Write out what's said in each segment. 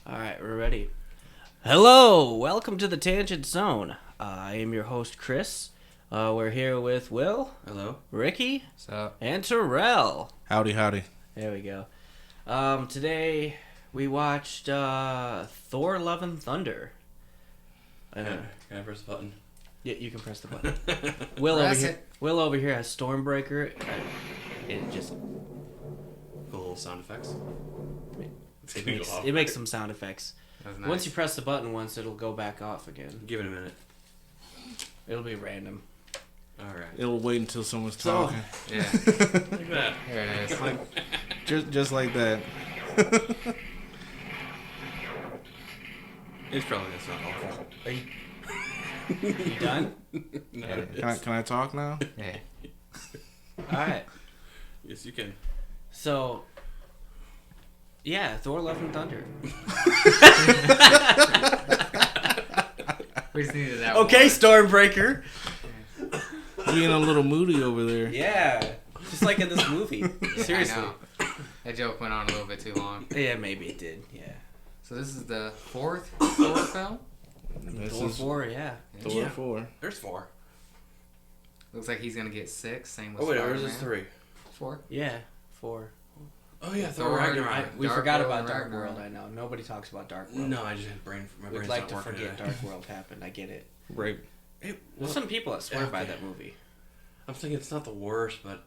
Alright, we're ready. Hello! Welcome to the Tangent Zone. I am your host, Chris. We're here with Will. Hello. Ricky. What's up? And Terrell. Howdy. There we go. Today we watched Thor Love and Thunder. Can I press the button? Yeah, you can press the button. Will over here has Stormbreaker. It just... Cool sound effects. It makes some sound effects. Nice. Once you press the button once, it'll go back off again. Give it a minute. It'll be random. Alright. It'll wait until someone's talking. Yeah. Look at that. Here it is. Like, just like that. It's probably that's not awful. Are you done? No, Yeah. it Can is. I talk now? Yeah. Alright. Yes, you can. So, yeah, Thor Love and Thunder. We just needed that Okay, one. Stormbreaker. Being a little moody over there. Yeah, just like in this movie. Seriously. I know. That joke went on a little bit too long. Yeah, maybe it did. Yeah. So this is the fourth Thor film? This Thor is 4, yeah. Thor Yeah. 4. There's 4. Looks like he's gonna get 6. Same with Oh wait, Spider-Man. ours is 3. 4. Yeah, 4. Oh yeah, Thor Thor Ragnarok. We Dark forgot World about and Dark Ragnarok. World, I know. Nobody talks about Dark World. No, I just had my We'd brain's like not to working forget today. Dark World happened. I get it. Right. Hey, There's some people that swear by okay. that movie. I'm thinking it's not the worst, but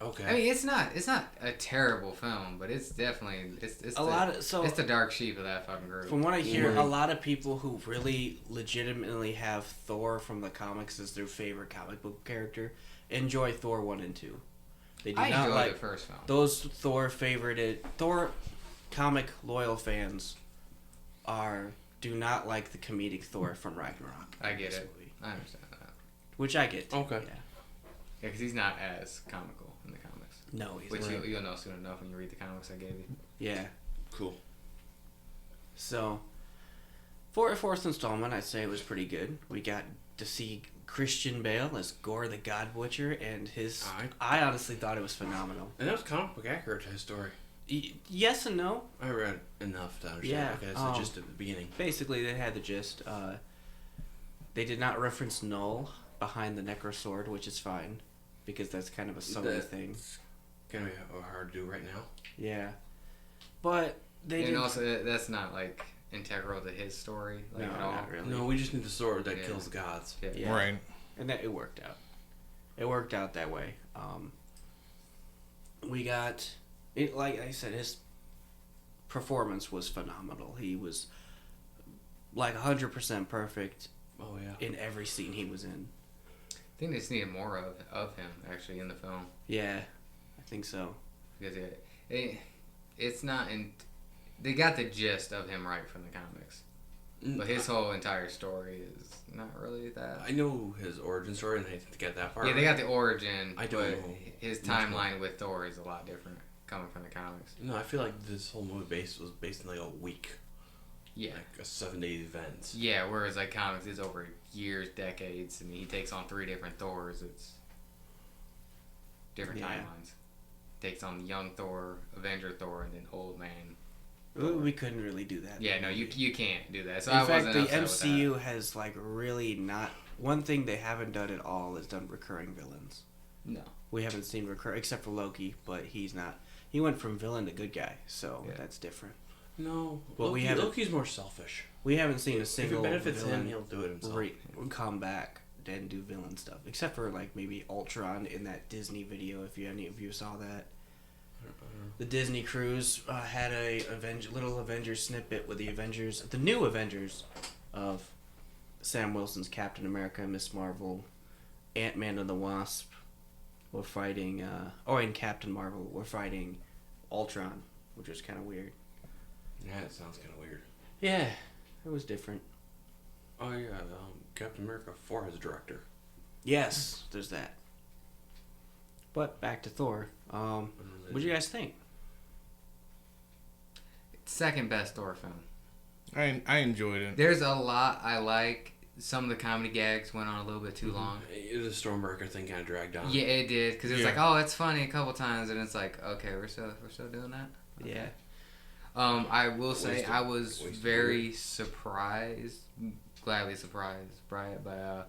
okay. I mean, it's not a terrible film, but it's definitely it's It's the dark sheep of that fucking group. From what I hear, Right. a lot of people who really legitimately have Thor from the comics as their favorite comic book character enjoy Thor 1 and 2. They do I not enjoyed like the first film. those Thor comic loyal fans do not like the comedic Thor from Ragnarok. I get This it. movie. I understand that. Which I get. Okay. Yeah. Yeah, because he's not as comical in the comics. No, he's Which not. you'll know soon enough when you read the comics I gave you. Yeah. Cool. So, for a fourth installment, I'd say it was pretty good. We got to see Christian Bale as Gore the God Butcher, and I honestly thought it was phenomenal. And that was comic book accurate to his story. Yes and no. I read enough to understand. Yeah, Okay, that's just at the beginning. Basically, they had the gist. They did not reference Null behind the Necro Sword, which is fine, because that's kind of a Sony thing. It's gonna be hard to do right now. Yeah. But they And did... also, that's not like integral to his story, like No, at all. not really. No, we just need the sword that Yeah. kills the gods. Yeah. Yeah. Right. And that it worked out. It worked out that way. We got it. Like I said, his performance was phenomenal. He was like 100% perfect Oh yeah. in every scene he was in. I think they just needed more of him actually in the film Yeah, I think so. because it's not in. They got the gist of him right from the comics, but his whole entire story is not really that. I know his origin story, and I didn't get that far. Yeah, they got the origin. I don't but know his much more. timeline with Thor is a lot different coming from the comics. No, I feel like this whole movie was based in like a week, Yeah. like a 7-day event. Yeah, whereas like comics is over years, decades, and he takes on 3 different Thors. It's different Yeah. timelines. Takes on young Thor, Avenger Thor, and then old man. We couldn't really do that. Yeah, no, you can't do that. So In I fact, wasn't the upset MCU has like really not. One thing they haven't done at all is done recurring villains. with that. We haven't seen except for Loki, but he's not. He went from villain to good guy, so Yeah. that's different. No, Well, Loki's more selfish. We haven't seen a If single it benefits him, villain he'll do it himself. come back and do villain stuff, except for like maybe Ultron in that Disney video. If any of you saw that, the Disney cruise had a little Avengers snippet with the new Avengers, of Sam Wilson's Captain America, Miss Marvel, Ant-Man and the Wasp were fighting, and Captain Marvel were fighting Ultron, which was kind of weird. Yeah, it sounds kind of weird. Yeah, it was different. Oh yeah, Captain America 4 has a director. Yes, there's that. But back to Thor. What do you guys think? Second best Thor film. I enjoyed it. There's a lot I like. Some of the comedy gags went on a little bit too long. The Stormbreaker thing kind of dragged on. Yeah, it did because it was Yeah. like, oh, it's funny a couple times, and it's like, okay, we're still doing that. Okay. Yeah. I will say I was very surprised, gladly surprised by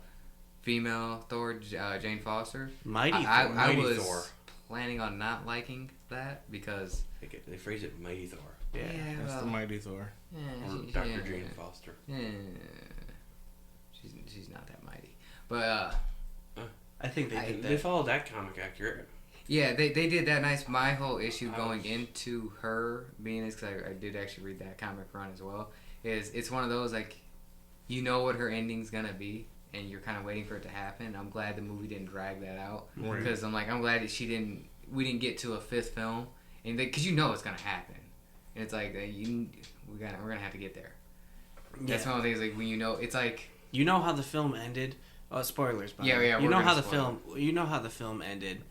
female Thor, Jane Foster. Mighty Thor. I was Thor. planning on not liking that because They phrase it Mighty Thor. Yeah. That's the Mighty Thor. Or Dr. Jane Foster. She's not that mighty, but I think they did that. They followed that comic accurate. yeah, they did that nice. My whole issue going into her being this, because I did actually read that comic run as well, is it's one of those like, you know what her ending's gonna be, and you're kind of waiting for it to happen. I'm glad the movie didn't drag that out, because I'm glad that we didn't get to a fifth film, and because you know it's gonna happen, and it's like we're gonna have to get there. That's one of the things, like when you know it's like, you know how the film ended. Spoilers, by the way. Yeah. You know how the film. You know how the film ended.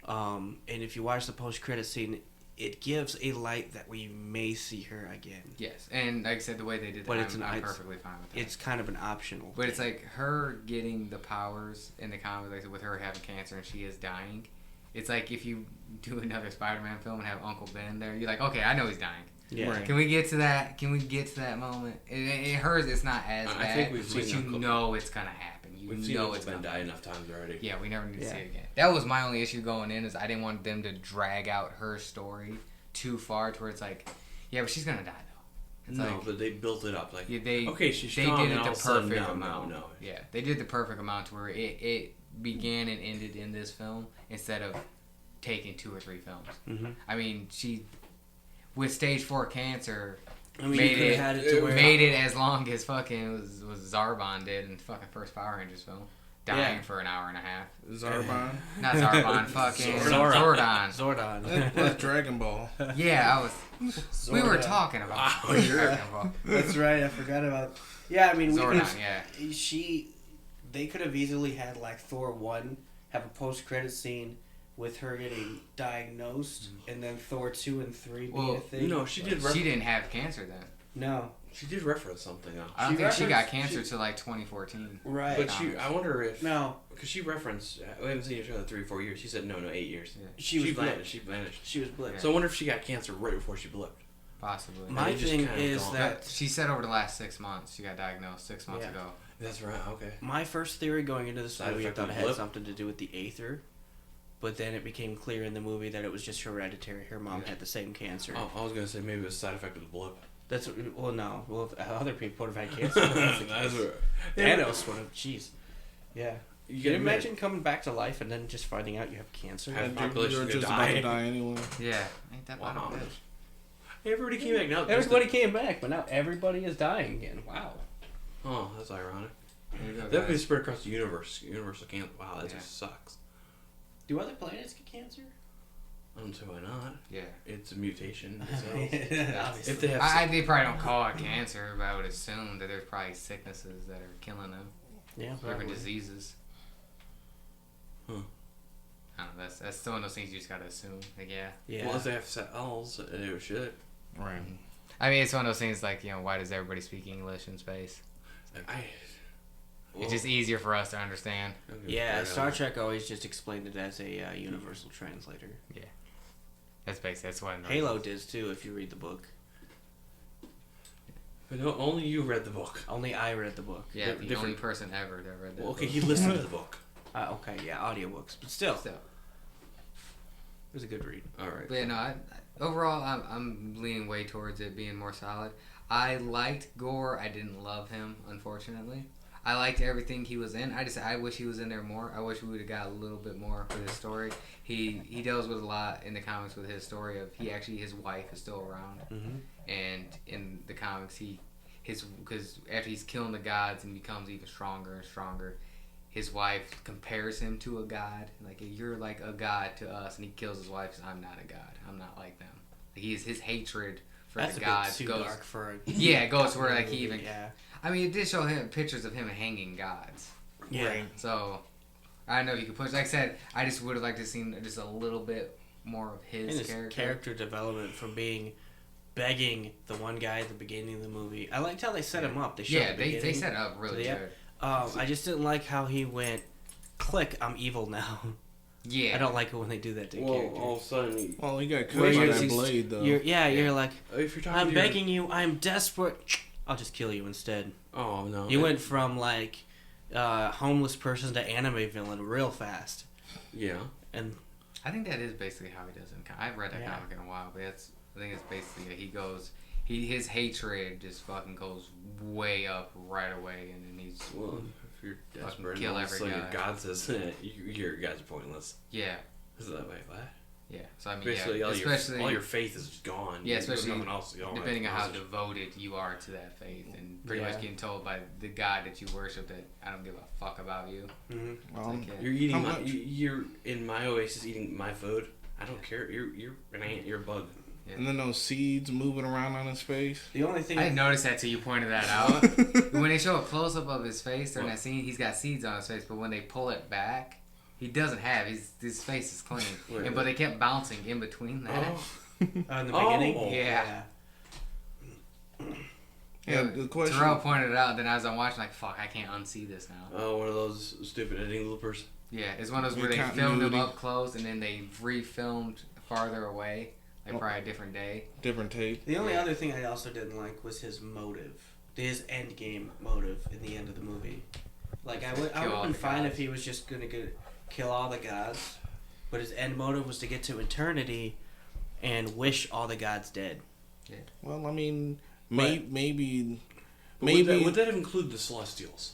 And if you watch the post-credit scene, it gives a light that we may see her again. yes, and like I said, the way they did that, I'm perfectly fine with that. It's kind of an optional. But it's like her getting the powers in the comic, like with her having cancer and she is dying. It's like if you do another Spider-Man film and have Uncle Ben there, you're like, okay, I know he's dying. Yeah. Right. Can we get to that? Can we get to that moment? Hers, it's not as bad. I think we've but seen you Uncle- know it's gonna happen. We've seen Uncle Ben die enough times already. Yeah, we never need to see it again. That was my only issue going in, is I didn't want them to drag out her story too far to where it's like, yeah, but she's gonna die though. It's No, but they built it up like, yeah, okay, she's they strong, did and it all the of a sudden, perfect no. amount. Yeah, they did the perfect amount to where it began and ended in this film instead of taking 2 or 3 films. Mm-hmm. I mean, she with stage 4 cancer. I mean, made you could it, have had it to where made it as long as fucking was Zarbon did in fucking first Power Rangers film, dying for an hour and a half. Zarbon. Not Zarbon, fucking Zordon. Zordon. Zordon. That's Dragon Ball. Yeah, I was. We were talking about Dragon Ball. That's right. I forgot about. Yeah, I mean, Zordon. Yeah. They could have easily had like Thor 1 have a post-credit scene with her getting diagnosed, and then Thor 2 and 3 be a thing. No, she did. She didn't have cancer then. No. She did reference something though. I don't think she got cancer till like 2014. Right. But I wonder if No. because she referenced we haven't seen each other 3 or 4 years. She said no, 8 years. Yeah. She was vanished. She vanished. She was blipped. So I wonder if she got cancer right before she blipped. Possibly. My just thing kind of is gone. that She said over the last 6 months she got diagnosed 6 months ago. That's right. Okay. my first theory going into this Side movie, I effect thought of it had blip? something to do with the Aether, but then it became clear in the movie that it was just hereditary. Her mom had the same cancer. Oh, I was gonna say maybe it was a side effect of the blip. That's no. Well, if other people would have had cancer. That's what. Thanos would have. Jeez. Yeah. You Can can you imagine coming back to life and then just finding out you have cancer? Half And population you're gonna just die. about to die anyway. Yeah. Ain't that bad Wow. a bitch? Everybody came back now. Everybody came back, but now everybody is dying again. Wow. Oh, that's ironic. There you go, That would be guys. spread across the universe. Universal cancer. Wow, that Yeah. just sucks. Do other planets get cancer? I don't see why not. Yeah. It's a mutation. Obviously. If they have, They probably don't call it cancer, but I would assume that there's probably sicknesses that are killing them. Yeah, Different probably. diseases. Huh. I don't know, that's still one of those things you just gotta assume. Like, yeah. Yeah. well, if they have cells, it should. Right. I mean, it's one of those things like, why does everybody speak English in space? It's just easier for us to understand. Yeah, Star Trek always just explained it as a universal translator. That's one. Halo does too, if you read the book. But no, only you read the book. Only I read the book. Yeah, the different- only person ever that read that. Well, okay, book. he listened to the book. Okay, yeah, audiobooks, but still, Still. it was a good read. All right. But yeah, no, overall, I'm leaning way towards it being more solid. I liked Gore. I didn't love him, unfortunately. I liked everything he was in. I wish he was in there more. I wish we would have got a little bit more for his story. He deals with a lot in the comics with his story of his wife is still around, and in the comics because after he's killing the gods and becomes even stronger and stronger, his wife compares him to a god. Like, you're like a god to us, and he kills his wife. Says, I'm not a god. I'm not like them. Like, his hatred for That's the a gods bit too goes. dark for a It goes where like he movie, even. yeah. I mean, it did show him pictures of him hanging gods. Yeah. Right. So, I don't know if you could push. Like I said, I just would have liked to seen just a little bit more of his, And his character development from begging the one guy at the beginning of the movie. I liked how they set him up. They showed they set it up really good. I just didn't like how he went, click, I'm evil now. Yeah. I don't like it when they do that to a Well, character. all of a sudden, Well, he got cut Where by you're- that blade though. You're like, if you're talking I'm to your- begging you, I'm desperate. I'll just kill you instead. Oh no! You went from like homeless person to anime villain real fast. Yeah. And I think that is basically how he does it. I've read that Yeah. comic in a while, but I think it's basically he goes. His hatred just fucking goes way up right away, and then he's Well, if you're desperate, kill and all of a every sudden guy. your God says, your guys are pointless. yeah. Is that way? What? Yeah. So I mean, Basically, yeah, especially all your faith is gone. Yeah, There's especially nothing else. You don't depending on have how knowledge. devoted you are to that faith, and pretty Yeah. much getting told by the God that you worship that I don't give a fuck about you. Like, yeah. You're eating How my. much? You're in my oasis eating my food. I don't care. You're an ant. You're a bug. And then those seeds moving around on his face. the only thing I didn't notice that till you pointed that out. When they show a close up of his face during that scene, he's got seeds on his face, but when they pull it back, he doesn't have. His face is clean. Wait, But they kept bouncing in between that. in the Oh. beginning, Yeah. Yeah, the question. Terrell pointed it out, then as I'm watching, like, fuck, I can't unsee this now. Oh, one of those stupid editing loopers. Yeah, it's one of those where they filmed him Continuity. up close and then they refilmed farther away, like probably a different day. Different tape. The only other thing I also didn't like was his motive, his end game motive in the end of the movie. Like I would Kill have all been the fine gods. if he was just gonna kill all the gods, but his end motive was to get to eternity and wish all the gods dead. Well, I mean, But- maybe. Would that include the Celestials?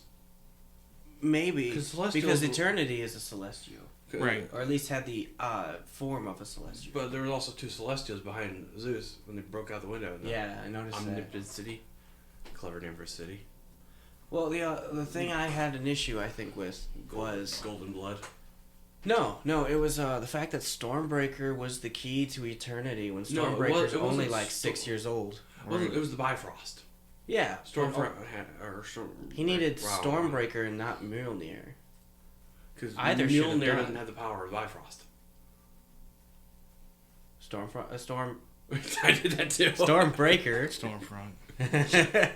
Maybe 'Cause Celestials because will- eternity is a celestial, Right. or at least had the form of a celestial. But there was also two Celestials behind Zeus when they broke out the window. In the Yeah, I noticed that. Omnipotent City. Clever name for a city. Well, the thing I had an issue I think with was Golden Blood. no, it was the fact that Stormbreaker was the key to eternity when No, it Stormbreaker's wasn't only like 6 years old. It was the Bifrost. Yeah, Stormfront had He needed Stormbreaker and not Mjolnir. Because Either should have Mjolnir done. doesn't have the power of Bifrost. I did that too. Stormbreaker. Stormfront.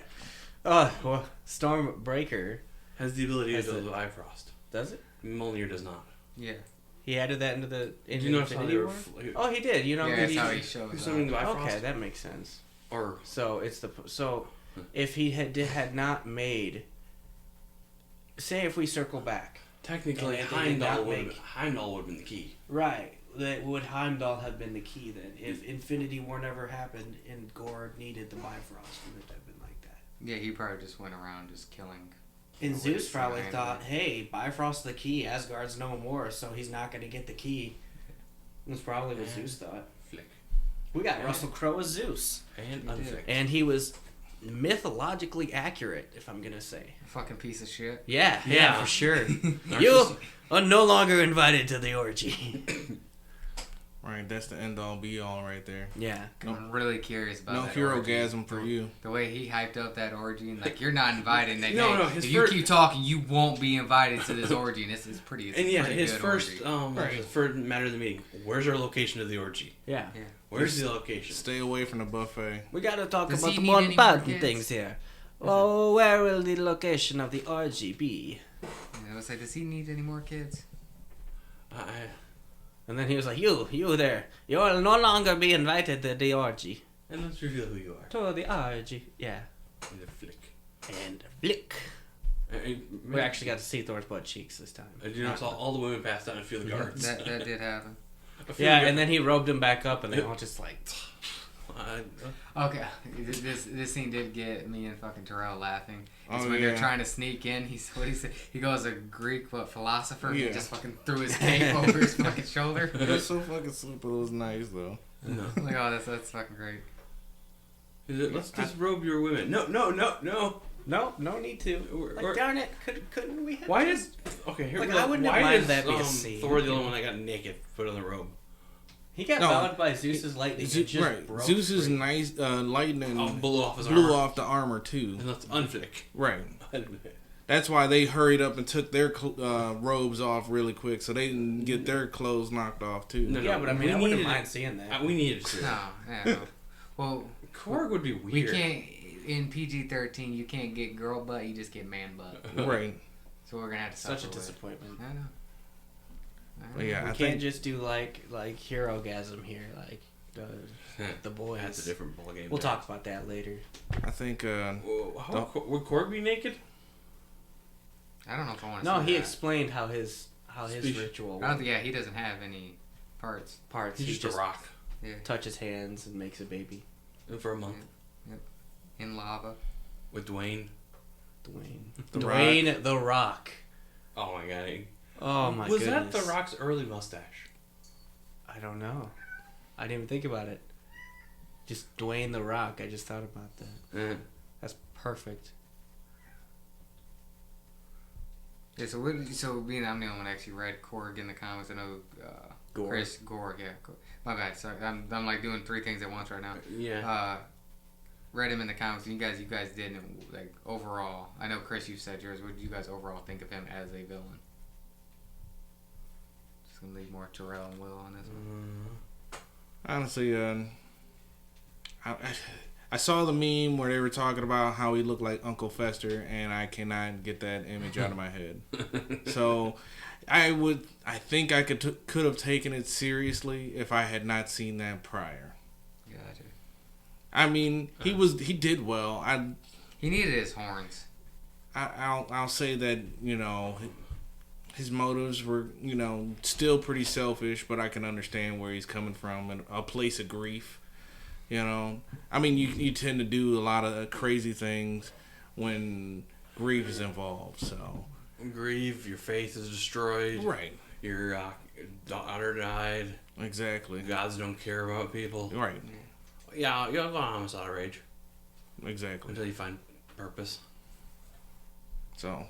Oh, well, Stormbreaker has the ability Has to do the- the Bifrost. does it? Mjolnir does not. Yeah. He added that into the Did you notice how Infinity they were? War? Oh, he did. You know, Yeah, did that's he- how he shows Who's summoning the Bifrost? Okay, that makes sense. Or So it's if he had not made, say if we circle back, technically, And they did not Heimdall would make- have been the key. right? That would Heimdall have been the key then? If Infinity War never happened and Gore needed the Bifrost, it would have been like that. Yeah, he probably just went around just killing. And Wait, Zeus probably right. thought, hey, Bifrost's the key, Asgard's no more, so he's not going to get the key. That's probably what Zeus thought. Flick. We got Russell Crowe as Zeus. And He did. unflick. And he was mythologically accurate, if I'm going to say. Fucking piece of shit. Yeah, Yeah. for sure. You are no longer invited to the orgy. Right, that's the end all be all right there. Yeah. I'm really curious about No that hero orgy. gasm for you. The way he hyped up that orgy and like you're not invited. And they, No, hey, no, his if you first- keep talking, you won't be invited to this orgy. And it's pretty. It's And yeah, pretty his good first orgy. Right. first matter of the meeting. Where's our location of the orgy? Yeah. Yeah. Where's the location? Stay away from the buffet. We got to talk Does about he the need more any more important kids? things here. Oh, where will the location of the orgy be? And I was like, does he need any more kids? And then he was like, you there. You will no longer be invited to the orgy. And let's reveal who you are. To the orgy. Yeah. And the flick. And flick. We actually got to see Thor's butt cheeks this time. I do notice all the women passed out and feel the guards. That did happen. I feel Yeah, the and then he robed him back up, and they all just like. Okay, this scene did get me and fucking Terrell laughing. It's Oh, when yeah. they're trying to sneak in. He said? He goes a Greek philosopher. He Yeah. just fucking threw his cape over his fucking shoulder. It was so fucking simple. It was nice though. No. I'm like, oh, that's fucking great. Let's disrobe your women. No. No, no need to. Like, darn it, couldn't we have Why just... Okay, here Like, we go. I wouldn't Why have minded does, that be a scene. Thor the only one that got naked, put on the robe? He got No. bound by Zeus's lightning. It just Right, broke Zeus's free. nice lightning Blew off his blew armor. off the armor too. And let's unflick. Right. That's why they hurried up and took their robes off really quick, so they didn't get their clothes knocked off too. No, Yeah, but I mean, we I wouldn't needed mind seeing that. We needed to see No, that. yeah. No. Well, Korg would be weird. we can't in PG-13. You can't get girl butt. You just get man butt. Right. So we're gonna have to. Such a suffer with. disappointment. I know. But yeah, Yeah, we I can't think just do like Hero-gasm here, like the boys. That's a different ballgame. We'll talk about that later. I think Would Korg be naked? I don't know if I want to. No, see he that. explained how his Speech. ritual I don't think. Yeah, he doesn't have any parts. parts. He's He just a rock. Yeah, touches hands and makes a baby. And for a month. in lava. With Dwayne. Dwayne the Rock. Oh my god. Oh my Was goodness. that The Rock's early mustache? I don't know. I didn't even think about it. Just Dwayne the Rock. I just thought about that. That's perfect. Yeah, so being I'm the only one that actually read Korg in the comics. I know Gore. Chris Gore. Yeah, my bad. Sorry, I'm like doing three things at once right now. Yeah. Read him in the comics. You guys didn't like overall. I know Chris, you said yours. What did you guys overall think of him as a villain? Just gonna leave more Terrell and Will on this one. honestly, I saw the meme where they were talking about how he looked like Uncle Fester, and I cannot get that image out of my head. So, I think I could have taken it seriously if I had not seen that prior. Gotcha. I mean, he did well. He needed his horns. I'll say that, his motives were, still pretty selfish, but I can understand where he's coming from, and a place of grief. I mean, you tend to do a lot of crazy things when grief is involved. So Grieve, your faith is destroyed. right, Your daughter died. exactly, Gods don't care about people. right, Yeah, you'll go on homicidal rage exactly. until you find purpose. So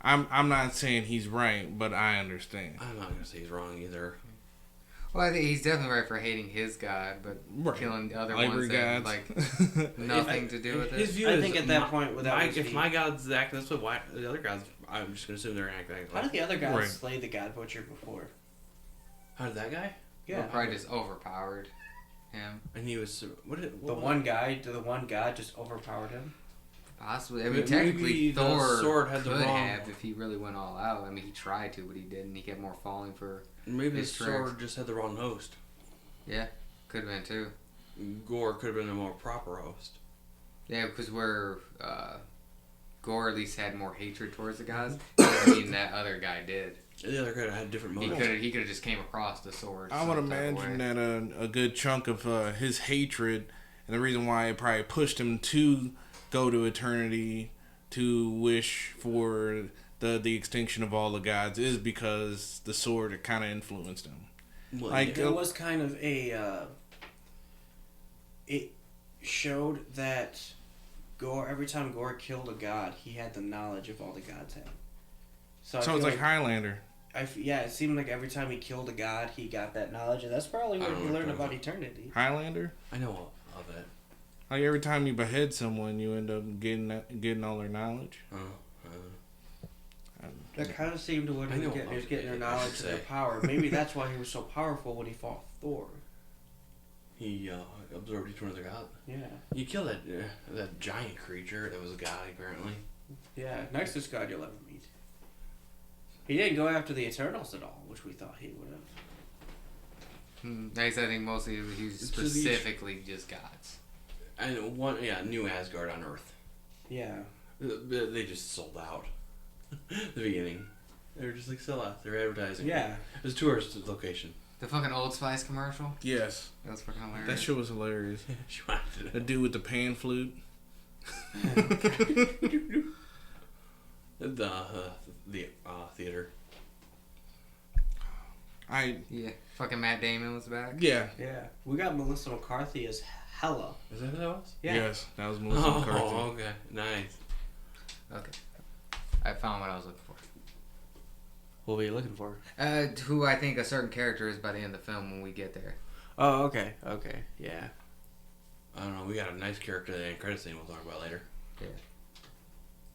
I'm not saying he's right, but I understand. I'm not gonna say he's wrong either. Well, I think he's definitely right for hating his god, but Right. killing the other Ivory ones that gods. like nothing to do with His it. view I is think at that point, if my god's acting this way, why the other gods? I'm just gonna assume they're acting. How did the other guys Right. slay the God Butcher before? How did that guy? Or probably just overpowered him. And he was The one god just overpowered him. Possibly. I mean, Maybe technically, the Thor sword had the could wrong- have if he really went all out. I mean, he tried to, but he didn't. He kept more falling for. Maybe the his sword tricks. just had the wrong host. Yeah, could have been too. Gore could have been a more proper host. Yeah, because where Gore at least had more hatred towards the gods, doesn't mean that other guy did. The other guy had different He motives. could have just came across the sword. I would some type of imagine way. that a good chunk of his hatred, and the reason why it probably pushed him to go to eternity to wish for the extinction of all the gods, is because the sword kind of influenced him. Well, Like, It was kind of a. It showed that Gore, every time Gore killed a god, he had the knowledge of all the gods had. So Sounds feel like Highlander. yeah, it seemed like every time he killed a god, he got that knowledge, and that's probably I where don't he know learned what about that eternity. Highlander. I know of it. Like every time you behead someone, you end up getting all their knowledge. That kind of seemed to what I he know was getting. He was of getting it, their I should knowledge and their say. power. Maybe that's why he was so powerful when he fought Thor. He absorbed each one of the gods. Yeah. You killed that giant creature that was a god, apparently. Yeah, nicest god you'll ever meet. He didn't go after the Eternals at all, which we thought he would have. I think mostly he was It's just specifically just gods. And New Asgard on Earth. Yeah. They just sold out. The beginning. They were just like sell out. They're advertising. Yeah. It was a tourist location. The fucking Old Spice commercial? Yes, That was fucking hilarious. that shit was hilarious. She wanted The dude with the pan flute. the theater. Yeah. Fucking Matt Damon was back. Yeah. Yeah. We got Melissa McCarthy as Hela. Is that who that was? Yeah. Yes, that was Melissa McCarthy. Oh, okay. Nice. Okay. I found what I was looking for. What were you looking for? Who I think a certain character is by the end of the film when we get there. Oh, okay. Okay. Yeah. I don't know. We got a nice character in the end credit scene we'll talk about later. Yeah.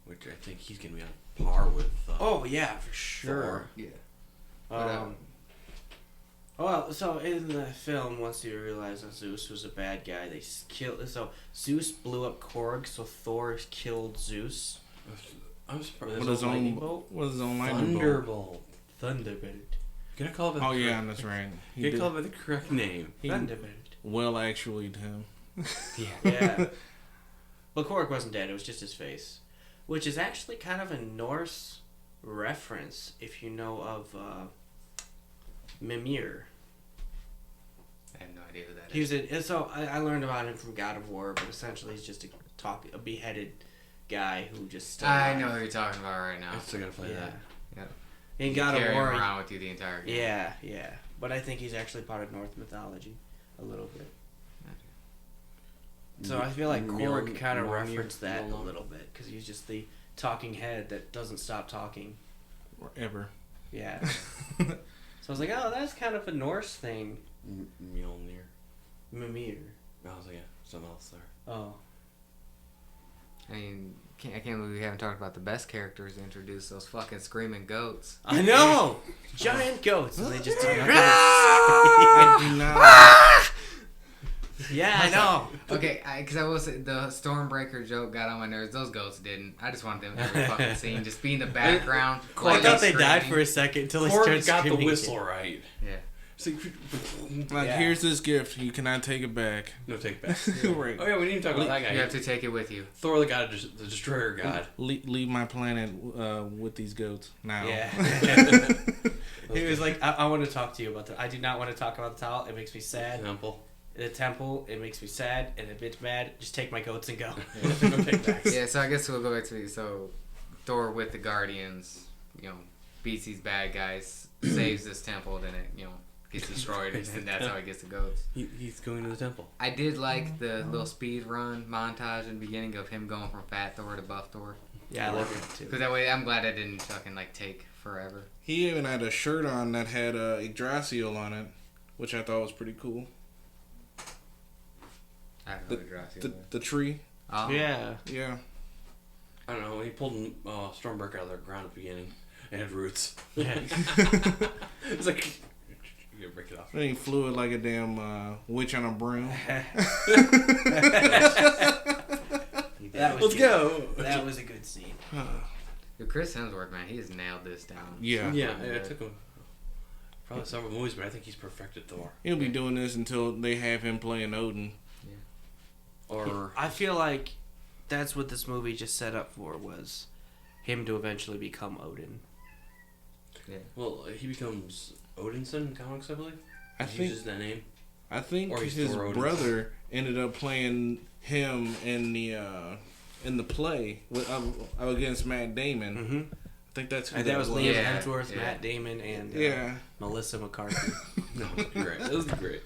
Which I think he's going to be on par with. Oh, yeah, for sure. Thor. Yeah. Well, so in the film, once you realize that Zeus was a bad guy, they killed. So Zeus blew up Korg, so Thor killed Zeus. I'm surprised. With his own lightning bolt? lightning bolt. Thunderbolt. Thunderbolt. Gotta call it. Oh yeah, that's right. You gotta call it by the correct name. Thunderbird. Well, actually, to him. Yeah. Well, Korg wasn't dead. It was just his face, which is actually kind of a Norse reference if you know of Mimir. I have no idea who that He was in. So I learned about him from God of War, but essentially he's just a beheaded guy who just. I know who you're talking about right now. I still gotta play that. Yep. In God of Carry War. him around with you the entire game. Yeah. But I think he's actually part of Norse mythology, a little bit. So I feel like Korg kind of referenced that a little bit because he's just the talking head that doesn't stop talking. Ever. Yeah. So I was like, oh, that's kind of a Norse thing. Mjolnir. Mimir. I was like, yeah, something else there. Oh. I mean, I can't believe we haven't talked about the best characters to introduce, those fucking screaming goats. I know! Giant goats. And they just do I do not. Yeah, I know. Okay, because I will say the Stormbreaker joke got on my nerves. Those goats didn't. I just wanted them every fucking scene, just be in the background. I thought they died for a second until they started Korg got the screaming whistle again. right. Yeah. Like, Yeah. here's this gift. You cannot take it back. No take back. Right. Oh yeah, we didn't even talk about that guy. You have to take it with you. Thor, the god, the destroyer god. Leave my planet with these goats now. Yeah. He was like, I want to talk to you about that. I do not want to talk about the towel. It makes me sad. Temple. The temple, it makes me sad and a bit mad. Just take my goats and go. No take backs. Yeah, so I guess we'll go back to so Thor with the Guardians, beats these bad guys, saves this temple, then it gets destroyed, and that's how he gets the goats. He's going to the temple. I did like the little speed run montage in the beginning of him going from Fat Thor to Buff Thor. Yeah, I like it too. Because that way, I'm glad I didn't fucking take forever. He even had a shirt on that had Yggdrasil on it, which I thought was pretty cool. I don't know who Yggdrasil was. The tree. Oh. Yeah. Yeah. I don't know. He pulled Stormbreaker out of the ground at the beginning. It had roots. Yeah. It's like you gotta break it off. And he flew it like a damn witch on a broom. Let's go. That was a good scene. Chris Hemsworth, man, he has nailed this down. Yeah. Yeah, it took him probably several movies, but I think he's perfected Thor. He'll be doing this until they have him playing Odin. Or I feel like that's what this movie just set up for, was him to eventually become Odin. Yeah. well, he becomes Odinson in comics, I believe. I He think uses that name. Or he's his Thor Odin. brother ended up playing him in the play with, against Matt Damon. Mm-hmm. I think that's who And that was Liam Yeah, Hemsworth, yeah. Matt Damon, and Yeah. Melissa McCarthy. No, great. That was great.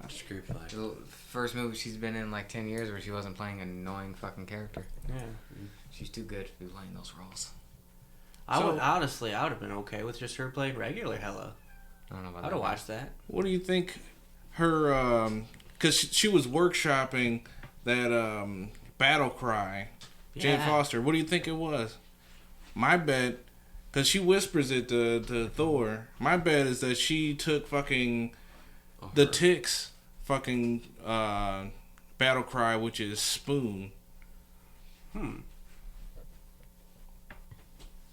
Just a great flag. The first movie she's been in like 10 years where she wasn't playing an annoying fucking character. Yeah. She's too good to be playing those roles. I would have been okay with just her playing regular Hela. I don't know about I'd that. have watched that. What do you think her, because she was workshopping that battle cry, Jane Yeah. Foster. What do you think it was? My bet, because she whispers it to Thor, my bet is that she took fucking the Tick's fucking battle cry, which is spoon.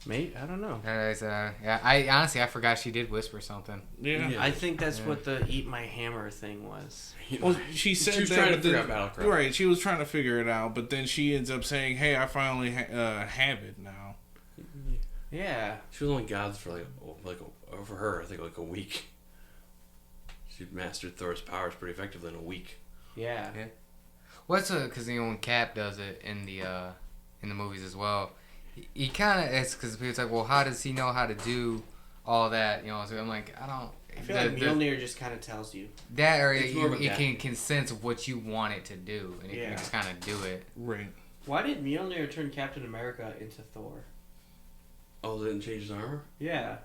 Mate, I don't know. I honestly, I forgot she did whisper something. Yeah. Yeah. I think that's what the Eat My Hammer thing was. Well, she said She was that, trying to but figure then- out Battlecry. Right, she was trying to figure it out, but then she ends up saying, "Hey, I finally have it now." Yeah. She was only gods for for her, I think like a week. She mastered Thor's powers pretty effectively in a week. Yeah. What's because when Cap does it in the movies as well, he kind of it's because people's like, well, how does he know how to do all that? So I'm like, I don't. I feel like Mjolnir just kind of tells you. That area, It's more of a it can sense what you want it to do, and it can just kind of do it. Right. Why did Mjolnir turn Captain America into Thor? Oh, they didn't change his armor? Yeah.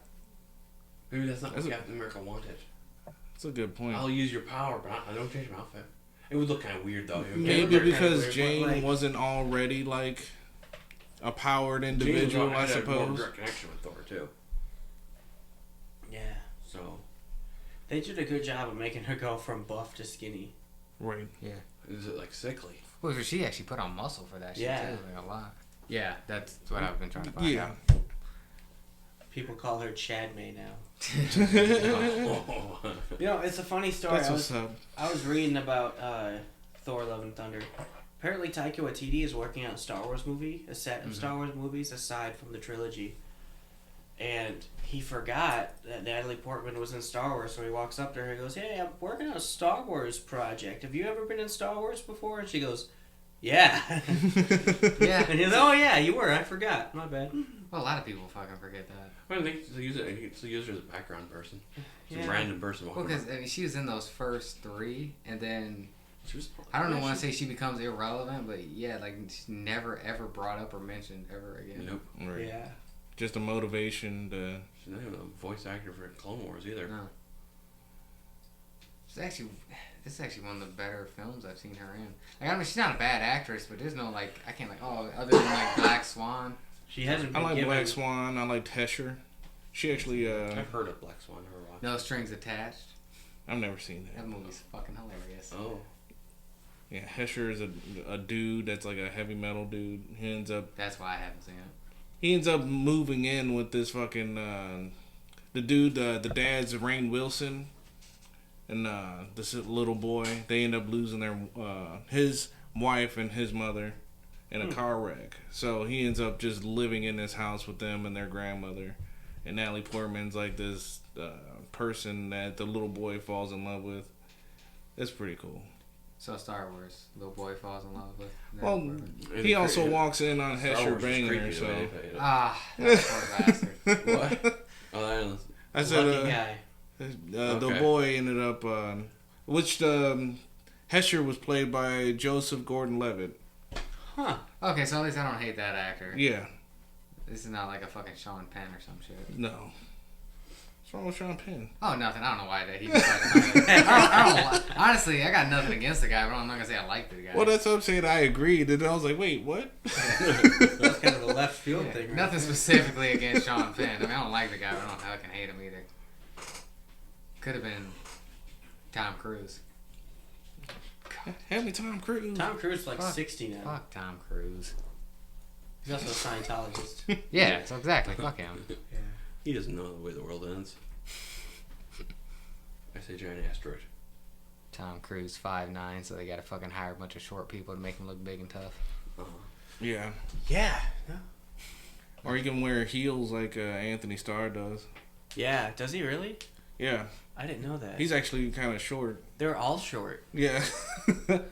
Maybe that's not That's what a- Captain America wanted. That's a good point. I'll use your power, but I don't change my outfit. It would look kind of weird though. Maybe looked kinda because weird, but, Jane like- wasn't already like a powered individual, I Had a more suppose. direct connection with Thor too. Yeah. So They did a good job of making her go from buff to skinny. Right. is it like sickly? Well, she actually put on muscle for that shit Yeah. too, like a lot. Yeah, that's what I've been trying to find Yeah. out. People call her Chad May now. Oh. You know, it's a funny story. That's what's up. I was reading about Thor: Love and Thunder. Apparently, Taika Waititi is working on a Star Wars movie, a set of Star Wars movies aside from the trilogy. And he forgot that Natalie Portman was in Star Wars, so he walks up to her and goes, "Hey, I'm working on a Star Wars project. Have you ever been in Star Wars before?" And she goes, "Yeah." Yeah. And he's like, "Oh yeah, you were. I forgot. My bad." Well, a lot of people fucking forget that. I think to use it, to use her as a background person, some Yeah. random person. Well, because I mean, she was in those first 3, and then She was, I don't know want to say she becomes irrelevant, but yeah, like she's never ever brought up or mentioned ever again. Nope. Right. Yeah. Just a motivation to. She's not even a voice actor for Clone Wars either. No. This is actually one of the better films I've seen her in. Like, I mean, she's not a bad actress, but there's no like I can't like other than like Black Swan. She hasn't I been like given... Black Swan. I liked Hesher. She actually. I've heard of Black Swan. Never watched. No Strings Attached. I've never seen that. That movie's fucking hilarious. Oh. Yeah, Hesher is a dude that's like a heavy metal dude. He ends up moving in with this fucking the dude, the dad's Rainn Wilson, and this little boy. They end up losing their his wife and his mother in a car wreck. So he ends up just living in this house with them and their grandmother. And Natalie Portman's like this person that the little boy falls in love with. It's pretty cool. So Star Wars, little boy falls in love with. Well, he also walks in on Hesher banging her, so. That poor bastard. What? Oh, I don't know. I said, Lucky guy. the Okay. boy ended up, which Hesher was played by Joseph Gordon-Levitt. Huh. Okay, so at least I don't hate that actor. Yeah, This is not like a fucking Sean Penn or some shit. no. What's wrong with Sean Penn? Oh, nothing. I don't know why that he decided. I don't, honestly, I got nothing against the guy, but I'm not gonna say I like the guy. Well, that's what I'm saying. I agreed, and I was like, wait, what? That's kind of the left field thing, right? Nothing specifically against Sean Penn. I mean, I don't like the guy, but I don't fucking hate him either. Could have been Tom Cruise. Have me Tom Cruise. Tom Cruise is like Fuck. 60 now. Fuck Tom Cruise. He's also a Scientologist. Yeah, so exactly. Fuck him. Yeah. He doesn't know the way the world ends. I say giant asteroid. Tom Cruise 5'9", so they gotta fucking hire a bunch of short people to make him look big and tough. Yeah. Yeah. No. Or he can wear heels like Anthony Starr does. Yeah. Does he really? Yeah. I didn't know that. He's actually kind of short. They're all short. Yeah.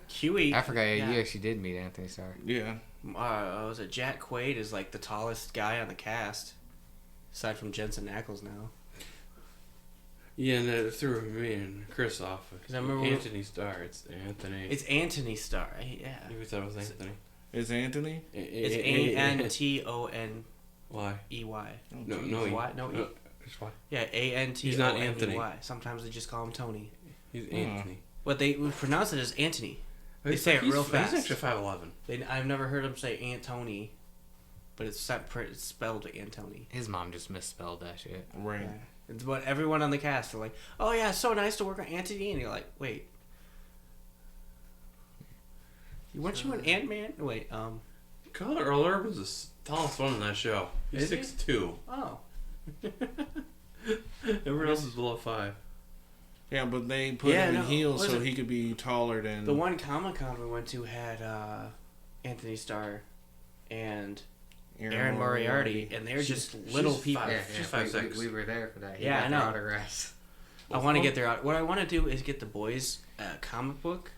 Huey. I forgot Yeah. you actually did meet Anthony Starr. Yeah. Was it Jack Quaid is like the tallest guy on the cast, aside from Jensen Ackles now. Yeah, and that threw me and Chris off. 'Cause I remember Anthony Starr. It's Anthony. It's Anthony Starr. Yeah. You thought it was Anthony. It's Anthony? It's Antony. Why? Oh, No, geez. no, Y? No, E. It's why. Yeah, Antony. He's not Anthony. Sometimes they just call him Tony. He's Anthony. But they would pronounce it as Antony. They say it real fast. He's actually 5'11". I've never heard him say Antony, but it's spelled Antony. His mom just misspelled that shit. Right. Yeah. It's what everyone on the cast are like, "Oh yeah, it's so nice to work on Antony," and you're like, "Wait, weren't you an Ant-Man?" Wait, Carl Earl Urban's the tallest one in that show. He's Is he? 6'2". oh, Everyone else is below 5. Yeah, but they put him in heels so he could be taller than... the one Comic-Con we went to had Anthony Starr and Aaron Moriarty, and they're just little she's people. five. Yeah, She's yeah, 5'6". we were there for that. He Yeah, got I their know. autographs. I want to get their what I want to do is get the boys a comic book,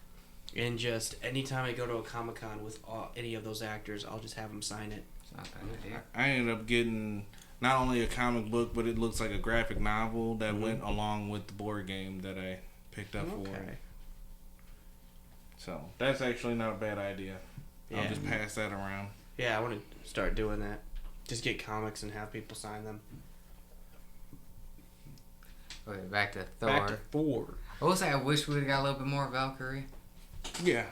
and just anytime I go to a Comic-Con with any of those actors, I'll just have them sign it. It's not a bad idea. I ended up getting not only a comic book, but it looks like a graphic novel that went along with the board game that I picked up for it. So that's actually not a bad idea. Yeah. I'll just pass that around. Yeah, I want to start doing that. Just get comics and have people sign them. Okay, back to Thor. Back to Thor. I will say I wish we would have got a little bit more Valkyrie. Yeah.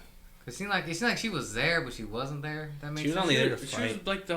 It seemed like she was there, but she wasn't there. That makes She was sense. only there to She was fight. like the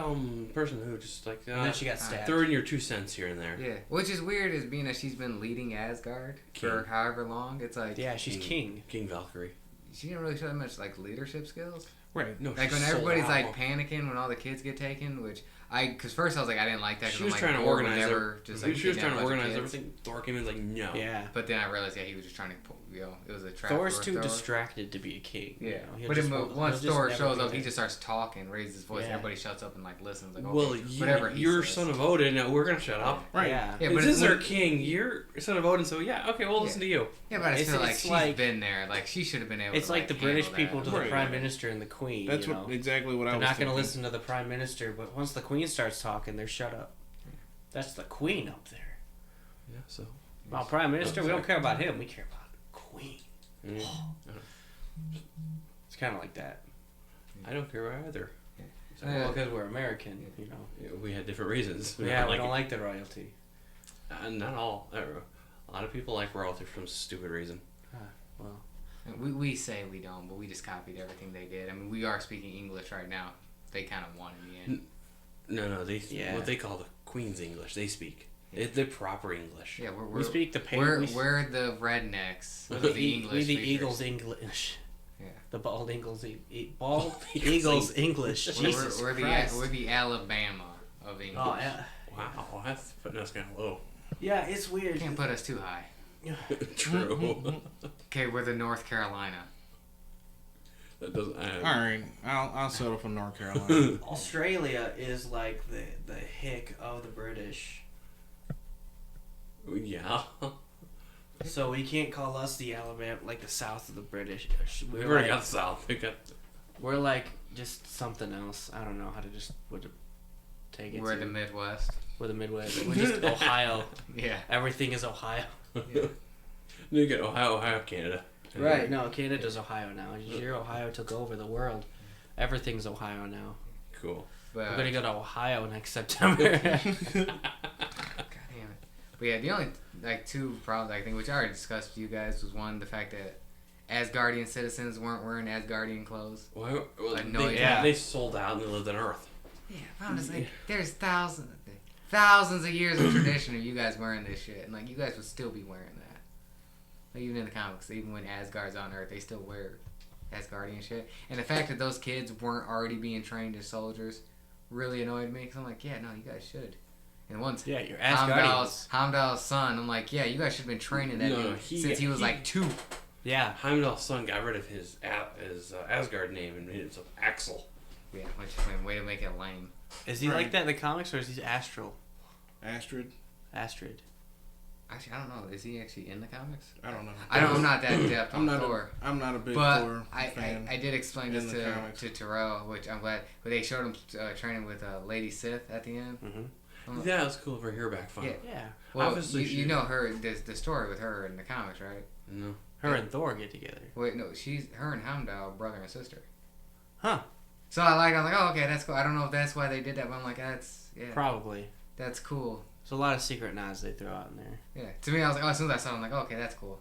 person who just like And then she got stabbed. throw in your 2 cents here and there. Yeah, which is weird, is being that she's been leading Asgard for King. however long. It's like Yeah, she's king. King Valkyrie. she didn't really show that much like leadership skills. Right. No, Like she's when sold everybody's out. like panicking when all the kids get taken, which Because first I was like, I didn't like that. She I'm was like, trying to Thor would organize never just like She was trying to kidnap a bunch of organize kids. everything. Thor came in like, no. Yeah. But then I realized, he was just trying to, it was a trap. Thor's for too Thor. distracted to be a king. Yeah. He'll But just then won't- once he'll just Thor never shows be up, there. he just starts talking, raises his voice, Yeah. everybody shuts up and like listens. Like, okay, Well, whatever he you're says. son of Odin. Now we're gonna shut up. Right. Yeah. Yeah, but this is it's- our king. You're son of Odin, so yeah, okay, we'll listen to you. Yeah, but I It's- feel like it's she's like- been there. Like, she should have been able It's to, like the British handle people that. to the Right. Prime Minister and the Queen. That's you know? exactly what I They're was not going to thinking. listen to the Prime Minister, but once the Queen starts talking, they're shut up. That's the Queen up there. Yeah, so. Well, Prime Minister, we sorry. don't care about him. We care about the Queen. Mm. It's kind of like that. I don't care either. Well, because we're American, you know. Yeah, we had different reasons. Yeah, we don't like the royalty. Not all. A lot of people like royalty for some stupid reason. Well, We say we don't, but we just copied everything they did. I mean, we are speaking English right now. They kind of won in the end. No, they Yeah. what they call the Queen's English. They speak. They're proper English. Yeah, we speak the we're the rednecks. we're of the, the English. we the speakers. Eagles English. Yeah. The bald Eagles, bald Eagles English. Jesus We're Christ. the Alabama of English. Oh yeah. Wow, that's putting us kind of low. Yeah, it's weird. Can't put us too high. True. Okay, we're the North Carolina. That doesn't. All right, I'll settle for North Carolina. Australia is like the hick of the British. Yeah. So we can't call us the Alabama, like the South of the British. We've We're already like, got the South. we're like just something else. I don't know how to just what to take it. We're to. the Midwest. We're the Midwest. We're just Ohio. Yeah. Everything is Ohio. You get Ohio, Canada. Right. No, Canada's Ohio now. Your Ohio took over the world. Everything's Ohio now. Cool. But, We're gonna go to Ohio next September. God damn it. But yeah, the only two problems I think, which I already discussed with you guys, was one, the fact that Asgardian citizens weren't wearing Asgardian clothes. Well, Annoying. they sold out and they lived on Earth. Yeah, honestly, there's thousands of years of tradition of you guys wearing this shit, and like you guys would still be wearing that. Like, even in the comics, even when Asgard's on Earth, they still wear Asgardian shit. And the fact that those kids weren't already being trained as soldiers really annoyed me, because I'm like, yeah, no, you guys should. And once You're Asgardians. Heimdall's son, I'm like, yeah, you guys should have been training that dude since he was like 2. Yeah. Heimdall's son got rid of his Asgard name and made himself Axel. Yeah, which is a way to make it lame. Is he like that in the comics, or is he Astrid? Astrid? Actually, I don't know. Is he actually in the comics? I don't know. I'm not that depth I'm on not Thor. I'm not a big But Thor fan. I did explain in this the comics. to Terrell, which I'm glad. But they showed him training with Lady Sith at the end. Mm-hmm. Yeah, that's cool for her back fun. Yeah. Yeah. Well, Obviously you know her. The story with her in the comics, right? No. Her and Thor get together. Wait, no, her and Heimdall, brother and sister. Huh. So I was like, oh, okay, that's cool. I don't know if that's why they did that, but I'm like, Probably. that's cool. There's a lot of secret nods they throw out in there. Yeah. To me, I was like, oh, as soon as I saw it, I'm like, oh, okay, that's cool.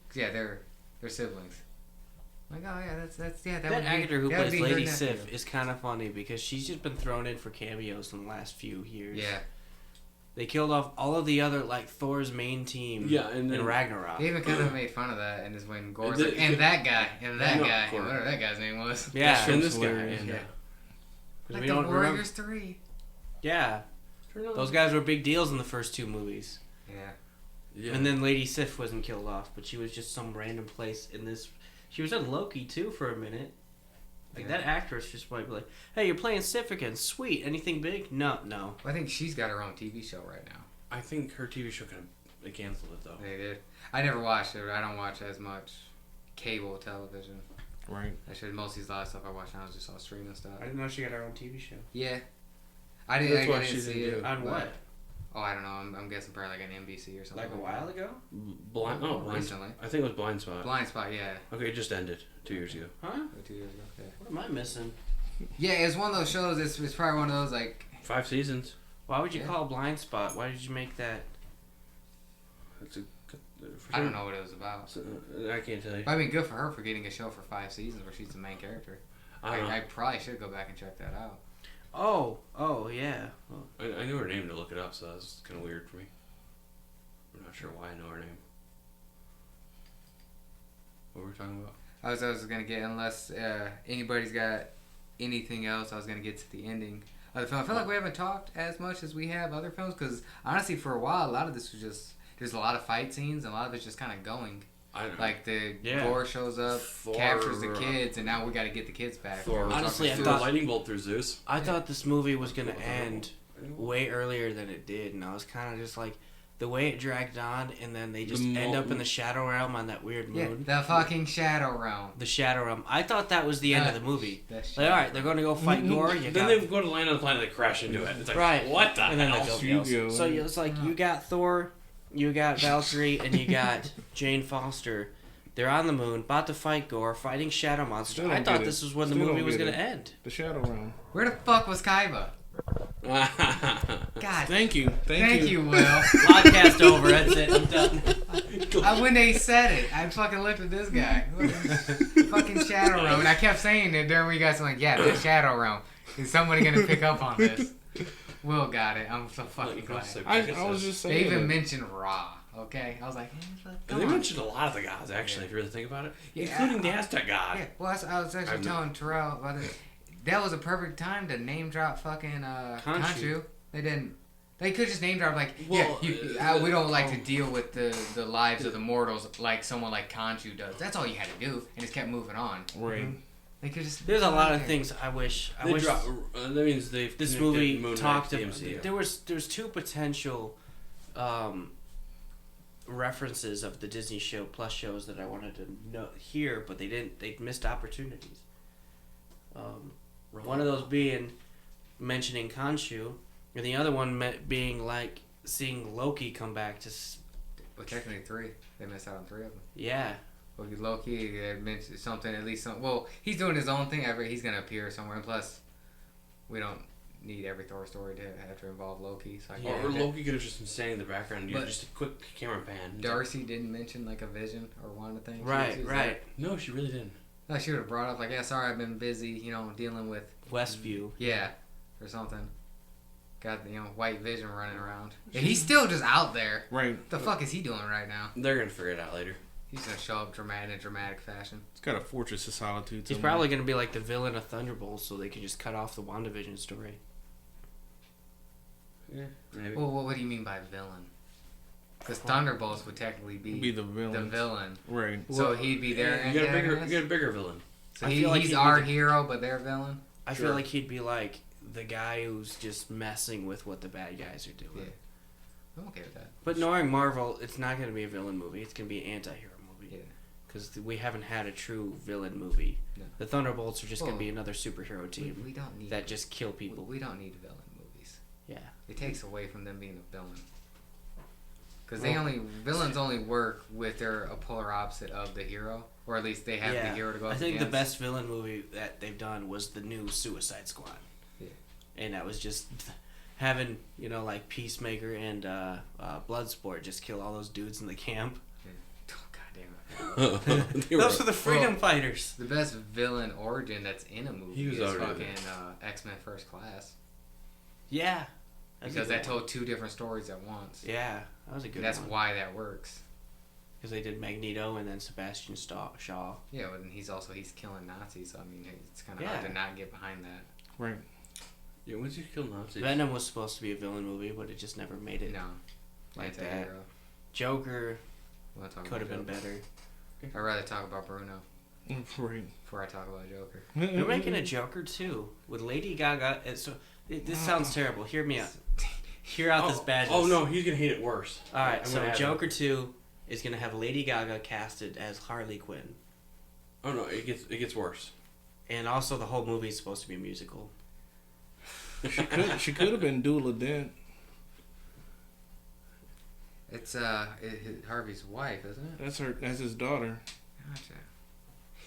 'Cause, yeah, they're siblings. I'm like, oh yeah, that's That would be- actor who that would plays be her Lady nephew. Sif is kind of funny because she's just been thrown in for cameos in the last few years. Yeah. They killed off all of the other Thor's main team. Yeah, and then in Ragnarok. They even kind of made fun of that, and is when Gore's And like, the- and that guy, and that No, guy, Gore. and whatever that guy's name was. Yeah. and this guy. hilarious. And, Yeah. We Like don't the remember- Warriors 3. Yeah. Those guys were big deals in the first 2 movies. Yeah. Yeah. And then Lady Sif wasn't killed off, but she was just some random place in this. She was in Loki too for a minute. Like Yeah. that actress just might be like, "Hey, you're playing Sif again. Sweet. Anything big? No. Well, I think she's got her own TV show right now. I think her TV show they canceled it though. They did. I never watched it. I don't watch as much cable television. Right. I should most of the last stuff I watch now is just all streaming stuff. I didn't know she got her own TV show. Yeah. I didn't. That's I what didn't she see didn't it. do. On but- what? Oh, I don't know. I'm guessing probably like an NBC or something. Like a while ago? Blind. Oh, blind. Recently. I think it was Blind Spot. Blind Spot. Yeah. Okay, it just ended 2 years ago. Huh? Or 2 years ago. Yeah. What am I missing? Yeah, it's one of those shows. It's probably one of those 5 seasons. Why would you Yeah. call it Blind Spot? Why did you make that? It's a. I don't know what it was about. I can't tell you. But I mean, good for her for getting a show for 5 seasons where she's the main character. I probably should go back and check that out. Oh, yeah. Oh. I knew her name to look it up, so that's kind of weird for me. I'm not sure why I know her name. What were we talking about? I was gonna get, unless anybody's got anything else, I was gonna get to the ending other films. I feel like we haven't talked as much as we have other films because honestly, for a while, a lot of this was just there's a lot of fight scenes and a lot of it's just kind of going. Like the Thor shows up, captures the kids, and now we got to get the kids back. Thor, honestly, I threw thought a lightning bolt through Zeus. I thought this movie was gonna end way earlier than it did, and I was kind of just like, the way it dragged on, and then they just end up in the Shadow Realm on that weird moon. Yeah, the fucking Shadow Realm. The Shadow Realm. I thought that was the end of the movie. Like, all right, they're going to go fight Gore. Then they go to land on the planet, they crash into it. It's like, right. What the and then hell? So it's like you got Thor, you got Valkyrie, and you got Jane Foster. They're on the moon, about to fight Gore, fighting Shadow Monster. I thought this was when the movie was going to end. The Shadow Realm. Where the fuck was Kaiba? God. Thank you, Will. Podcast over. That's it. I'm done. When they said it, I fucking looked at this guy. Fucking Shadow Realm. And I kept saying it during you guys were like, yeah, the Shadow Realm. Is somebody going to pick up on this? Will got it. I'm so fucking glad. I was just saying. They even mentioned Ra. Okay? I was like, they mentioned a lot of the gods, actually, if you really think about it. Yeah. Including the Aztec god. Yeah, well, I was actually telling Terrell about it. That was a perfect time to name drop fucking Khonshu. They didn't. They could just name drop like, well, we don't like to deal with the lives of the mortals like someone like Khonshu does. That's all you had to do, and just kept moving on. Right. They could just. There's a lot of things I wish. That means this movie talked about. There's two potential references of the Disney show plus shows that I wanted to hear, but they didn't. They missed opportunities. One of those being mentioning Khonshu, and the other one being like seeing Loki come back to. Well, technically 3. They missed out on 3 of them. Yeah. Well, Loki mentioned something, at least some. Well, he's doing his own thing. He's gonna appear somewhere, and plus, we don't need every Thor story to have to involve Loki. So or Loki could have just been standing in the background and just a quick camera pan. Darcy didn't mention like a vision or one thing. Right. No, she really didn't. No, she would have brought up like, yeah, sorry, I've been busy, dealing with Westview. Yeah, or something. Got White Vision running around. And he's still just out there. Right. What the fuck is he doing right now? They're gonna figure it out later. He's gonna show up in a dramatic fashion. He's got a Fortress of Solitude. He's probably gonna be like the villain of Thunderbolts, so they can just cut off the WandaVision story. Yeah, maybe. Well, what do you mean by villain? Because Thunderbolts would technically be the villain. Right. So he'd be their you got a bigger villain. So he's our hero, but their villain? I feel like he'd be like the guy who's just messing with what the bad guys are doing. Yeah. I'm okay with that. But knowing Marvel, it's not going to be a villain movie. It's going to be an anti-hero movie. Yeah. Because we haven't had a true villain movie. No. The Thunderbolts are just going to be another superhero team we don't need that just kill people. We don't need villain movies. Yeah. It takes away from them being a villain. Because villains only work with they're a polar opposite of the hero. Or at least they have the hero to go up I think against. the best villain movie that they've done was the new Suicide Squad. Yeah. And that was just having, like Peacemaker and Bloodsport just kill all those dudes in the camp. Yeah. Oh, God damn it. Those are the freedom fighters. The best villain origin that's in a movie is fucking X-Men First Class. Yeah. Because that told 2 different stories at once. Yeah, that was a good one. That's why that works. Because they did Magneto and then Sebastian Shaw. Yeah, but he's killing Nazis, so I mean, it's kind of hard to not get behind that. Right. Yeah, once you kill Nazis. Venom was supposed to be a villain movie, but it just never made it. No. Like that. Joker could have been better. I'd rather talk about Bruno. Right. Before I talk about Joker. They're making a Joker too with Lady Gaga. This sounds terrible. Hear me out. Hear out this badness. Oh no, he's gonna hate it worse. All right, so Joker 2 is gonna have Lady Gaga casted as Harley Quinn. Oh no, it gets worse. And also, the whole movie is supposed to be a musical. She could have been Dula Dent. It's Harvey's wife, isn't it? That's his daughter. Gotcha.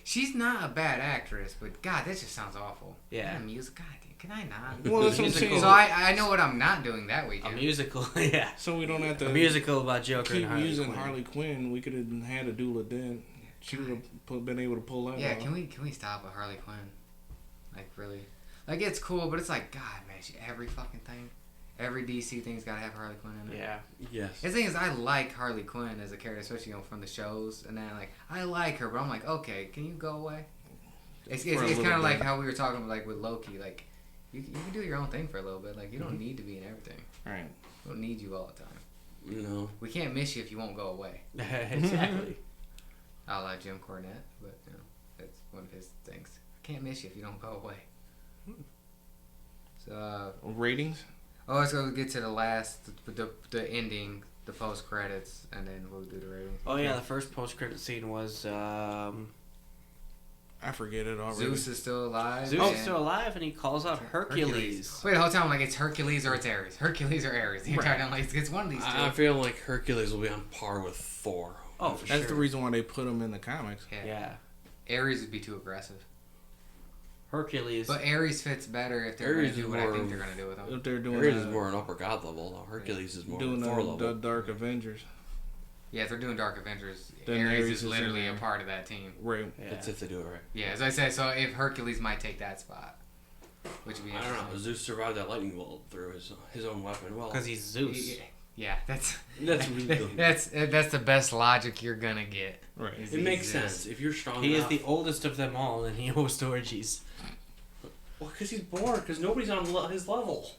She's not a bad actress, but God, that just sounds awful. Yeah. A music. God, can I not? Well, that's what I'm saying. So I know what I'm not doing that weekend. A musical, yeah. So we don't have to. A musical about Joker keep and Harley using Quinn. Harley Quinn. We could have had a Dula Dent. She would have been able to pull that off. Yeah, can we stop with Harley Quinn? Like really, like it's cool, but it's like God, man, every fucking thing, every DC thing's gotta have Harley Quinn in it. Yeah. Yes. The thing is, I like Harley Quinn as a character, especially from the shows, and then like I like her, but I'm like, okay, can you go away? It's kind of like how we were talking like with Loki, like You can do your own thing for a little bit. Like, you don't need to be in everything. Right. We don't need you all the time. No. We can't miss you if you won't go away. Exactly. I like Jim Cornette, but that's one of his things. Can't miss you if you don't go away. So Ratings? let's go get to the last, the ending, the post credits, and then we'll do the ratings. Oh yeah, the first post-credit scene was I forget it already. Zeus is still alive. Zeus is still alive, and he calls out Hercules. Wait, the whole time I'm like, it's Hercules or it's Ares. Hercules or Ares. The entire time, like, it's one of these two. I feel like Hercules will be on par with Thor. Oh, for That's sure. the reason why they put him in the comics. Yeah. Ares would be too aggressive. Hercules. But Ares fits better if they're going Ares to do is what I more think they're going to do with him. If they're doing Ares is more an upper god level, though. Hercules is more doing Thor level. the Dark Avengers. Yeah, if they're doing Dark Avengers, Then Ares Ares is is literally in a there. part of that team. Right. Yeah. That's if they do it right. Yeah, as I said, so if Hercules might take that spot, which would be I don't interesting. know. Zeus survived that lightning bolt through his own weapon. Well, Because he's Zeus. Yeah, that's really that's the best logic you're gonna get. Right. is it makes Zeus. sense if you're strong He is enough. the oldest of them all, and he hosts orgies. Well, because he's bored. Because nobody's on his level.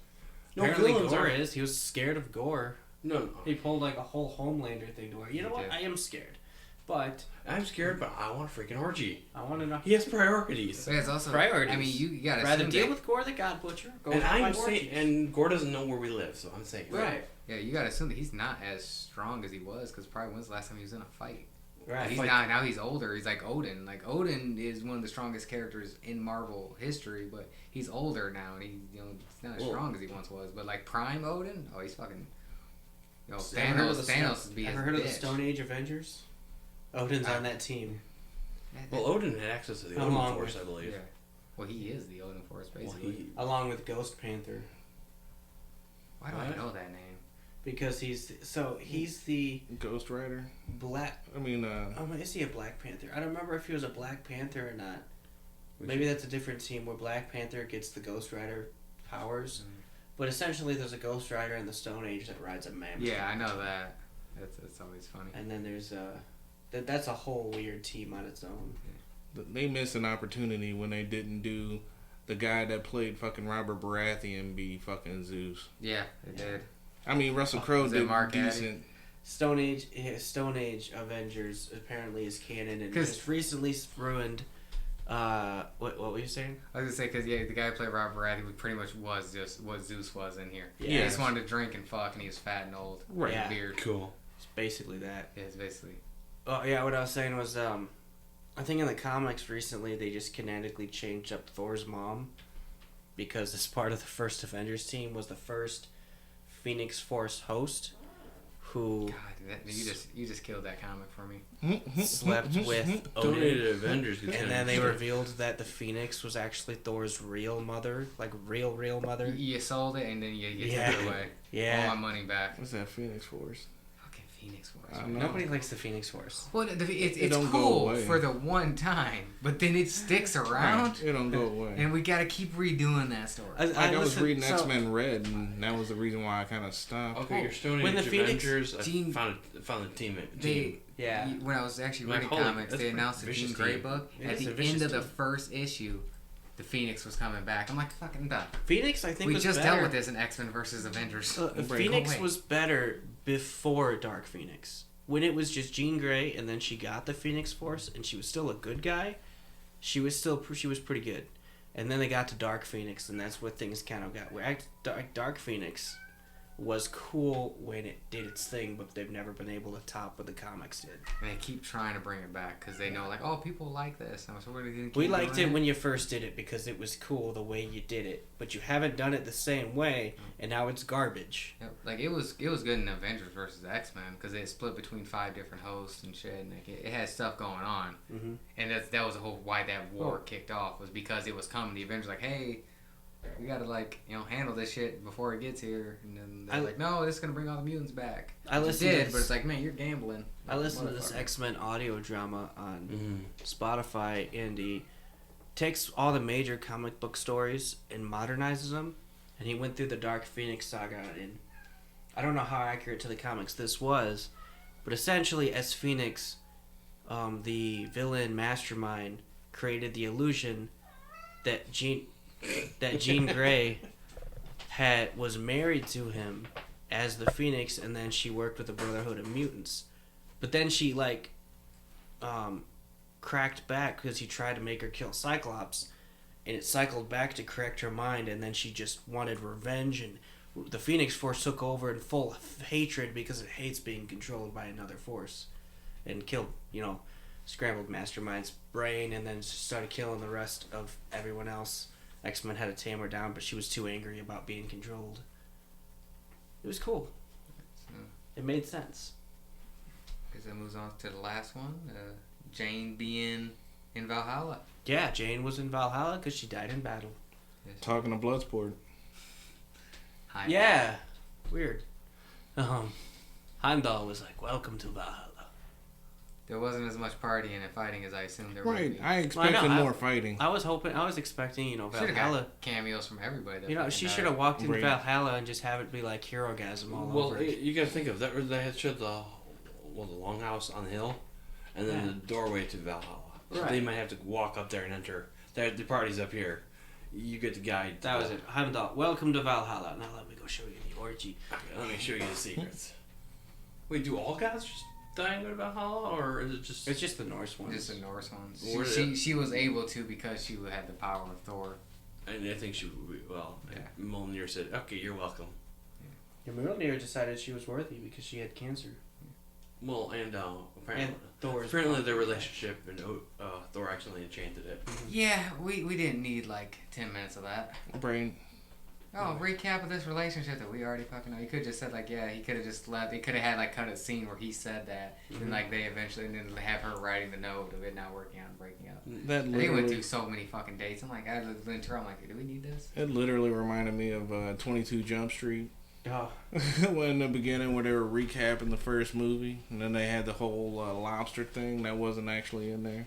No Apparently villains Gore are. is. He was scared of Gore. No. He pulled like a whole Homelander thing to where, you know He what? did. I am scared. But I'm scared, but I want a freaking orgy. I want to know. He has priorities. But it's also Priorities. I mean, you gotta Rather assume deal that, with Gore the God Butcher. Go And have I'm my saying, orgies. and Gore doesn't know where we live, so I'm saying. Right. yeah, you gotta assume that he's not as strong as he was because probably when's the last time he was in a fight? Right. He's not now. He's older. He's like Odin. Like Odin is one of the strongest characters in Marvel history, but he's older now and he's he's not as strong as he once was. But like Prime Odin, oh, he's fucking. Thanos would be his Ever heard of the bitch. Stone Age Avengers? Odin's on that team. Well, Odin had access to the How Odin long Force, was- I believe. Yeah. Well, he is the Odin Force Well, basically. Along with Ghost Panther. Why do I What? know that name? Because he's the Ghost Rider. black. I mean, Is he a Black Panther? I don't remember if he was a Black Panther or not. Maybe that's a different team where Black Panther gets the Ghost Rider powers. But essentially, there's a Ghost Rider in the Stone Age that rides a mammoth. Yeah, I know that. That's always funny. And then there's that's a whole weird team on its own. they missed an opportunity when they didn't do the guy that played fucking Robert Baratheon be fucking Zeus. Yeah, it did. I mean, Russell Crowe is it did Mark Addy? decent. Stone Age Avengers apparently is canon and 'Cause- just recently ruined. What were you saying? I was gonna say because the guy who played Robert Baratheon pretty much was just what Zeus was in here. Yeah. He just wanted to drink and fuck, and he was fat and old. Right. And Yeah. weird. Cool. It's basically that. Yeah, it's basically. Oh yeah, what I was saying was I think in the comics recently they just kinetically changed up Thor's mom because as part of the first Avengers team was the first Phoenix Force host who God, you just killed that comic for me. slept with Odin. Donated Avengers. And then they revealed that the Phoenix was actually Thor's real mother, like real mother. You sold it and then you Yeah. took it away. Yeah. All my money back. What's that Phoenix Force? Fucking Phoenix Force. I don't know. Nobody likes the Phoenix Force. Well, it's don't go cool away. for the one time, but then it sticks around, It don't go away. and we gotta keep redoing that story. I was reading X-Men Red, and that was the reason why I kind of stopped. Okay, your Stone When Age the Phoenix Avengers. Jean- I found the team. Yeah. When I was actually Like, reading holy, comics, that's they pretty announced the vicious Jean Grey team. book. It At is a the vicious end of the team. first issue, the Phoenix was coming back. I'm like, fucking done. Phoenix, I think, We was just better. dealt with this in X-Men versus Avengers. Phoenix away. was better before Dark Phoenix. When it was just Jean Grey, and then she got the Phoenix Force, and she was still a good guy. She was pretty good. And then they got to Dark Phoenix, and that's what things kind of got. Dark Phoenix was cool when it did its thing, but they've never been able to top what the comics did. And they keep trying to bring it back because they know, like, oh, people like this. And so we're gonna keep We liked doing it when you first did it because it was cool the way you did it, but you haven't done it the same way, and now it's garbage. Yep. Like it was good in Avengers versus X-Men because it split between 5 different hosts and shit, and like, it had stuff going on. Mm-hmm. And that was the whole why that war kicked off was because it was coming. The Avengers like, hey, we gotta handle this shit before it gets here. And then they're like, no, this is gonna bring all the mutants back. I listened It to did, this- but it's like, man, you're gambling. I listened to this Motherfucker. X-Men audio drama on Spotify, and he takes all the major comic book stories and modernizes them, and he went through the Dark Phoenix saga, and I don't know how accurate to the comics this was, but essentially as Phoenix, the villain mastermind created the illusion that that Jean Grey was married to him as the Phoenix, and then she worked with the Brotherhood of Mutants. But then she cracked back because he tried to make her kill Cyclops, and it cycled back to correct her mind, and then she just wanted revenge, and the Phoenix Force took over in full hatred because it hates being controlled by another force, and killed, scrambled Mastermind's brain, and then started killing the rest of everyone else. X-Men had to tame her down, but she was too angry about being controlled. It was cool. It made sense. Because that moves on to the last one. Jane being in Valhalla. Yeah, Jane was in Valhalla because she died in battle. Talking to Bloodsport. Yeah. Weird. Heimdall was like, "Welcome to Valhalla." There wasn't as much partying and fighting as I assumed there would Right, be. I expected more fighting. I was expecting, Should've Valhalla. got cameos from everybody. She should have walked in Valhalla and just have it be like Herogasm all over. Well, you gotta think of that. They had showed the longhouse on the hill, and then the doorway to Valhalla. So Right. they might have to walk up there and enter. The party's up here. You get the guide. That was it. Heimdall, welcome to Valhalla. Now let me go show you the orgy. Okay, let me show you the secrets. Wait, do all gods just die and go to Valhalla, or is it just? It's just the Norse ones. Just the Norse ones. Or She was able to because she had the power of Thor. And I think she would be, Yeah. Mjolnir said, "Okay, you're welcome." Yeah, Mjolnir decided she was worthy because she had cancer. Well, and apparently, And Thor's apparently their relationship and Thor accidentally enchanted it. Yeah, we didn't need like 10 minutes of that. Brain. Oh, recap of this relationship that we already fucking know. He could have just said like, yeah, he could have just left. They could have had like cut a scene where he said that, and like they eventually, and then have her writing the note of it not working out and breaking up. That They went literally, through so many fucking dates. I'm like, I looked into her. I'm like, do we need this? it literally reminded me of 22 Jump Street. Oh, When in the beginning where they were recapping the first movie, and then they had the whole lobster thing that wasn't actually in there.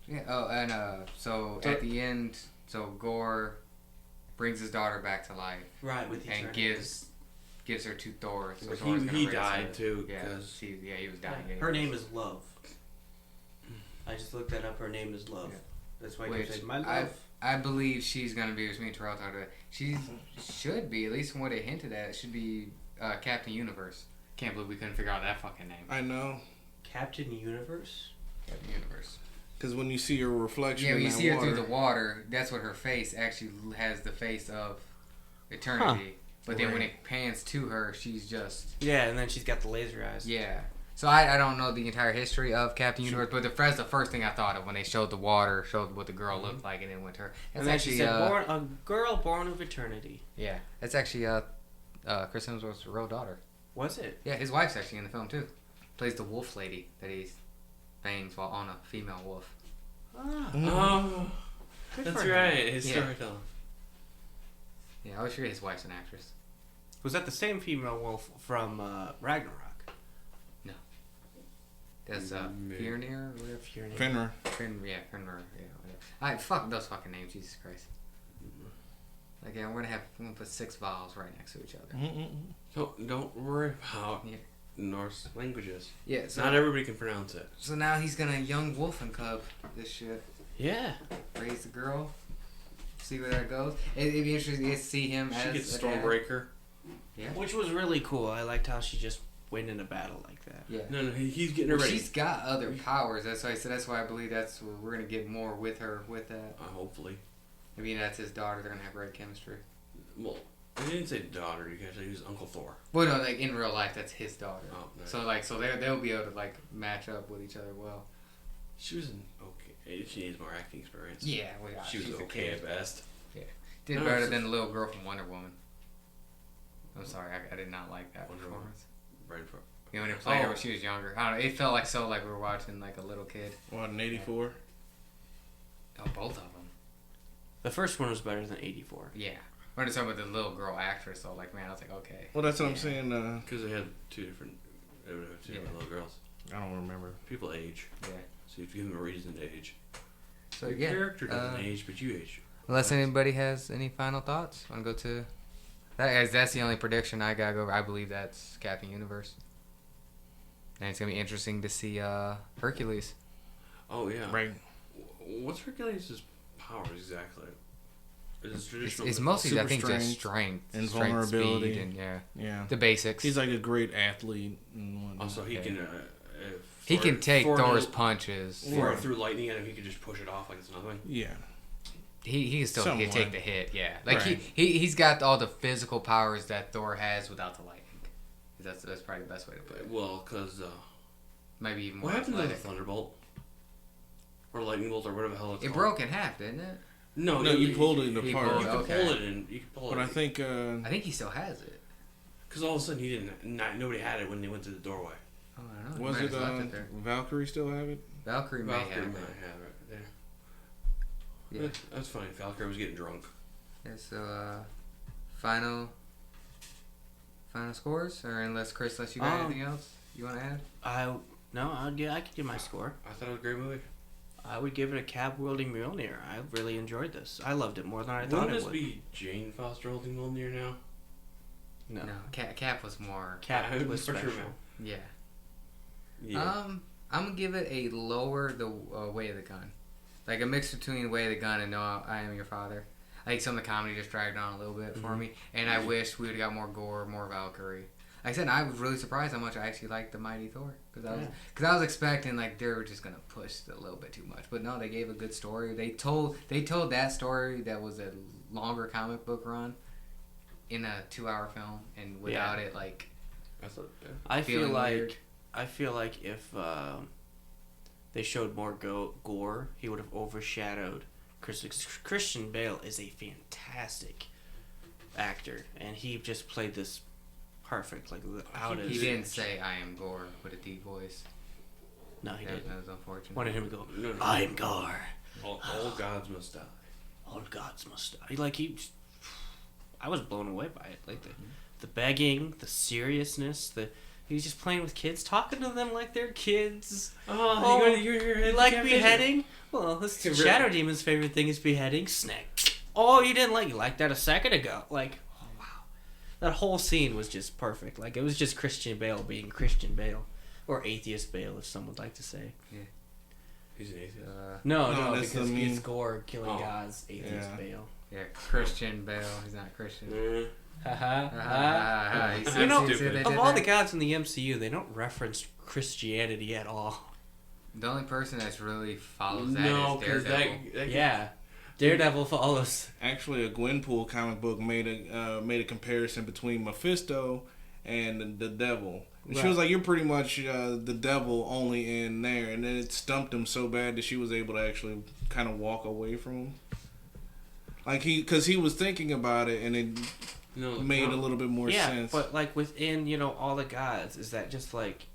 Yeah. Oh, and so at the end, so Gore brings his daughter back to life right, with and gives her to Thor. So He- Thor's gonna he raise died, her. too, Yeah, 'cause- he was dying. Her name is Love. I just looked that up. Her name is Love. Yeah. That's why Which you said my love. I believe she's gonna be with me and Terrell talked about it. She should be, at least from what they hinted at, it should be Captain Universe. Can't believe we couldn't figure out that fucking name. I know. Captain Universe. Captain Universe. Because when you see her reflection Yeah, when in you that see her water, through the water, that's what her face actually has the face of eternity. But then when it pans to her, she's just Yeah, and then she's got the laser eyes. yeah. So I don't know the entire history of Captain Universe, but that's the first thing I thought of when they showed the water, showed what the girl looked like, and then went to her. That's And then actually she said, a girl born of eternity. yeah, that's actually Chris Hemsworth's real daughter. Was it? Yeah, his wife's actually in the film too. Plays the wolf lady that he bangs while on a female wolf. Ah, Oh, good that's for him. right. His Yeah. storytelling. Yeah, I was sure his wife's an actress. Was that the same female wolf from Ragnarok? That's Maybe. Fjörnir or whatever. Fenrir. Fenrir, yeah, whatever. Alright, fuck those fucking names, Jesus Christ. Like, yeah, we're gonna put 6 vowels right next to each other. So don't worry about Yeah. Norse languages. Yeah, so Not everybody can pronounce it. so now he's gonna young wolf and cub this shit. Yeah. Raise the girl. See where that goes. It'd be interesting to see him She as gets a dad. Stormbreaker. Yeah. Which was really cool. I liked how she just went in a battle like that. Yeah. No, he's getting her Well, ready. she's got other powers. That's why I said. That's why I believe that's where we're gonna get more with her with that. Hopefully. I mean, that's his daughter. They're gonna have great chemistry. Well, I didn't say daughter. You can actually use Uncle Thor. Well, no, like in real life, that's his daughter. Oh, nice. So they'll be able to like match up with each other well. She was okay. She needs more acting experience. Yeah, She was she's a okay kid. at best. Did No, better it's than the little girl from Wonder Woman. I'm sorry, I did not like that Wonder Woman. performance. Right for. You know, when they played her when she was younger. I don't know. It felt like we were watching like a little kid. What, in 84? Oh, both of them. The first one was better than 84. Yeah. We're just talking about the little girl actress. So like, man, I was like, okay. Well, that's what I'm saying. Because they had two different little girls. I don't remember. People age. Yeah. So you have to give them a reason to age. So The character doesn't age, but you age. Unless anybody has any final thoughts, want to go to that? That's the only prediction I gotta go over. I believe that's Captain Universe, and it's gonna be interesting to see Hercules. Oh yeah. Right. What's Hercules' powers exactly? It's mostly, I think, just strength and strength, vulnerability. speed, and Yeah. the basics. He's like a great athlete and whatnot. Also, he can. He can take Thor Thor's punches. Thor threw lightning at him. He could just push it off like it's nothing. Yeah. He can still Somewhat. take the hit. Yeah, like Right. he's got all the physical powers that Thor has without the lightning. That's probably the best way to put it. Well, because Maybe even more what happened to the athletic. Thunderbolt or lightning bolt or whatever the hell it's It called? broke in half, didn't it? No, you pulled it he apart. pulled You it. can Okay. pull it and you can pull But it. I think I think he still has it. Because all of a sudden he didn't. Nobody had it when they went to the doorway. Oh, I don't know. was He it might have left it there. Valkyrie still have it? Valkyrie may Valkyrie have might it. have it there. Yeah. That's fine. Valkyrie was getting drunk. Yeah, so final scores, or unless Chris, unless you got anything else you want to add? I could give my score. I thought it was a great movie. I would give it a cab wielding Mjolnir. I really enjoyed this. I loved it more than I thought Wouldn't it this would. be Jane Foster holding Mjolnir now? No. No, Cap was more. Cap I was for sure, special. man. Yeah. Yeah. I'm gonna give it a lower the Way of the Gun, like a mix between Way of the Gun and No, I Am Your Father. I think some of the comedy just dragged on a little bit for me, and I wish we would have got more gore, more Valkyrie. Like I said, I was really surprised how much I actually liked the Mighty Thor, because I was expecting like they were just gonna push it a little bit too much, but no, they gave a good story. They told that story that was a longer comic book run in a 2-hour film, and without it like. I thought. Yeah. I feel like if they showed more gore, he would have overshadowed Christian Bale is a fantastic actor, and he just played this perfect, like without He didn't say "I am Gore" with a deep voice. No, he didn't. That was unfortunate. Wanted him to go, No. I am Gar. All gods must die. All gods must die. Like I was blown away by it. Like the begging, the seriousness, he was just playing with kids, talking to them like they're kids. You like beheading? Well, this Shadow Demon's favorite thing is beheading. Snack. Oh, you didn't like that a second ago. Like, oh, wow. That whole scene was just perfect. Like, it was just Christian Bale being Christian Bale. Or Atheist Bale, if some would like to say. Yeah. He's an atheist. No, that's because the it's Gore killing gods, Atheist Yeah. Bale. Yeah, Christian Bale. He's not Christian. You know, of all the gods in the MCU, they don't reference Christianity at all. The only person that's really follows that No, is because Daredevil. Yeah. Daredevil follows. Actually, a Gwenpool comic book made a comparison between Mephisto and the devil. And she was like, "You're pretty much the devil, only in there." And then it stumped him so bad that she was able to actually kind of walk away from him. Like because he was thinking about it, and it made a little bit more sense. But like within all the gods, is that just like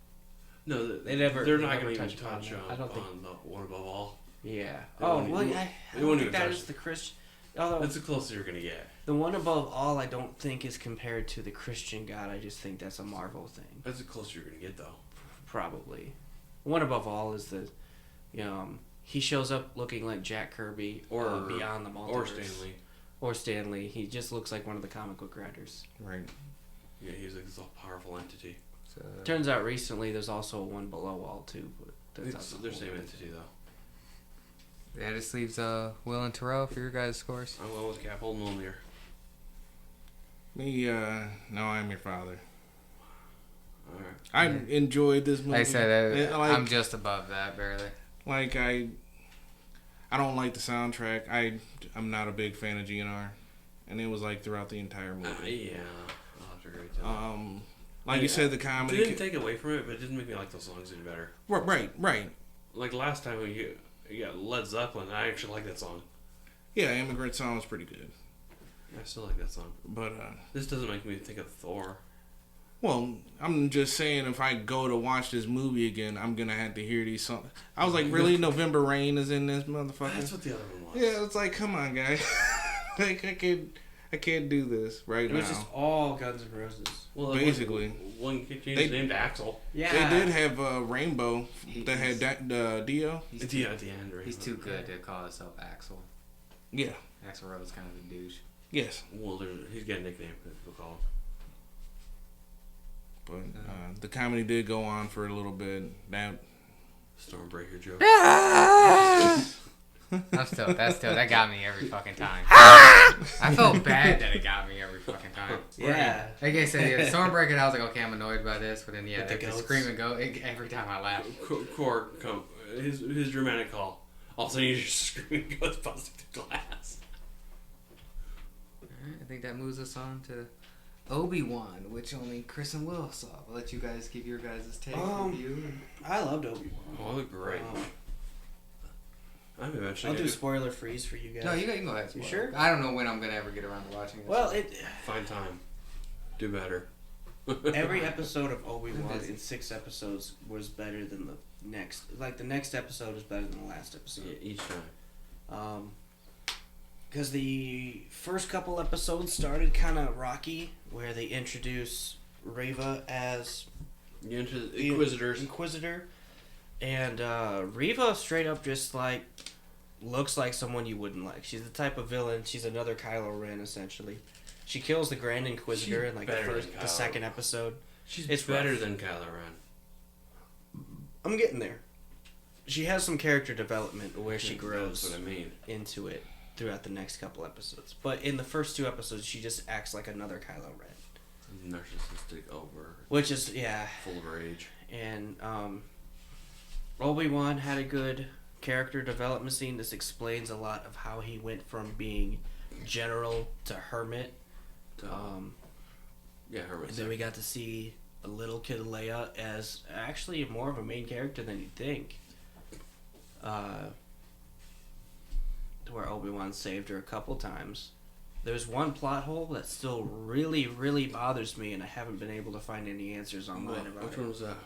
No, they're not even going to touch touch on that. I don't think. on the one above all. Yeah. They Oh won't well, even- I they don't won't think even that touch is the Christian. Although That's the closest you're gonna get. the one above all, I don't think is compared to the Christian God. I just think that's a Marvel thing. That's the closest you're gonna get, though. Probably. One above all is the, he shows up looking like Jack Kirby Or Beyond the Multiverse. Or Stanley. Or Stanley. He just looks like one of the comic book writers. Right. Yeah, he's like this all-powerful entity. So, Turns out recently there's also one below all too, but that's They're the same entity, though. yeah, this leaves Will and Terrell for your guys' scores. I went with Cap holding Mjolnir. Me, no, I'm your father. All right. I enjoyed this movie. Like I said, Like- I'm just above that, barely. Like I don't like the soundtrack. I'm not a big fan of GNR, and it was like throughout the entire movie. Yeah, I'll have to agree with that. Like you said, the It comedy didn't take away from it, but it didn't make me like those songs any better. Right. Like last time you got Led Zeppelin, I actually like that song. Yeah, Immigrant Song was pretty good, I still like that song. but This doesn't make me think of Thor. well, I'm just saying if I go to watch this movie again, I'm gonna have to hear these songs. I was like, really, November Rain is in this motherfucker? That's what the other one was. Yeah, it's like, come on, guys. Like I can't do this right It now. was just all Guns N' Roses. Well, Basically. one kid They- changed named Axel. Yeah. They did have Rainbow that had Dio. He's At too, the end, right? he's too good to call himself Axel. Yeah. Axel Rose is kind of a douche. Yes. Well, he's got a nickname. We'll call him. But the comedy did go on for a little bit. That Stormbreaker joke. That got me every fucking time. I felt bad that it got me every fucking time. Yeah. Like I said, yeah, Stormbreaker, I was like, okay, I'm annoyed by this, but then With like the scream and go, every time I laugh. Core, his dramatic call. All of a sudden, you just scream and goes busting through glass. Alright, I think that moves us on to Obi-Wan, which only Chris and Will saw. I'll let you guys give your guys' take, review. I loved Obi-Wan. Oh, it looked great. I'm eventually. I'll do spoiler freeze for you guys. No, you can go ahead. You sure? I don't know when I'm gonna ever get around to watching it. Well, Find time. Do better. every episode of Obi-Wan in 6 episodes was better than the next. Like, the next episode is better than the last episode. Yeah, each time. Because the first couple episodes started kind of rocky, where they introduce Reva as You enter the Inquisitors. Inquisitor, and Reva straight up just like looks like someone you wouldn't like. She's the type of villain. She's another Kylo Ren essentially. She kills the Grand Inquisitor in like the second episode. It's better than Kylo Ren. I'm getting there. She has some character development where she grows That's what I mean. into it throughout the next couple episodes. But in the first 2 episodes, she just acts like another Kylo Ren. Narcissistic, Which is, yeah. Full of rage. And Obi-Wan had a good character development scene. This explains a lot of how he went from being general to hermit. Hermit. And then we got to see a little kid Leia as actually more of a main character than you'd think. Where Obi-Wan saved her a couple times. There's one plot hole that still really, really bothers me, and I haven't been able to find any answers online about it. Which one was that?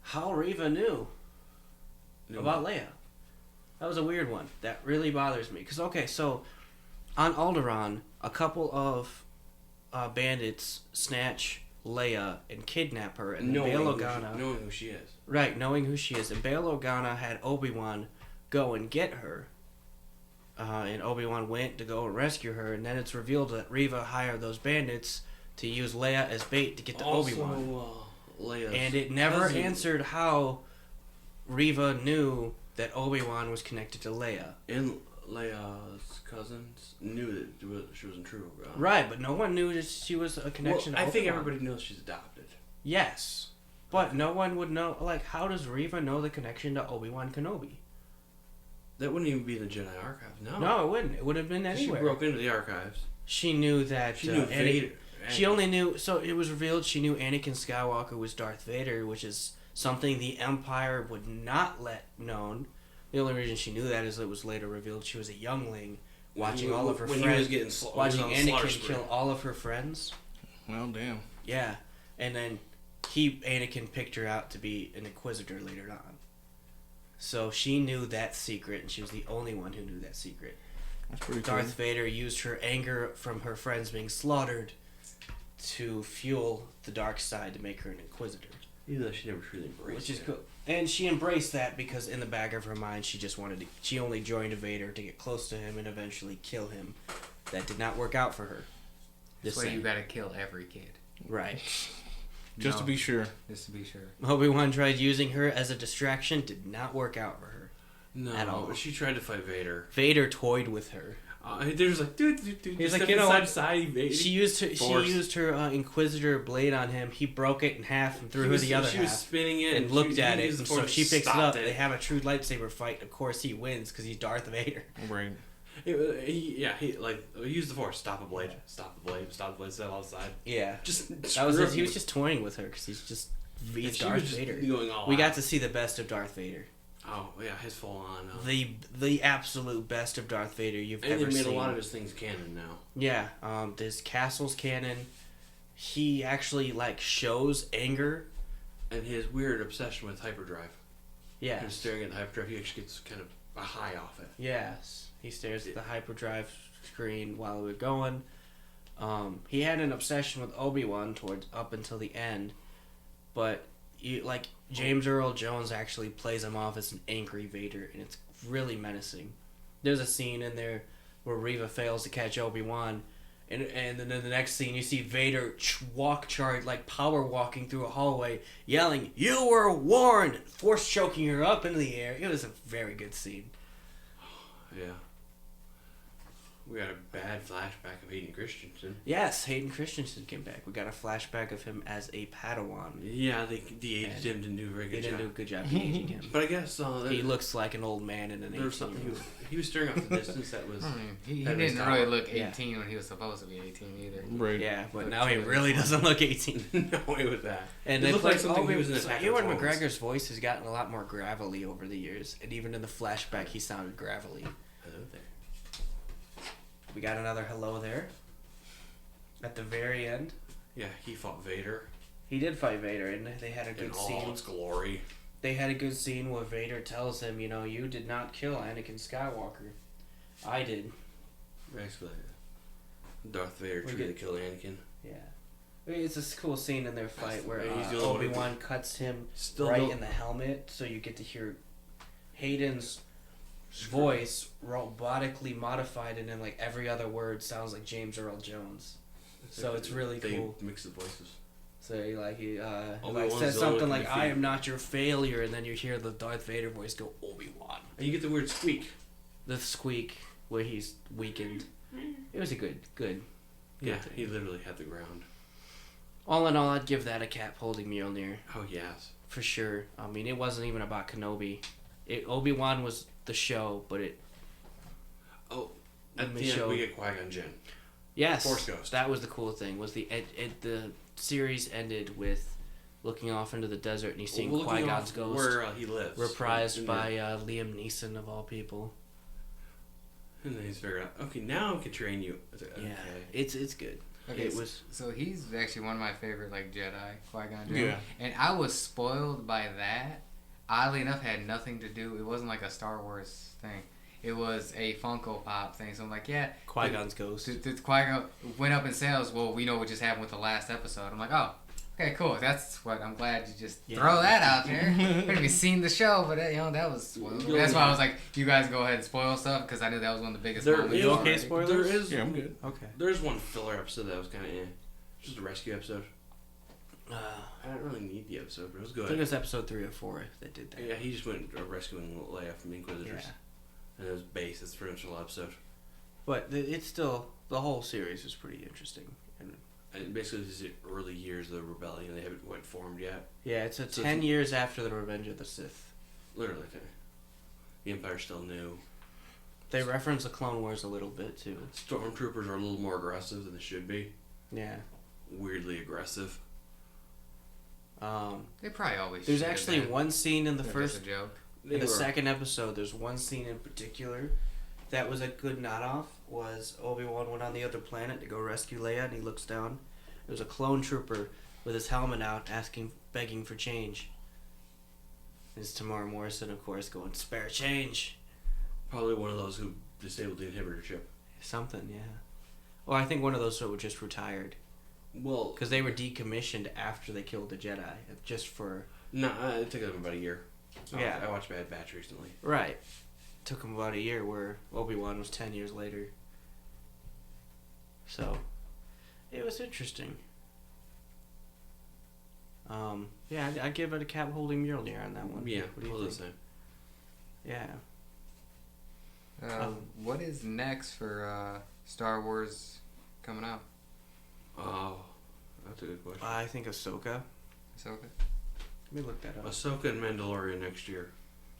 How Reva knew about Leia. That was a weird one. That really bothers me. Because, okay, so on Alderaan, a couple of bandits snatch Leia and kidnap her, and then Bail Organa... Knowing who she is. Right, knowing who she is. And Bail Organa had Obi-Wan go and get her. And Obi-Wan went to go rescue her, and then it's revealed that Reva hired those bandits to use Leia as bait to get to Obi-Wan. And it never answered how Reva knew that Obi-Wan was connected to Leia. And Leia's cousins knew that she wasn't true. Right, but no one knew that she was a connection to Obi-Wan. I think everybody knows she's adopted. Yes. But no one would know, like, how does Reva know the connection to Obi-Wan Kenobi? That wouldn't even be in the Jedi archives. No, it wouldn't. It would have been anywhere. She broke into the archives. She knew that. She knew Vader. She only knew. So it was revealed she knew Anakin Skywalker was Darth Vader, which is something the Empire would not let known. The only reason she knew that is it was later revealed she was a youngling, watching all of her friends, watching Anakin kill all of her friends. Well, damn. Yeah, and then Anakin picked her out to be an Inquisitor later on. So she knew that secret, and she was the only one who knew that secret. That's pretty Darth cool. Vader used her anger from her friends being slaughtered to fuel the dark side to make her an Inquisitor. Even though she never truly embraced Which is cool. And she embraced that because in the back of her mind, she only joined Vader to get close to him and eventually kill him. That did not work out for her. That's why you gotta kill every kid. Right. Just to be sure. Just to be sure. Obi-Wan tried using her as a distraction. Did not work out for her. No, at all. She tried to fight Vader. Vader toyed with her. There's like, dude. He's like, she used her Inquisitor blade on him. He broke it in half and threw her the other half. She was spinning it and looked at it. And so she picks it up. It. They have a true lightsaber fight. Of course, he wins because he's Darth Vader. Right. He used the Force. Stop a blade. Stop the blade. Stop the blade. Set it outside. Yeah. He was just toying with her because he's Darth Vader. We got to see the best of Darth Vader. Oh yeah, his full on. The absolute best of Darth Vader you've ever seen. And they made a lot of his things canon now. Yeah, his castle's canon. He actually shows anger, and his weird obsession with hyperdrive. Yeah, he's staring at the hyperdrive. He actually gets kind of a high off it. Yes, he stares at the hyperdrive screen while we're going. He had an obsession with Obi-Wan up until the end, but James Earl Jones actually plays him off as an angry Vader, and it's really menacing. There's a scene in there where Reva fails to catch Obi-Wan, and then in the next scene you see Vader power walking through a hallway, yelling, "You were warned!" Force choking her up into the air. It was a very good scene. Yeah. We got a bad flashback of Hayden Christensen. Yes, Hayden Christensen came back. We got a flashback of him as a Padawan. Yeah, they de-aged him, didn't do a very good They job. didn't do a good job de-aging him. But I guess He looks like an old man in an 18-year-old. He was staring off the distance. That was. He that was didn't really Thor. look 18 when he was supposed to be 18 either. Right. Yeah, but But now he truly really fun. doesn't look 18. No way with that. And It they looked played like something he was in Attack of the Ewan Clones. McGregor's voice has gotten a lot more gravelly over the years, and even in the flashback, he sounded gravelly. Hello there. We got another hello there. At the very end, Yeah, he fought Vader he did fight Vader, and they had a in good all scene. its glory. They had a good scene where Vader tells him, you did not kill Anakin Skywalker. I did. Basically, Darth Vader We truly get- killed Anakin. Yeah. It's a cool scene in their fight where He's the only one Obi-Wan cuts him Still right don't- in the helmet, so you get to hear Hayden's voice robotically modified, and then like every other word sounds like James Earl Jones. So it's really they cool. mix the voices. So he Obi-Wan's says the only something one like who can "I defeat- am not your failure," and then you hear the Darth Vader voice go Obi-Wan. And you get the weird squeak. The squeak where he's weakened. It was a good. Yeah, thing. he literally had the ground. All in all, I'd give that a Cap holding Mjolnir. Oh yes. For sure. I mean, it wasn't even about Kenobi. Obi-Wan was the show, but it... Oh, at When the they end showed- we get Qui-Gon Jinn. Yes. Force Ghost. That was the cool thing, was the series ended with looking off into the desert and he's seeing Looking Qui-Gon's off ghost. where he lives. Reprised In by Liam Neeson, of all people. And then he's figured out, okay, now I can train you. I was like, Yeah. okay. It's good. Okay, It was... So he's actually one of my favorite Jedi, Qui-Gon Jinn. Yeah. And I was spoiled by that. Oddly enough, had nothing to do. It wasn't like a Star Wars thing. It was a Funko Pop thing. So I'm like, yeah. Qui-Gon's ghost. Qui-Gon went up in sales. Well, we know what just happened with the last episode. I'm like, oh, okay, cool. That's what I'm glad you just throw that out there. I haven't even seen the show, but that was spoiled. That's why I was like, you guys go ahead and spoil stuff because I knew that was one of the biggest moments. you okay, already. spoilers? There is, Yeah, I'm good. Okay. There's one filler episode that was kind of just a rescue episode. I didn't really need the episode, but it was I think good. it was episode 3 or 4 that did that. Yeah, he just went rescuing Leia from the Inquisitors. Yeah. And it was base. It's pretty much the whole episode. But it's still... The whole series is pretty interesting. And basically, this is the early years of the rebellion. They haven't quite formed yet. Yeah, it's So 10 years after the Revenge of the Sith. Literally. The Empire's still new. They reference the Clone Wars a little bit, too. Stormtroopers are a little more aggressive than they should be. Yeah. Weirdly aggressive. They probably always There's should have actually been. one scene in the That's first... just a joke. In the second episode, there's one scene in particular that was a good nod-off, was Obi-Wan went on the other planet to go rescue Leia, and he looks down. There was a clone trooper with his helmet out, begging for change. There's Tamara Morrison, of course, going, spare change. Probably one of those who disabled the inhibitor chip. Something, yeah. Well, I think one of those who were just retired. Well, Because they were decommissioned after they killed the Jedi, just for... no, it took them about a year. Yeah. I watched Bad Batch recently. Right. Took him about a year, where Obi-Wan was 10 years later. So, it was interesting. Yeah, I'd give it a Cap holding Mjolnir on that one. Yeah, What do you all the think? same. Yeah. What is next for Star Wars coming out? Oh, that's a good question. I think Ahsoka. Ahsoka? Let me look that up. Ahsoka and Mandalorian next year.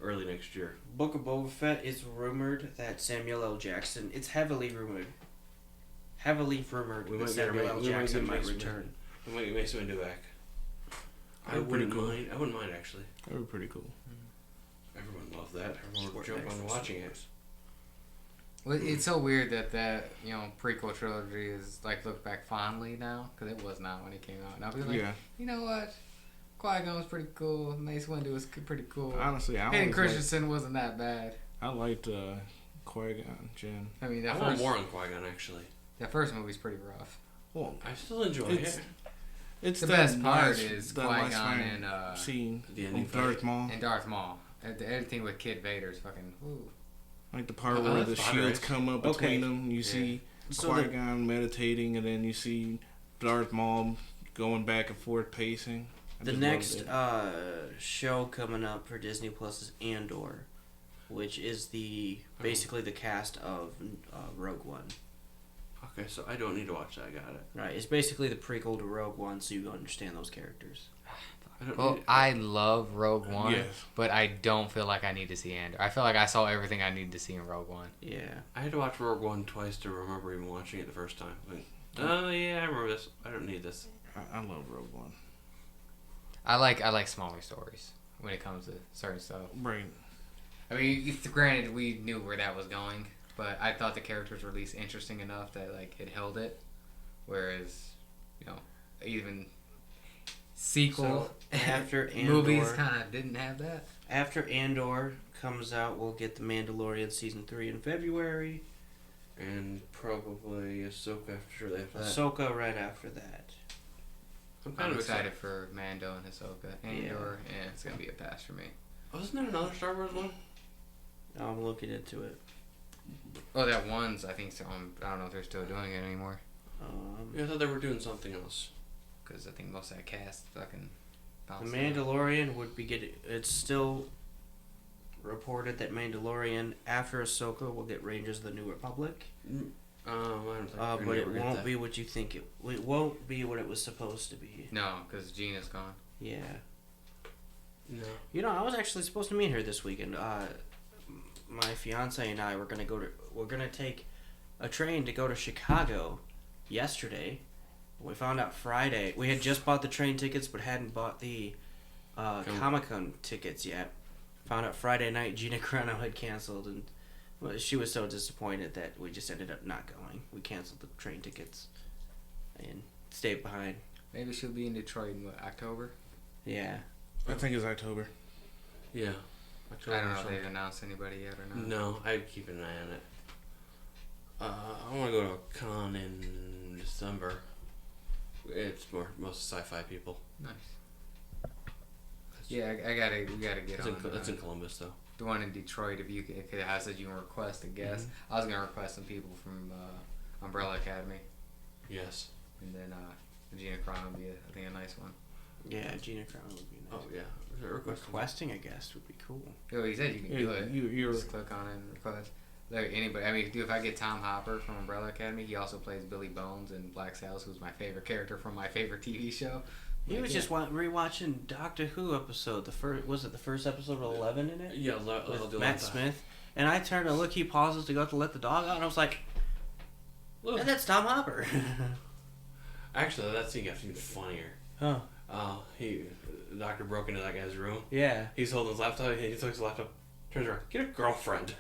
Early next year. Book of Boba Fett is rumored that Samuel L. Jackson... It's heavily rumored. Heavily rumored We that might get Samuel L. we might Jackson get might Mace Windu. return. We might get Mace Windu back. I That'd be pretty wouldn't cool. mind. I wouldn't mind actually. That would be pretty cool. Everyone loved that. Everyone would jump on watching it. Well, it's so weird that prequel trilogy is looked back fondly now because it was not when it came out. Now people are like, Yeah. you know what? Qui-Gon was pretty cool. Mace Windu was pretty cool. Honestly, Hayden Christensen wasn't that bad. I liked Qui-Gon Jinn. I mean, I want more on Qui-Gon actually. that first movie's pretty rough. Well, I still enjoy it's it. it's The that best part last- is that last Qui-Gon final and scene The ending of Darth fight. Maul. and Darth Maul. Everything with Kid Vader's fucking. Ooh. Like the part Oh, where that's the fine, shields right? come up Okay. between them. You see So Qui-Gon meditating, and then you see Darth Maul going back and forth pacing. I The just next loved it. show coming up for Disney Plus is Andor, which is basically the cast of Rogue One. Okay, so I don't need to watch that. I got it. Right, it's basically the prequel to Rogue One, so you understand those characters. Well, I love Rogue One, Yes. but I don't feel like I need to see Andor. I feel like I saw everything I needed to see in Rogue One. Yeah. I had to watch Rogue One twice to remember even watching it the first time. Like, oh yeah, I remember this. I don't need this. I love Rogue One. I like smaller stories when it comes to certain stuff. Right. I mean, granted, we knew where that was going, but I thought the characters were at least interesting enough that like it held it. Whereas, even sequel So, after Andor, movies kind of didn't have that. After Andor comes out, we'll get The Mandalorian Season 3 in February. And probably Ahsoka after that. Ahsoka right after that. I'm kind I'm of excited for Mando and Ahsoka. Andor, it's gonna be a pass for me. Wasn't there another Star Wars one? I'm looking into it. Oh, that one's I think I don't know if they're still doing it anymore Yeah, I thought they were doing something else. because I think most of that cast fucking. The Mandalorian would be getting. It's still reported that Mandalorian after Ahsoka will get Rangers of the New Republic. I don't think But it won't be what you think it won't be what it was supposed to be. No, because Gina's gone. Yeah. No. I was actually supposed to meet her this weekend. My fiance and I were gonna take a train to go to Chicago yesterday. We found out Friday. We had just bought the train tickets but hadn't bought the Comic-Con tickets yet. Found out Friday night Gina Carano had canceled, and she was so disappointed that we just ended up not going. We canceled the train tickets and stayed behind. Maybe she'll be in Detroit in October. Yeah. I think it's October. Yeah. I don't know if they've announced anybody yet or not. No, I keep an eye on it. I want to go to a con in December. It's most sci-fi people. Nice. Yeah, we gotta get on. That's in Columbus, though. The one in Detroit, if you could, I said you can request a guest. I was gonna request some people from Umbrella Academy, Yes. and then Gina Carano would be, I think, a nice one. Yeah, Gina Carano would be nice. Oh, yeah. Is there a request? Requesting a guest would be cool. Oh, he said you can do it. You're Just click on it and request. Like anybody, I mean, if I get Tom Hopper from Umbrella Academy, he also plays Billy Bones in Black Sails, who's my favorite character from my favorite TV show. He was just rewatching Doctor Who episode. The first episode with 11 in it? Yeah, I'll With do Matt that. Smith. And I turned to look, he pauses to go to let the dog out, and I was like, Look. and that's Tom Hopper. Actually, that scene got even funnier. Huh. The doctor broke into that guy's room. Yeah. He's holding his laptop. He takes his laptop, turns around, get a girlfriend.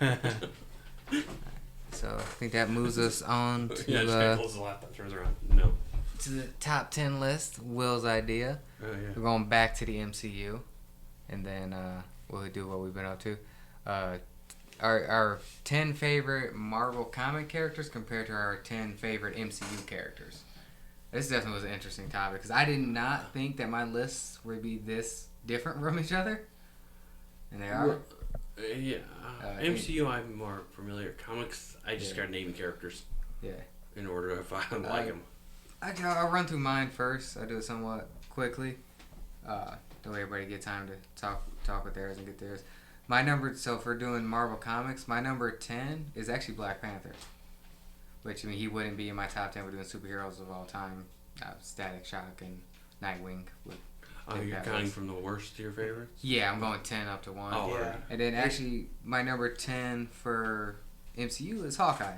So I think that moves us on to Yeah, just kind of pulls his laptop, turns around. No. to the top 10 list. Will's idea. Oh yeah. We're going back to the MCU, and then we'll do what we've been up to. Our 10 favorite Marvel comic characters compared to our 10 favorite MCU characters. This definitely was an interesting topic because I did not think that my lists would be this different from each other, and they are. Yeah. MCU, I'm more familiar. Comics, I just got naming characters. Yeah. In order if I don't like them. I'll run through mine first. I'll do it somewhat quickly. That way everybody get time to talk with theirs and get theirs. So for doing Marvel Comics, my number 10 is actually Black Panther. Which, I mean, he wouldn't be in my top 10 for doing superheroes of all time. Static Shock and Nightwing. You're counting from the worst to your favorites? Yeah, I'm going 10 up to 1. Oh, yeah. And then actually, my number 10 for MCU is Hawkeye.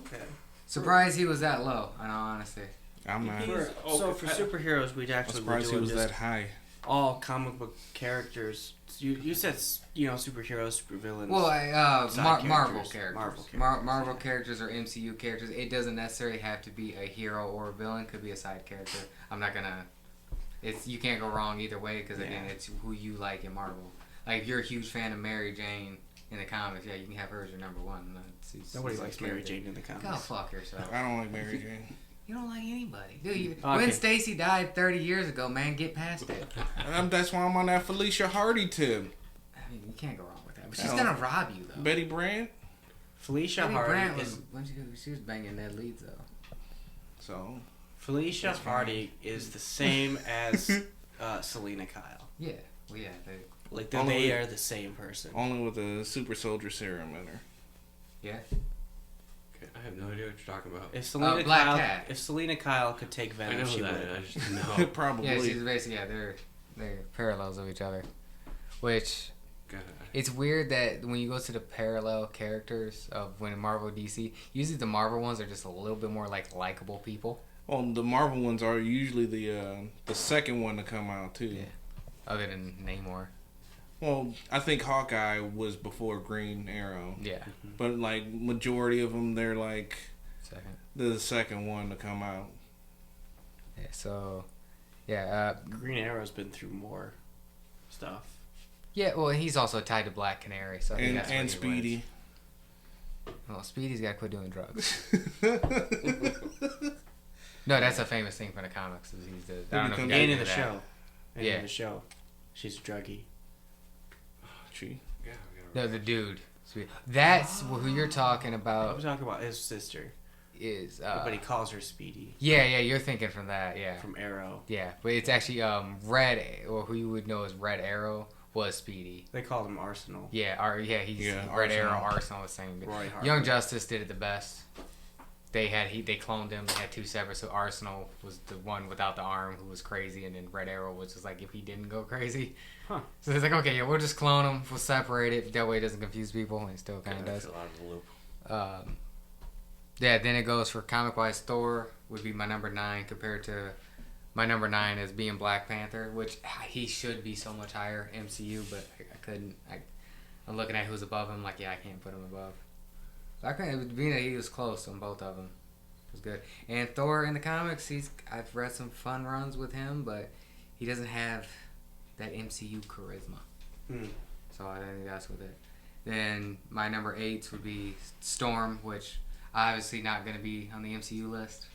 Okay. Surprised he was that low, in all honesty. I'm not. So for superheroes, we'd I'm actually be surprised he doing was just that high. all comic book characters. You said superheroes, supervillains. Well, Side Marvel characters. characters. Marvel Marvel characters or MCU characters. It doesn't necessarily have to be a hero or a villain. It could be a side character. I'm not gonna. You can't go wrong either way because again, it's who you like in Marvel. Like if you're a huge fan of Mary Jane in the comics, yeah, you can have her as your number one. Nobody likes Mary Jane in the comics. Go fuck yourself. I don't like Mary Jane. You don't like anybody, do you? Okay. When Stacy died 30 years ago, man, get past it. That's why I'm on that Felicia Hardy tip. I mean, you can't go wrong with that. But she's gonna rob you though. Betty Brant. Felicia Betty Hardy Brant is she was banging Ned Leeds though. So. Felicia Hardy is the same as Selena Kyle. Yeah. Well, yeah. Like Only they with- are the same person. Only with a super soldier serum in her. Yeah. Okay, I have no idea what you're talking about. If Selena Black Kyle, Cat. if Selena Kyle could take I Venom, know she that. would. I just didn't know. Probably. Yeah, she's basically they're parallels of each other, which God. it's weird that when you go to the parallel characters of when Marvel DC, usually the Marvel ones are just a little bit more like likable people. Well, the Marvel ones are usually the second one to come out too. Yeah. Other than Namor. Well, I think Hawkeye was before Green Arrow, Yeah. but like majority of them, they're like Second. the second one to come out. Yeah. So, yeah. Green Arrow's been through more stuff. Yeah. Well, he's also tied to Black Canary, so I think that's where And he Speedy. wins. Well, Speedy's got to quit doing drugs. No, that's a famous thing from the comics. Is he's the I don't know if you And guys in knew the that. show. And Yeah. in the show. She's a druggie. She. Yeah, we No, the dude. That's who you're talking I'm about. talking about his sister. Is But he calls her Speedy yeah, you're thinking from that, yeah. from Arrow. Yeah, but it's actually Red, or who you would know as Red Arrow, was Speedy. They called him Arsenal. He's Red Arsenal. Arrow, Arsenal, the same. Roy Harper. Young Justice did it the best. They cloned him. They had two separate. So Arsenal was the one without the arm who was crazy, and then Red Arrow was just like if he didn't go crazy. Huh. So it's like, okay, yeah, we'll just clone him. We'll separate it. That way it doesn't confuse people, and it still kind of got does. a lot of the loop. Yeah, then it goes for comic-wise. Thor would be my number 9 compared to my number 9 as being Black Panther, which he should be so much higher MCU, but I couldn't. I'm looking at who's above him, like, yeah, I can't put him above. I couldn't, being that he was close on both of them. It was good. And Thor in the comics, I've read some fun runs with him, but he doesn't have that MCU charisma. So I think that's with it. Then my number 8 would be Storm, which obviously not going to be on the MCU list.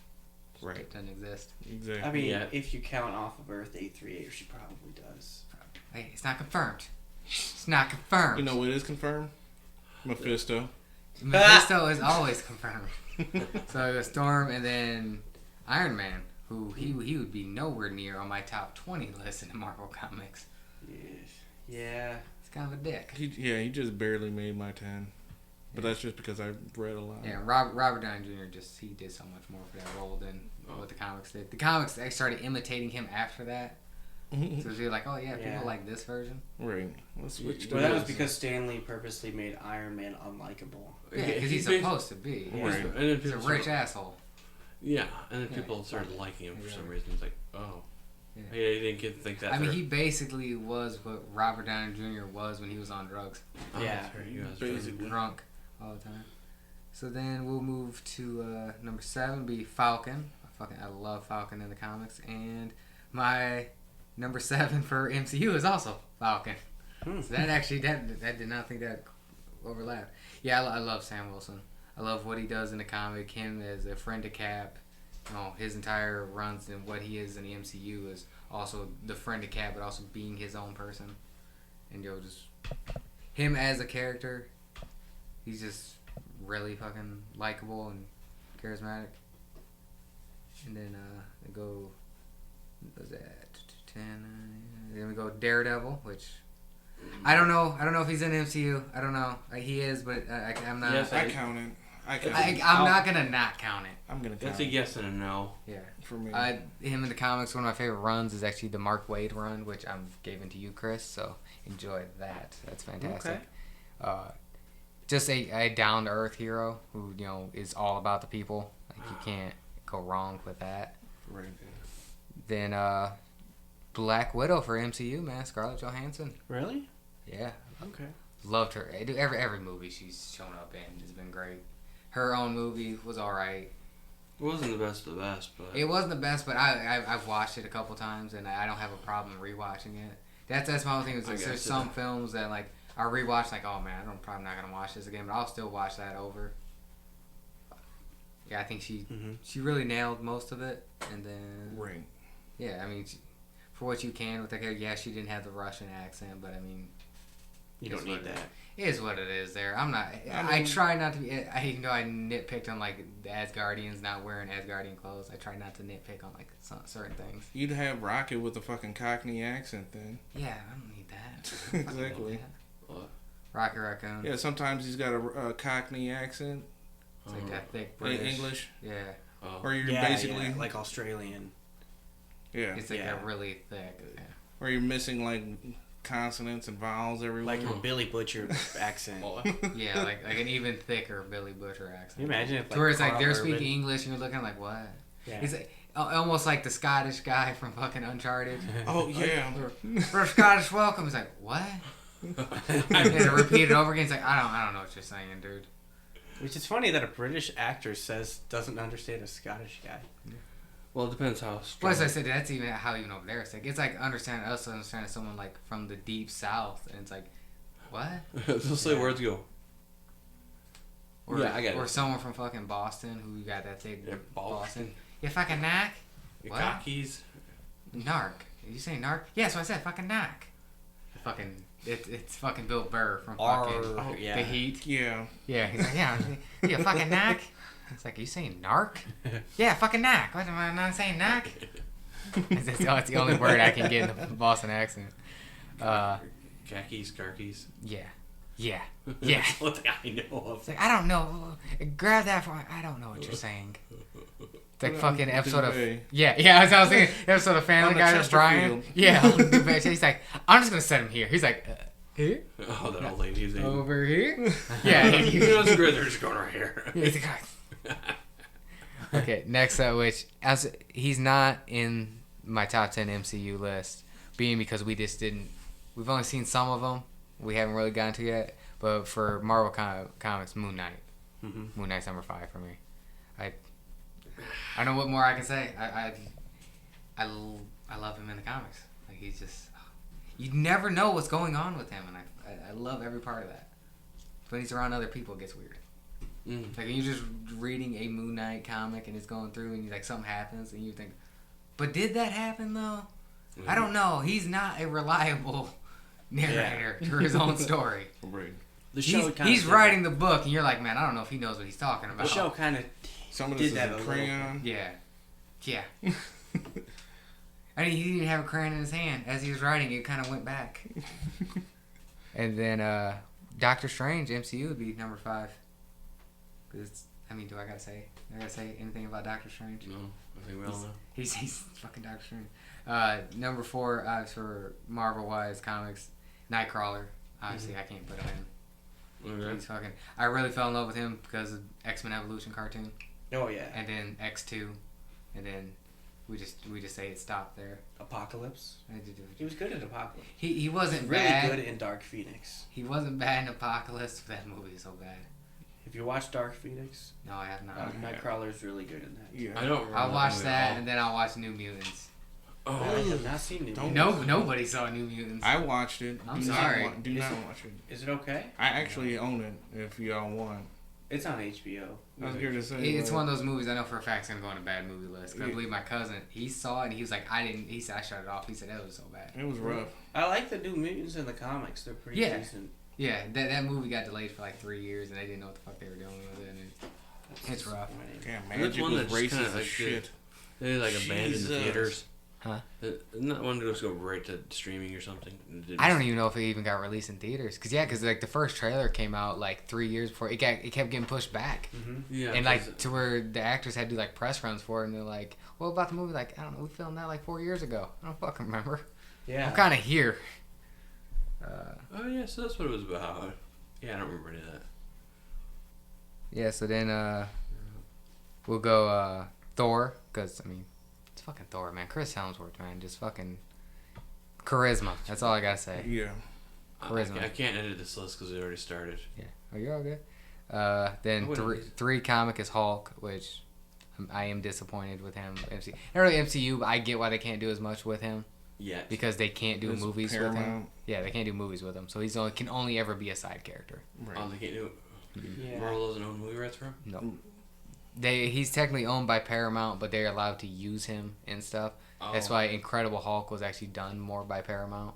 Right. It doesn't exist. Exactly. I mean, Yeah. if you count off of Earth 838, she probably does. Hey, it's not confirmed. It's not confirmed. You know what is confirmed? Mephisto. Mephisto is always confirmed. So it was Storm, and then Iron Man, who he would be nowhere near on my top 20 list in the Marvel comics. Yeah. He's kind of a dick. He just barely made my 10. But that's just because I read a lot. Yeah, Robert Downey Jr. he did so much more for that role than what the comics did. The comics, they started imitating him after that. So they're like, oh yeah, people like this version. Right. Let's switch to Well, that this. was because Stan Lee purposely made Iron Man unlikable. Yeah, because he's supposed to be. Right. Yeah. And then He's a people rich started- asshole. Yeah, and then Yeah, people started fuck it. liking him for Yeah. some reason. It's like, oh. Yeah. Yeah, you didn't think that. I mean, through. he basically was what Robert Downey Jr. was when he was on drugs. Oh, Yeah. that's right, you guys Basically. Drunk all the time. So then we'll move to number 7, be Falcon. I love Falcon in the comics. And my number 7 for MCU is also Falcon. So that actually, that did not think that overlapped. Yeah, I love Sam Wilson. I love what he does in the comic. Him as a friend to Cap. You know, his entire runs and what he is in the MCU is also the friend to Cap, but also being his own person. And just him as a character, he's just really fucking likable and charismatic. And then we go, what was that 10? Then we go Daredevil, which I don't know if he's in MCU. I don't know. He is, but I'm not. Yes, I count it. I'm not gonna not count it. I'm gonna count That's a it. yes and a no. Yeah. For me. Him in the comics, one of my favorite runs is actually the Mark Waid run, which I'm giving to you, Chris. So enjoy that. That's fantastic. Just a down to earth hero who is all about the people. Like you can't go wrong with that. Right. Then Black Widow for MCU, man, Scarlett Johansson. Really? Yeah, Okay. loved her. Every movie she's shown up in has been great. Her own movie was all right. It wasn't the best of the best, but It wasn't the best, but I've watched it a couple times, and I don't have a problem rewatching it. That's my whole thing. Is I there's guess, some films that like I rewatch, like, oh man, I'm probably not gonna watch this again, but I'll still watch that over. Yeah, I think she really nailed most of it, and then Right. yeah, I mean, for what you can with the character, yeah, she didn't have the Russian accent, but I mean, You don't need that. it is what it is. There, I'm not. I mean- try not to be. Even though I nitpicked on like the Asgardians not wearing Asgardian clothes, I try not to nitpick on like certain things. You'd have Rocket with a fucking Cockney accent then. Yeah, I don't need that. Exactly. What? Rocket Raccoon. Yeah, sometimes he's got a Cockney accent. It's like that thick In British. English. Yeah. Oh. Where you're basically... like Australian. Yeah. It's like a really thick. Yeah. Where you're missing, like, consonants and vowels everywhere. Like a Billy Butcher accent. Yeah, like an even thicker Billy Butcher accent. Can you imagine if, like, to where it's like Carl they're Urban- speaking English and you're looking like, what? Yeah. It's like, almost like the Scottish guy from fucking Uncharted. Oh, yeah. For Scottish welcome. He's like, what? And to repeat it over again. He's like, I don't know what you're saying, dude. Which is funny that a British actor doesn't understand a Scottish guy. Well, it depends how strong. Plus, I said that's even how even over there. It's like understanding someone like from the deep south, and it's like, what? They'll say words go. Or, Yeah, I get or it. someone from fucking Boston who got that thick Yeah, Boston. You fucking knack? Your What? cockies. Narc. Did you say narc? Yeah, so I said fucking knack. Fucking, it's fucking Bill Burr from fucking yeah. The Heat. Yeah. Yeah, he's like, yeah, you fucking knack? It's like, are you saying narc? Yeah, fucking knack. What am I not saying knack? It's the only word I can get in the Boston accent. Khakis, carkies. Yeah. Yeah. That's what I know of. It's like, I don't know. Grab that for I don't know what you're saying. It's like fucking episode of... Yeah, that's what I was thinking. Episode of Family Guy with Brian. Yeah. He's like, I'm just going to set him here. He's like, here? Oh, that old lady's name. Over here? Yeah. You know, it's good. They're just going right here. He's like, okay, next up, which he's not in my top 10 MCU list, being because we've only seen some of them. We haven't really gotten to yet. But for Marvel Comics, Moon Knight. Mm-hmm. Moon Knight's number 5 for me. I don't know what more I can say. I love him in the comics. Like, he's just... You never know what's going on with him, and I love every part of that. When he's around other people, it gets weird. Mm. Like, you're just reading a Moon Knight comic, and it's going through, and like something happens, and you think, but did that happen, though? Mm-hmm. I don't know. He's not a reliable narrator to his own story. Right. The show he's writing the book, and you're like, man, I don't know if he knows what he's talking about. The show kind of Some of did this that is a a crayon. Yeah. I mean, he didn't even have a crayon in his hand. As he was writing, it kind of went back. And then Doctor Strange, MCU, would be number 5. Cause I mean, do I gotta say anything about Doctor Strange? No, I think we all know. He's fucking Doctor Strange. Number 4, for Marvel-wise comics, Nightcrawler. Obviously, I can't put him in. Okay. He's fucking... I really fell in love with him because of X-Men Evolution cartoon. Oh yeah. And then X2. And then we just say it stopped there. Apocalypse. He was good at Apocalypse. He wasn't really bad. good in Dark Phoenix. He wasn't bad in Apocalypse. That movie is so bad. If you watch Dark Phoenix, No, I have not. Nightcrawler's really good in that. Yeah. I don't remember. I'll watch movie that, at all. and then I'll watch New Mutants. I Oh, have not seen it. Nobody saw New Mutants. I watched it. I'm Do sorry. Not, do not watch it. Is it okay? I actually own it if y'all want. It's on HBO. I was here to say. It's like, one of those movies I know for a fact it's gonna go on a bad movie list. 'Cause I Yeah. believe my cousin, he saw it and he was like, He said I shut it off. He said that was so bad. It was rough. I like the New Mutants in the comics. They're pretty Yeah. decent. Yeah, that movie got delayed for like 3 years and they didn't know what the fuck they were doing with it. And it's rough. Damn, That's Magic one was that's kinda racist as like shit. they like abandoned Jesus. the theaters. Huh? Isn't that one to just go right to streaming or something? I don't even know if it even got released in theaters. Cause like the first trailer came out like 3 years before it kept getting pushed back. Mm-hmm. Yeah. And like to where the actors had to do like press runs for it, and they're like, "What about the movie?" Like, I don't know, we filmed that like 4 years ago. I don't fucking remember. Yeah. I'm kind of here. Oh yeah, so that's what it was about. Yeah, I don't remember any of that. Yeah. So then we'll go Thor, cause I mean, it's fucking Thor, man. Chris Hemsworth, man, just fucking charisma. That's all I gotta say. Yeah. Charisma. I can't edit this list because it already started. Yeah. Oh, you're all good. Then I wouldn't. three comic is Hulk, which I am disappointed with him. Not really MCU, but I get why they can't do as much with him Yeah. because they can't do It's movies with him. Paramount. Yeah, they can't do movies with him, so can only ever be a side character. Right. Oh, they can't do it. Yeah. Marvel doesn't own movie rights for him. No. He's technically owned by Paramount, but they're allowed to use him and stuff. Oh. That's why Incredible Hulk was actually done more by Paramount.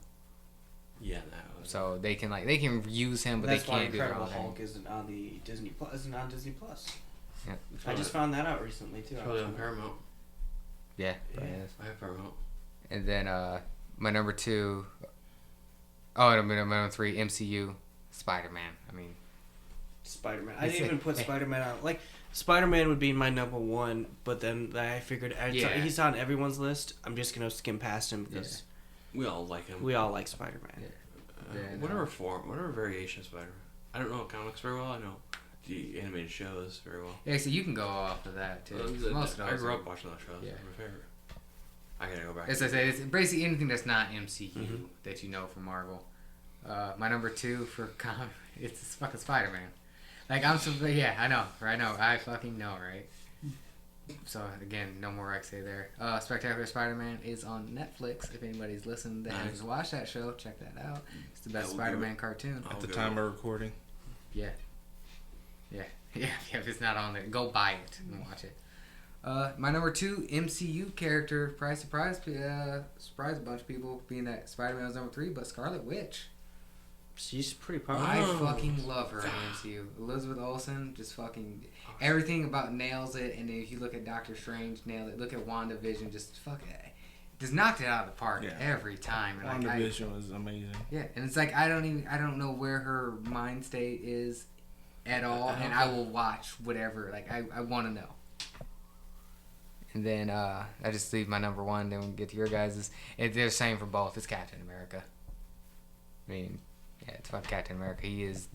Yeah, that was. So they can use him, but That's they why can't do their Incredible own Hulk thing. isn't on the Disney Plus. Isn't on Disney Plus. Yeah. I just found that out recently too. It's probably on Paramount. Yeah. Yeah. Probably is. I have Paramount. And then my number 2, Oh, and number 3, MCU, Spider-Man. I mean, Spider-Man. I didn't even put Spider-Man on. Like, Spider-Man would be my number 1, but then I figured he's on everyone's list. I'm just gonna skim past him because we all like him. We all like Spider-Man. Whatever variation of Spider-Man. I don't know comics very well. I know the animated shows very well. Yeah, so you can go off of that too. I grew up watching those shows. Yeah. They're my favorite. I gotta go back. As I say, it's basically anything that's not MCU that you know from Marvel. My number 2 for comic, it's fucking Spider-Man. Like, I know, I fucking know, right? So, again, no more I can say there. Spectacular Spider-Man is on Netflix. If anybody's listening that has watched that show, check that out. It's the best Spider-Man cartoon. At the time of recording. Yeah. If it's not on there, go buy it and watch it. My number 2 MCU character, surprise a bunch of people, being that Spider-Man was number 3, but Scarlet Witch. She's pretty powerful. I fucking love her in MCU. Elizabeth Olsen just fucking everything about nails it. And then if you look at Doctor Strange, nailed it. Look at WandaVision, just fucking just knocked it out of the park every time. And WandaVision was amazing. Yeah, and it's like I don't know where her mind state is at all, and I will watch whatever. Like I want to know. And then I just leave my number 1. Then we get to your guys's. They're the same for both. It's Captain America. I mean. Yeah, it's fucking Captain America. He is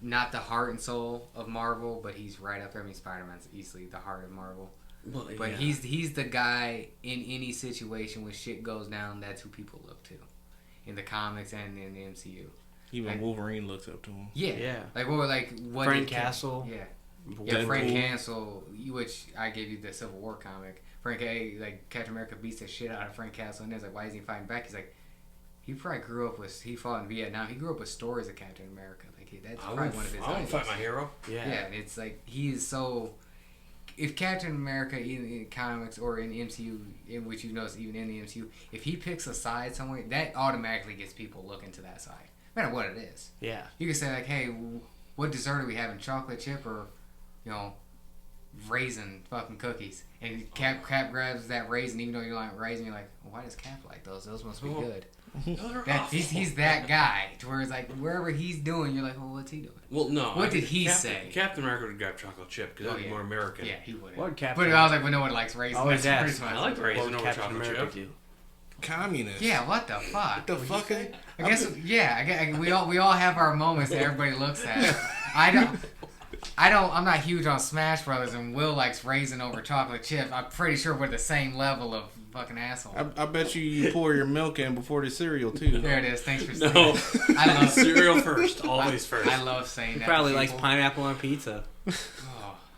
not the heart and soul of Marvel, but he's right up there. I mean, Spider-Man's easily the heart of Marvel. But he's the guy in any situation when shit goes down, that's who people look to. In the comics and in the MCU. Even Wolverine looks up to him. Yeah. Like, what Frank Castle. Yeah, Frank Castle, which I gave you the Civil War comic. Captain America beats the shit out of Frank Castle, and there's like, why is he fighting back? He's like, he probably he fought in Vietnam. He grew up with stories of Captain America. Like, that's probably one of his. I want to fight my hero. Yeah, it's like he is so. If Captain America in comics or in the MCU, in which you notice even in the MCU, if he picks a side somewhere, that automatically gets people looking to that side, no matter what it is. Yeah. You can say like, hey, what dessert are we having? Chocolate chip or, raisin fucking cookies? And Cap grabs that raisin, even though you like raisin, you're like, well, why does Cap like those? Those must be good. He's that guy to where it's like wherever he's doing, you're like, well, what's he doing? Well, no. What did he say? Captain America would grab chocolate chip because that'd be more American. Yeah, he would. What But I was like, well, no one likes raisins. Always ask. I like raisin over chocolate chip. Do? Communist. Yeah, what the fuck? What the fuck? I guess we all have our moments that everybody looks at. I'm not huge on Smash Brothers, and Will likes raisin over chocolate chip. I'm pretty sure we're the same level of fucking asshole. I bet you pour your milk in before the cereal too. There it is. Thanks for saying that. I love cereal first, always first. I love saying that. He probably likes pineapple on pizza.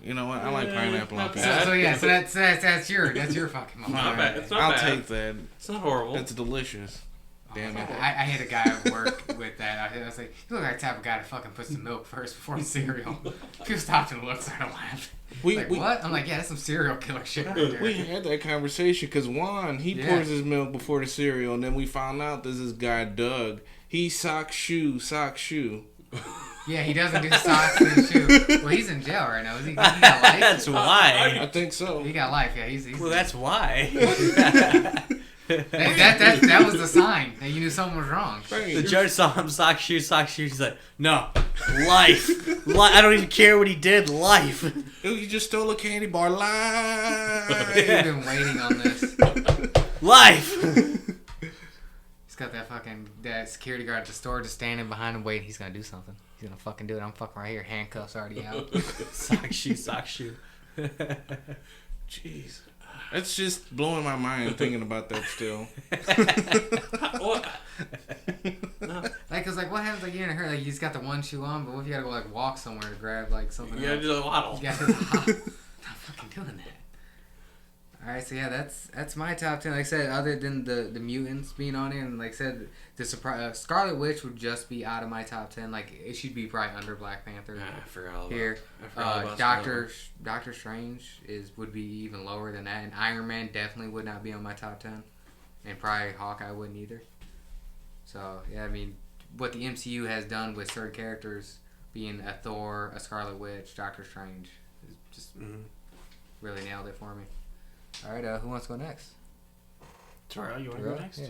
You know what? I like pineapple on pizza. So that's your fucking moment. Not bad. It's not I'll bad. take that. It's not horrible. That's delicious. Damn it. I hit a guy at work with that. I was like, you look like the type of guy to fucking put some milk first before the cereal. People stopped and looked at him laughed. What? I'm like, yeah, that's some serial killer shit right there. We had that conversation because Juan, he pours his milk before the cereal, and then we found out this guy, Doug. He sock shoe. Yeah, he doesn't do socks and shoes. Well, he's in jail right now. He got life? That's why. I think so. He got life, yeah. He's well, that's why. That was the sign that you knew something was wrong. The judge saw him sock shoes. He's like, no, life. I don't even care what he did. Life. You just stole a candy bar. Life. You've been waiting on this. Life. He's got that security guard at the store just standing behind him waiting. He's gonna do something. He's gonna fucking do it. I'm fucking right here. Handcuffs already out. Sock shoe. Jeez. That's just blowing my mind thinking about that still. What? No. Cause what happens you're in a hurry? You just got the one shoe on, but what if you gotta go walk somewhere to grab something else? You gotta do the waddle. You gotta not fucking doing that. Alright, so yeah, that's my top 10. Like I said, other than the mutants being on it, and like I said, the Scarlet Witch would just be out of my top 10. It should be probably under Black Panther. I forgot all here. about Doctor Strange would be even lower than that, and Iron Man definitely would not be on my top 10, and probably Hawkeye wouldn't either. So yeah, I mean, what the MCU has done with certain characters, being a Thor, a Scarlet Witch, Doctor Strange, is just really nailed it for me. All right, who wants to go next? Terrell, you want to go next? Yeah.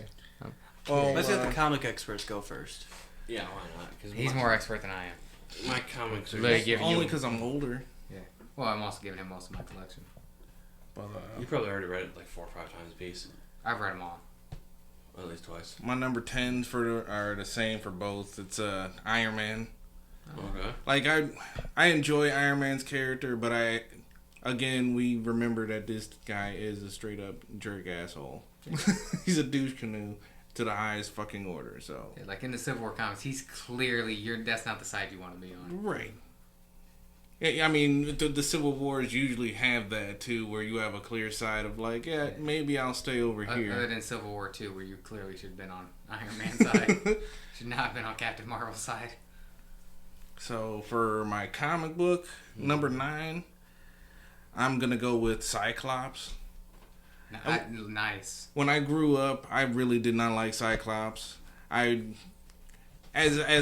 Well, Let's let the comic experts go first. Yeah, why not? Because He's more expert than I am. My comics are Literally just, giving only you- because I'm older. Yeah. Well, I'm also giving him most of my collection. But you probably already read it like 4 or 5 times a piece. I've read them all. At least twice. my number 10s are the same for both. It's Iron Man. Okay. Like I enjoy Iron Man's character, but we remember that this guy is a straight up jerk asshole. He's a douche canoe to the highest fucking order. So Yeah, like in the Civil War comics, he's clearly that's not the side you want to be on. right. Yeah, I mean the Civil Wars usually have that too, where you have a clear side of like, maybe I'll stay over here. Other than Civil War 2, where you clearly should have been on Iron Man's side. Should not have been on Captain Marvel's side. So for my comic book, number 9, I'm gonna go with Cyclops. Nice. When I grew up, I really did not like Cyclops. As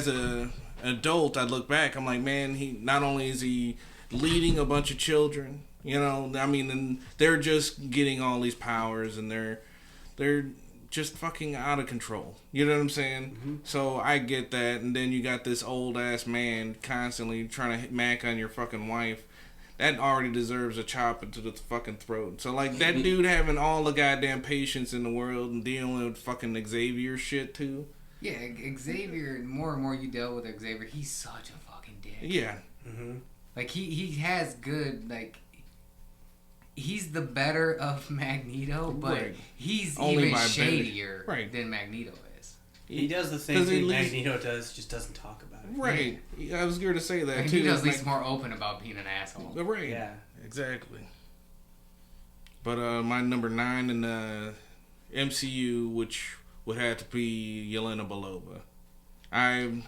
a adult, I look back, I'm like, man, he not only is he leading a bunch of children, and they're just getting all these powers, and they're just fucking out of control. You know what I'm saying? Mm-hmm. So I get that, and then you got this old ass man constantly trying to mac on your fucking wife. That already deserves a chop into the fucking throat. So, like, that dude having all the goddamn patience in the world and dealing with fucking Xavier shit, too. Yeah, Xavier, more and more you deal with Xavier, he's such a fucking dick. Yeah. Mm-hmm. Like, he has good, like, he's the better of Magneto, but Right. he's Only even by shadier Right. than Magneto is. He does the same thing Magneto does, just doesn't talk about it. Right. I was going to say that, too. Magneto's at least more open about being an asshole. Right. Yeah. Exactly. But my number 9 in the MCU, which would have to be Yelena Belova. I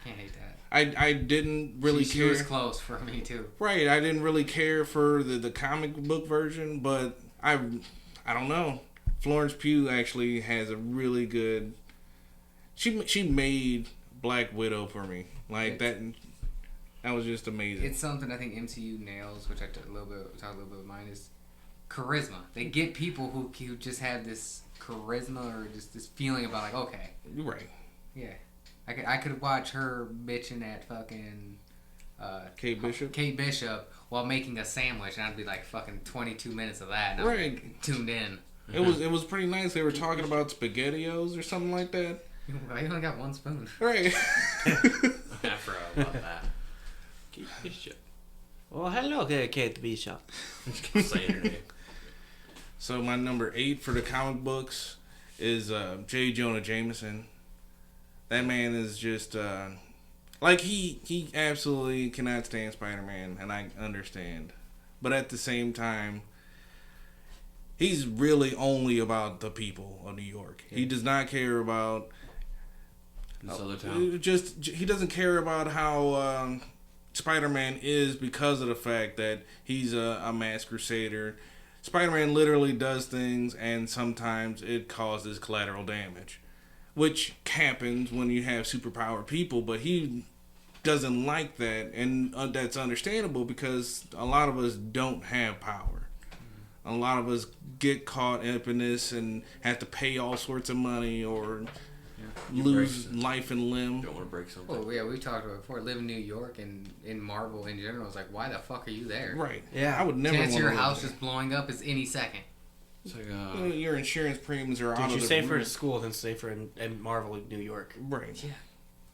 can't hate that. I didn't really care. She was close for me too. Right, I didn't really care for the comic book version, but I don't know. Florence Pugh actually has a really good. She made Black Widow for me like that. That was just amazing. It's something I think MCU nails, which I talked a little bit of mine, is charisma. They get people who just have this charisma or just this feeling about like, okay, right. Yeah, I could watch her bitching at fucking Kate Bishop while making a sandwich, and I'd be like fucking 22 minutes of that, and I'm right. like, tuned in. It was pretty nice. They were talking about SpaghettiOs or something like that. I only got one spoon. Right. I forgot about that. Kate Bishop. Well, hello, Kate Bishop. Say her name. So my number 8 for the comic books is J. Jonah Jameson. That man is just like he absolutely cannot stand Spider-Man, and I understand. But at the same time, he's really only about the people of New York. Yeah. He does not care about this other town. He doesn't care about how Spider-Man is because of the fact that he's a mass crusader. Spider-Man literally does things, and sometimes it causes collateral damage, which happens when you have superpowered people, but he doesn't like that, and that's understandable because a lot of us don't have power. A lot of us get caught up in this and have to pay all sorts of money or lose life and limb. Don't want to break something. Well, yeah, we talked about it before. Live in New York and in Marvel in general, it's like, why the fuck are you there? Right. Yeah. I would never want Chance to your live house there. just blowing up is any second. It's like, your insurance premiums are out of the You're safer roof. at school than safer in Marvel, New York. Right. Yeah.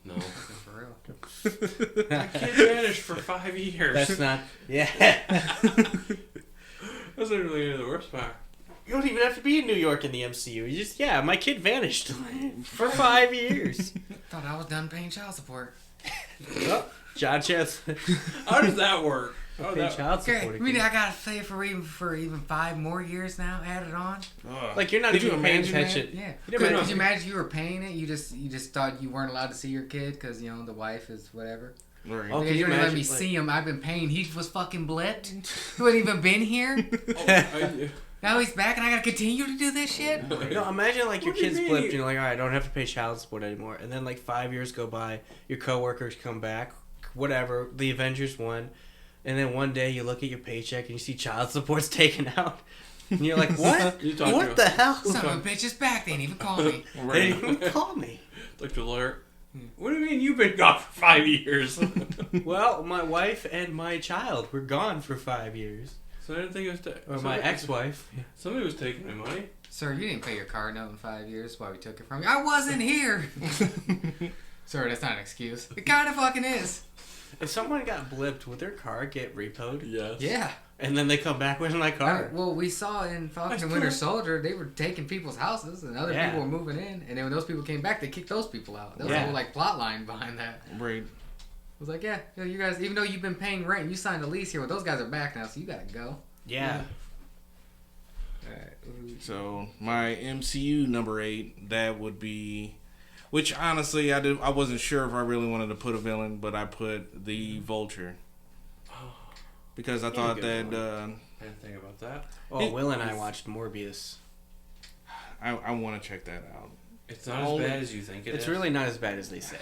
no. For real. My kid vanished for 5 years. That's not. Yeah. That's literally the worst part. You don't even have to be in New York in the MCU. You just, my kid vanished for 5 years. Thought I was done paying child support. Oh, John Chance. How does that work? Oh, pay child Okay, support. I mean, I gotta pay for even 5 more years now, added on. Like, you're not Could even you paying imagine attention. Yeah. You never Could know. you imagine you were paying it? You just thought you weren't allowed to see your kid because the wife is whatever. Right. Oh, Because can you you wouldn't let imagine, me like- see him. I've been paying. He was fucking blipped. He wouldn't even been here. Now he's back, and I gotta continue to do this shit. No, imagine like your What do you kid's mean? flipped and you're like, alright, I don't have to pay child support anymore. And then like 5 years go by, your coworkers come back, whatever, the Avengers won, and then one day you look at your paycheck and you see child support's taken out. And you're like, what? You talking What to- the hell? Son of a bitch is back. They didn't even call me. They didn't even call me. Like the lawyer. What do you mean you've been gone for 5 years? Well, my wife and my child were gone for 5 years. So I didn't think it was. Or my ex-wife. Somebody was taking my money. Sir, you didn't pay your car note in 5 years. That's why we took it from you. I wasn't here. Sir, that's not an excuse. It kind of fucking is. If someone got blipped, would their car get repoed? Yes. Yeah. And then they come back with my car. Well, we saw in Falcon and Winter Soldier, they were taking people's houses and other people were moving in. And then when those people came back, they kicked those people out. That was a whole like plot line behind that. Right. It was like, yeah, you guys, even though you've been paying rent, you signed a lease here. Well, those guys are back now, so you gotta go. Yeah. Alright. So my MCU number 8, that would be, which honestly I wasn't sure if I really wanted to put a villain, but I put the Vulture because I thought good that I didn't think about that. Oh, Will and I watched Morbius. I want to check that out. It's not as bad as you think it is. It's really not as bad as they say.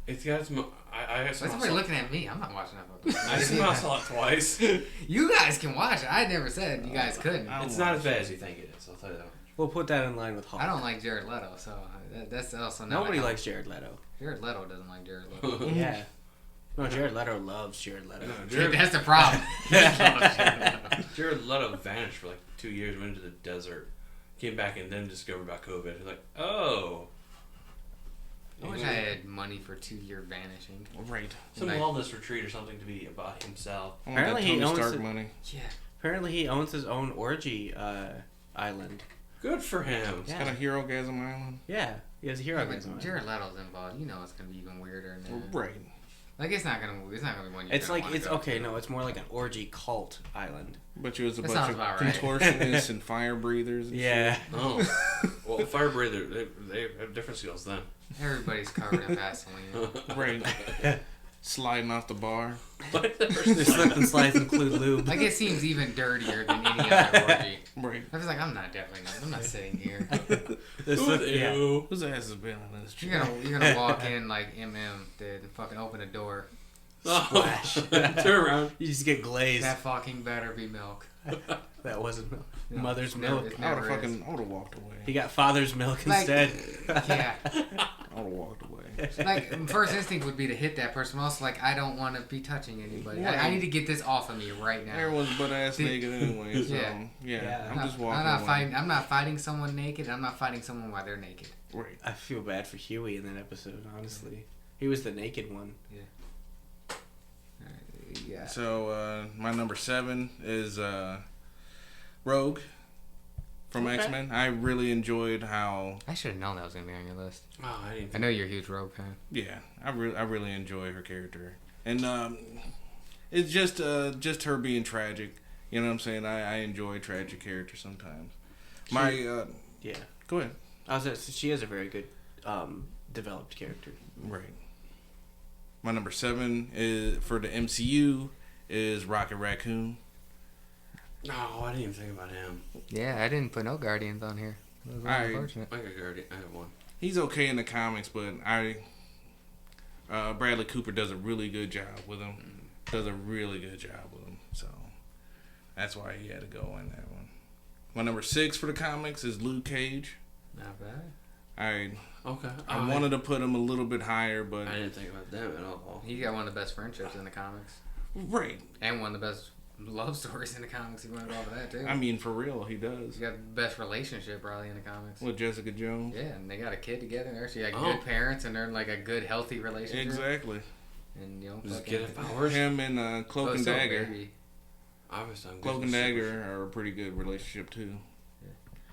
It's got some. I Why somebody looking at me? I'm not watching that. I saw it twice. You guys can watch it. I never said you guys couldn't. It's not as bad as you think it is. I'll tell you that. We'll put that in line with Hulk. I don't like Jared Leto, so that's also not. Nobody likes Jared Leto. Jared Leto doesn't like Jared Leto. Yeah. No, Jared Leto loves Jared Leto. That's the problem. Jared Leto vanished for like 2 years, went into the desert, came back, and then discovered about COVID. He's like, oh. I wish I had money for 2-year vanishing. Right. Some Like- wellness retreat or something to be about himself. I want that Apparently he Tony owns Stark it. money. Yeah. Apparently he owns his own orgy island. Good for him. Yeah. Got a Hero Gasm Island. Yeah. He has a hero Yeah, but gasm. Jared Leto's involved. You know it's gonna be even weirder than that. Right. Like it's not gonna be one. It's like it's okay. No, it's more like an orgy cult island. But you was a That bunch sounds of about right. contortionists and fire breathers. And Yeah. Oh. Well, fire breather, they have different skills then. Everybody's covered in Vaseline. shit. Right. Sliding off the bar. Their slip and slides include lube. Like it seems even dirtier than any other orgy. Right. I was like, I'm not sitting here. Yeah. Ew. Whose ass has been on this You're shit? gonna walk in like did and fucking open a door. Splash. Turn around. You just get glazed. That fucking better be milk. That wasn't milk. No, Mother's it's never- milk. it I would never have is. walked away. He got father's milk Like- instead. Yeah. I would have walked away. Like first instinct would be to hit that person. Also, like I don't want to be touching anybody. I need to get this off of me right now. Everyone's butt ass See- naked anyway, so Yeah. yeah. I'm I'm just walking I'm not away. fighting. I'm not fighting someone naked. I'm not fighting someone while they're naked. Right. I feel bad for Huey in that episode, honestly. He was the naked one. Yeah. So my number 7 is Rogue from Okay. X-Men. I really enjoyed how I should have known that was gonna be on your list. Oh, I didn't I know you're a huge Rogue fan. I really enjoy her character, and it's just her being tragic. You know what I'm saying? I enjoy tragic characters sometimes. Yeah. Go ahead. She has a very good developed character. Right. My number 7 is for the MCU is Rocket Raccoon. No, I didn't even think about him. Yeah, I didn't put no Guardians on here. That was I- unfortunate. I have one. He's okay in the comics, but Bradley Cooper does a really good job with him. So that's why he had to go in that one. My number 6 for the comics is Luke Cage. Not bad. Okay. I wanted to put him a little bit higher, but I didn't think about them at all. He got one of the best friendships in the comics, right. and one of the best love stories in the comics. If you want to go over that too. I mean, for real, he does. He's got the best relationship probably in the comics. With Jessica Jones. Yeah, and they got a kid together. They're actually like good parents, and they're in like a good, healthy relationship. Exactly. And Just fucking- get it powers. Him and Cloak and still a Dagger. baby. Obviously, I'm Cloak good and with Dagger are a pretty good relationship too.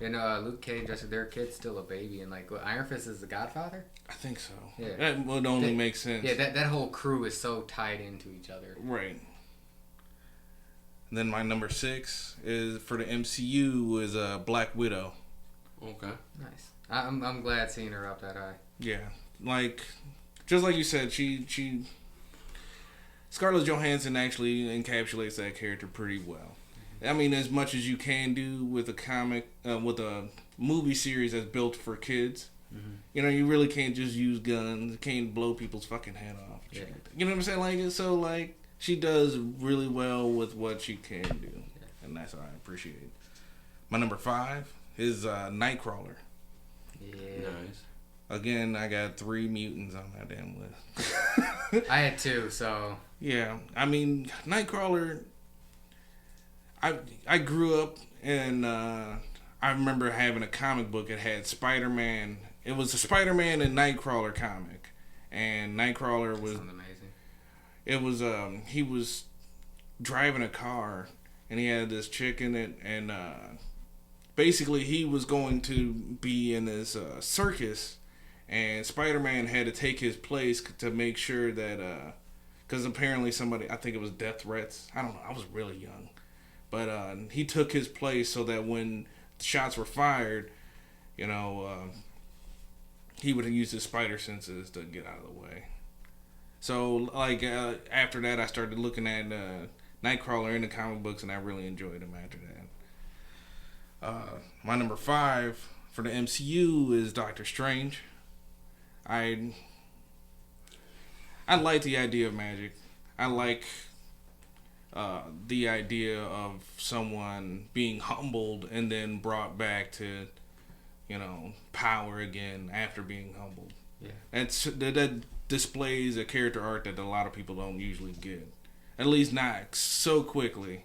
And Luke Cage, their kid's still a baby, and like Iron Fist is the Godfather. I think so. Yeah. That would only make sense. Yeah, that whole crew is so tied into each other. Right. And then my number 6 is for the MCU is Black Widow. Okay. Nice. I'm glad seeing her up that high. Yeah, like just like you said, she Scarlett Johansson actually encapsulates that character pretty well. I mean, as much as you can do with a comic, with a movie series that's built for kids. Mm-hmm. You know, you really can't just use guns. You can't blow people's fucking head off. Yeah. You know what I'm saying? Like, so like she does really well with what she can do, and that's what I appreciate. My number 5 is Nightcrawler. Yeah. Nice. Again, I got 3 mutants on that damn list. I had 2, so. Yeah, I mean, Nightcrawler. I grew up and I remember having a comic book that had Spider-Man. It was a Spider-Man and Nightcrawler comic, and Nightcrawler was. Sounds amazing. It was he was driving a car and he had this chick in it, and basically he was going to be in this circus, and Spider-Man had to take his place to make sure that because apparently somebody, I think it was death threats, I don't know, I was really young, but he took his place so that when shots were fired, you know, he would use his spider senses to get out of the way. So like after that I started looking at Nightcrawler in the comic books, and I really enjoyed him after that. My number 5 for the MCU is Doctor Strange. I like the idea of magic. I like the idea of someone being humbled and then brought back to, you know, power again after being humbled. Yeah. That displays a character arc that a lot of people don't usually get. At least not so quickly.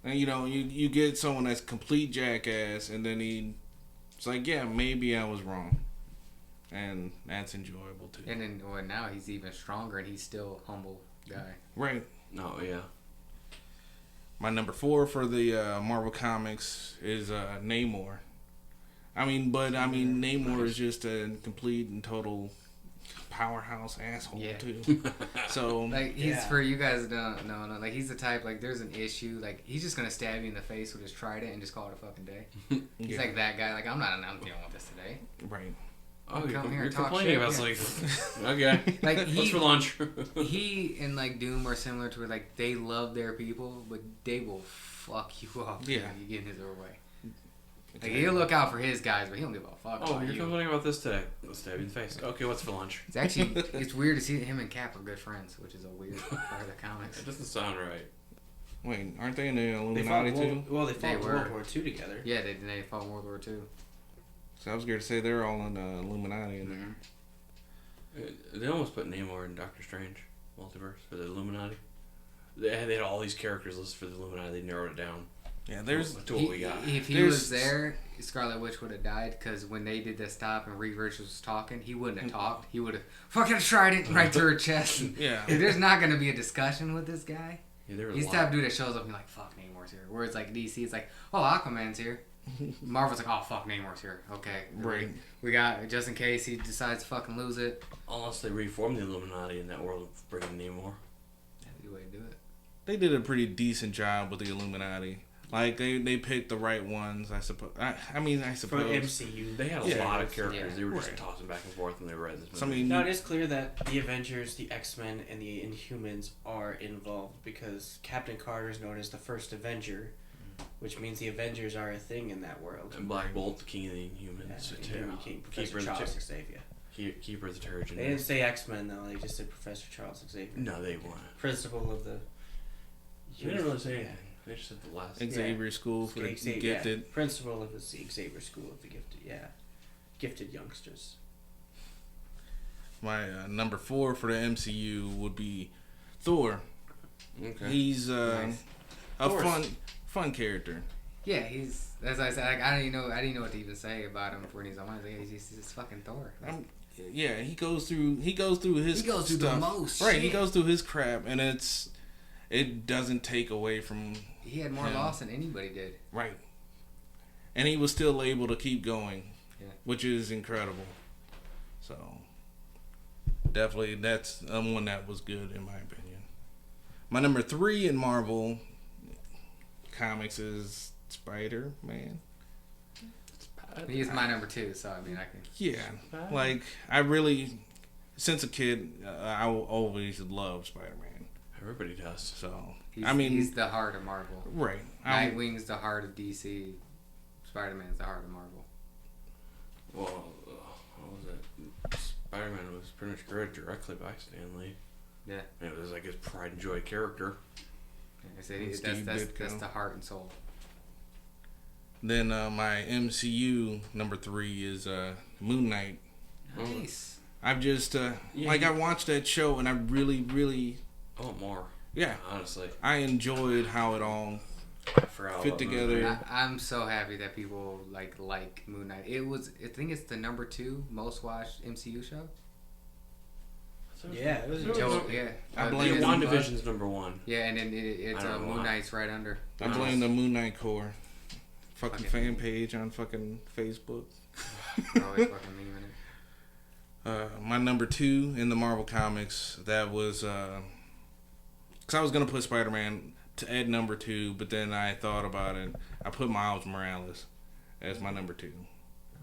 And you know, you get someone that's complete jackass, and then it's like, yeah, maybe I was wrong. And that's enjoyable too. And then now he's even stronger, and he's still a humble guy. Right. Oh, yeah. My number 4 for the Marvel Comics is Namor. Namor is just a complete and total powerhouse asshole too. So like he's for you guys don't know, like he's the type, like there's an issue, like he's just gonna stab you in the face with his trident and just call it a fucking day. He's like that guy. Like I'm dealing with this today. Right. Oh, you're complaining about something. Okay. Like what's for lunch? He and like Doom are similar to where like they love their people, but they will fuck you up. Yeah. If you get in his way. Like he'll look out for his guys, but he don't give a fuck. Oh, about you're you. complaining about this today. Let's stab you in the face. Okay, what's for lunch? It's actually it's weird to see him and Cap are good friends, which is a weird part of the comics. It doesn't sound right. Wait, aren't they in the Illuminati too? Well, they fought World War II together. Yeah, they fought World War II. So I was scared to say they're all in the Illuminati in there. They almost put Namor in Doctor Strange multiverse for the Illuminati. They had all these characters listed for the Illuminati. They narrowed it down. Yeah, there's to what we got. If he was there, Scarlet Witch would have died, because when they did the stop and Reed Richards was talking, he wouldn't have talked. He would have fucking tried it right to her chest. Yeah. If there's not going to be a discussion with this guy, Yeah, he's the type of dude that shows up and be like, fuck, Namor's here. Whereas like DC, it's like, oh, Aquaman's here. Marvel's like, oh, fuck, Namor's here. Okay. Right. We got, just in case he decides to fucking lose it. Unless they reform the Illuminati in that world of bringing Namor. That'd be the way to do it. They did a pretty decent job with the Illuminati. Like they picked the right ones, I suppose. I suppose For MCU, They had a lot of characters. Yeah. They were just Right. tossing back and forth when they were in this movie. So, I mean, now it is clear that the Avengers, the X-Men, and the Inhumans are involved, because Captain Carter is known as the first Avenger, which means the Avengers are a thing in that world. and Black Bolt, the king of the Inhumans. Professor Charles Xavier. Keeper of the Terrigen. They didn't say X-Men though; they just said Professor Charles Xavier. No, they weren't. Principal of the. They didn't really say anything. They just said the last. Xavier School for the Xavier, gifted. yeah. Principal of the Xavier School of the Gifted. Yeah, gifted youngsters. My number 4 for the MCU would be Thor. Okay. He's Nice. a Thor's- fun character. Yeah, he's, as I said, like, I didn't know what to even say about him when he's on. I was like, he's just fucking Thor. Yeah, he goes through his He goes through the stuff. most Right, he shit. goes through his crap, and it doesn't take away from He had more him. loss than anybody did. Right. And he was still able to keep going, Yeah. which is incredible. So, definitely, that's one that was good in my opinion. My number 3 in Marvel Comics is Spider-Man. He's my number 2, so I mean, I can. Yeah, like I really, since a kid, I always loved Spider-Man. Everybody does. So He's the heart of Marvel. right. Nightwing's the heart of DC. Spider-Man's the heart of Marvel. Well, what was it? Spider-Man was pretty much created directly by Stan Lee. Yeah. And it was like his pride and joy character. I said And that's Steve Ditko. the heart and soul. Then my MCU number 3 is Moon Knight. Nice. I've just I watched that show and I really more. Yeah, honestly, I enjoyed how it all fit together. I'm so happy that people like Moon Knight. I think it's the number 2 most watched MCU show. Yeah, it was. I blame WandaVision's number 1. Yeah, and then it's Moon Knight's right under. I blame the Moon Knight Corps. Fucking fan page on fucking Facebook. Always fucking memeing it. My number 2 in the Marvel Comics, that was because I was gonna put Spider-Man at number 2, but then I thought about it. I put Miles Morales as my number 2.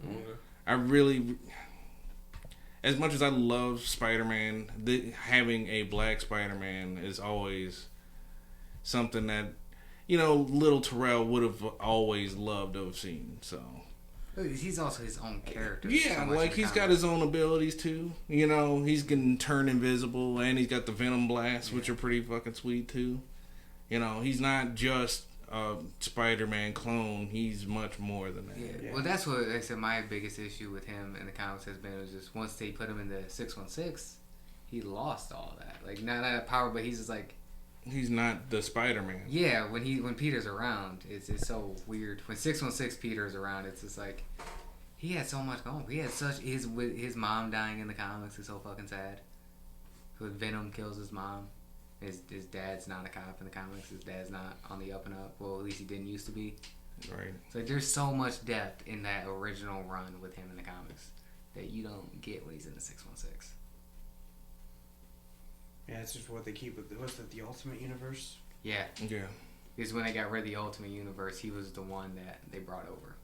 Okay. I really, as much as I love Spider-Man, having a black Spider-Man is always something that, little Terrell would have always loved to have seen. So he's also his own character. Yeah, like he's got his own abilities too. He's can turn invisible, and he's got the Venom Blast, which are pretty fucking sweet too. He's not just a Spider-Man clone. He's much more than that. Yeah. Well, that's what I said. My biggest issue with him in the comics has been was just once they put him in the 616, he lost all that. Like not that power, but he's just like. He's not the Spider-Man. Yeah, when Peter's around, it's so weird. When 616 Peter's around, it's just like he had so much going. He had such his mom dying in the comics is so fucking sad. When Venom kills his mom, his dad's not a cop in the comics. His dad's not on the up and up. Well, at least he didn't used to be. Right. So there's so much depth in that original run with him in the comics that you don't get when he's in the 616. Yeah, it's just what they keep with. What's that? The Ultimate Universe. Yeah. Yeah. Because when they got rid of the Ultimate Universe, he was the one that they brought over.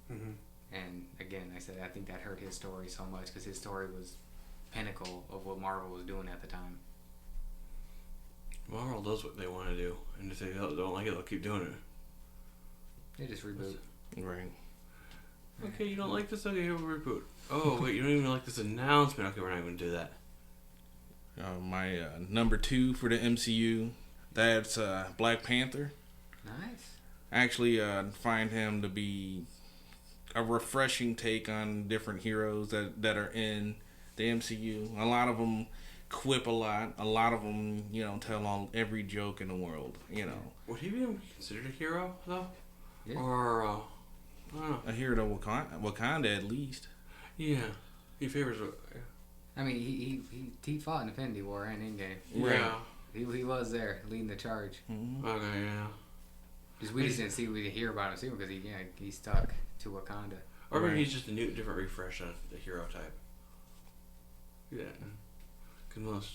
Mm-hmm. And again, I think that hurt his story so much because his story was pinnacle of what Marvel was doing at the time. Marvel does what they want to do, and if they don't like it, they'll keep doing it. They just reboot. Right. Okay, you don't like this? Okay, we'll reboot. Oh, wait, you don't even like this announcement? Okay, we're not going to do that. My number 2 for the MCU, that's Black Panther. Nice. I actually find him to be a refreshing take on different heroes that are in the MCU. A lot of them quip a lot. A lot of them, tell every joke in the world. Would he be considered a hero though? Yeah. Or I don't know. A hero to Wakanda at least. Yeah, he favors. I mean, he fought in Infinity War and Endgame. Yeah. He was there leading the charge. Mm-hmm. Okay, yeah. We just didn't hear about him because he stuck to Wakanda. Or maybe he's just a different refresh on the hero type. Yeah. Because most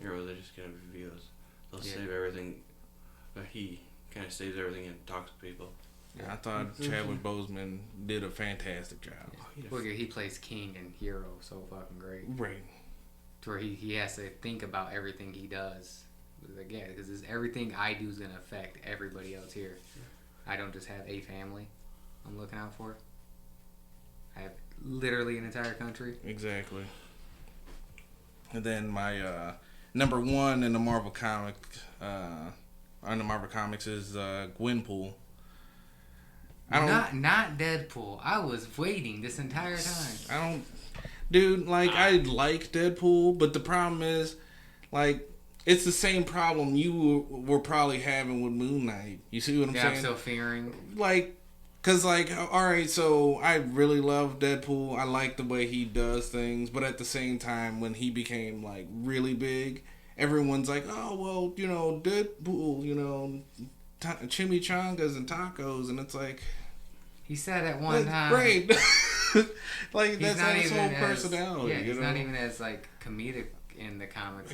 heroes, they're just kind of reveals. They'll save everything, but he kind of saves everything and talks to people. Yeah, I thought Chadwick Boseman did a fantastic job. Well, he plays King and Hero so fucking great. Right. To where he has to think about everything he does. Like, yeah, because everything I do is going to affect everybody else here. I don't just have a family I'm looking out for. I have literally an entire country. Exactly. And then my number 1 in the Marvel Comics is Gwenpool. Not Deadpool. I was waiting this entire time. I like Deadpool, but the problem is, it's the same problem you were probably having with Moon Knight. You see what I'm saying? I'm still fearing. Alright, so I really love Deadpool. I like the way he does things, but at the same time, when he became, really big, everyone's like, oh, well, Deadpool, chimichangas and tacos, and it's like... He said at one time... Great! That's not his whole personality. Yeah, he's not even as, comedic in the comics.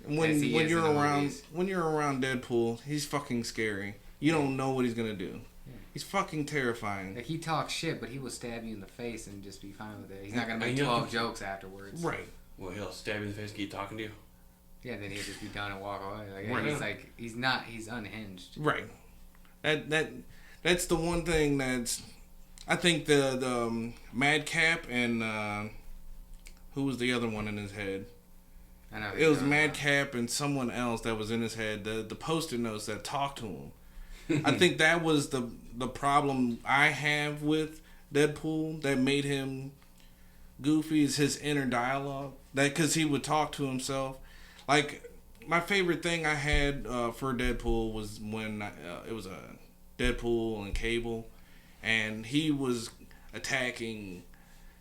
When you're around Deadpool, he's fucking scary. You don't know what he's gonna do. Yeah. He's fucking terrifying. He talks shit, but he will stab you in the face and just be fine with it. He's not gonna make 12 jokes afterwards. Right. Well, he'll stab you in the face and keep talking to you. Yeah, then he'll just be done and walk away. Right. He's unhinged. Right. That's the one thing that's... I think the Madcap and who was the other one in his head? I know. It was Madcap and someone else that was in his head. The post-it notes that talked to him. I think that was the problem I have with Deadpool that made him goofy is his inner dialogue. That because he would talk to himself. Like my favorite thing I had for Deadpool was when it was a Deadpool and Cable, and he was attacking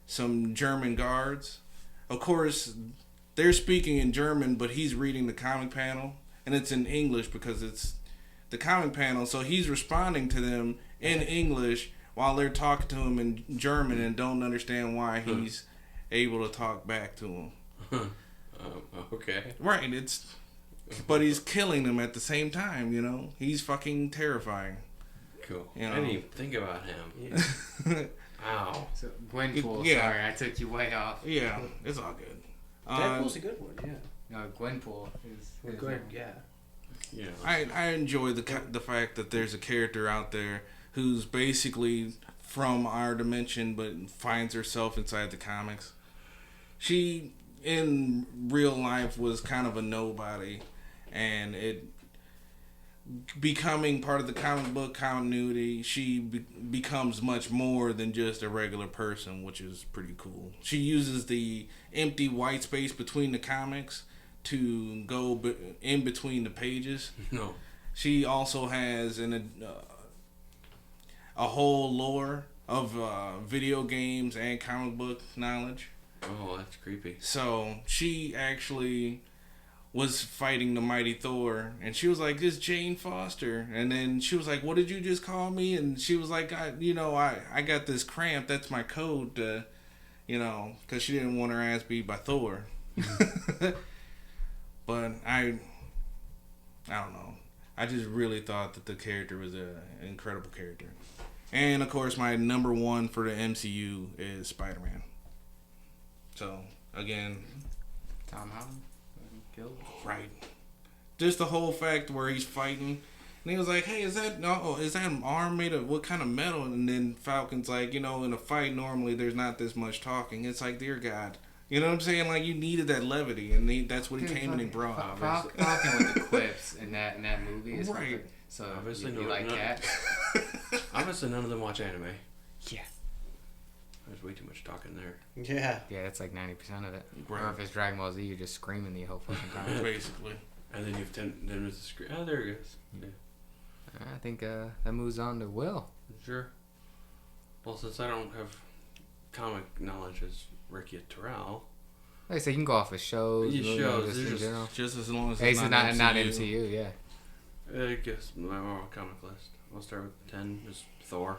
some German guards. Of course, they're speaking in German, but he's reading the comic panel, and it's in English because it's the comic panel. So he's responding to them in English while they're talking to him in German and don't understand why he's able to talk back to them. Okay. Right, but he's killing them at the same time, you know? He's fucking terrifying. Cool. You know? I didn't even think about him. Yeah. Ow. So Gwenpool, Yeah. sorry, I took you way off. Yeah, it's all good. Deadpool's a good one, yeah. No, Gwenpool is Good, yeah. Yeah. I enjoy the fact that there's a character out there who's basically from our dimension but finds herself inside the comics. She, in real life, was kind of a nobody, and it becoming part of the comic book continuity, she becomes much more than just a regular person, which is pretty cool. She uses the empty white space between the comics to go in between the pages. No. She also has a whole lore of video games and comic book knowledge. Oh, that's creepy. So she actually was fighting the mighty Thor, and she was like, "It's Jane Foster," and then she was like, "What did you just call me?" And she was like, I got this cramp. That's my code, because she didn't want her ass beat by Thor." But I don't know. I just really thought that the character was an incredible character. And, of course, my number one for the MCU is Spider-Man. So, again... Tom Holland killed. Right. Just the whole fact where he's fighting, and he was like, "Hey, is that an arm made of what kind of metal?" And then Falcon's like, in a fight normally there's not this much talking. It's like, dear God, you know what I'm saying? Like, you needed that levity, and that's what he came and he brought. Falcon with the clips in that movie is Right. perfect. So Obviously you no- like no- cats? Obviously, none of them watch anime. Yeah. There's way too much talking there. Yeah. Yeah, that's like 90% of it. Right. Or if it's Dragon Ball Z, you're just screaming the whole fucking time. Basically. And then then there's the screen. Oh, there it goes. Yeah. I think that moves on to Will. Sure. Well, since I don't have comic knowledge as Ricky Terrell, Like I said, you can go off of shows. Yeah, movies, shows, just it's in just- general. Just as long as Hey, it's it's not not MCU. MCU, yeah. I guess my comic list. I'll start with 10. Is Thor.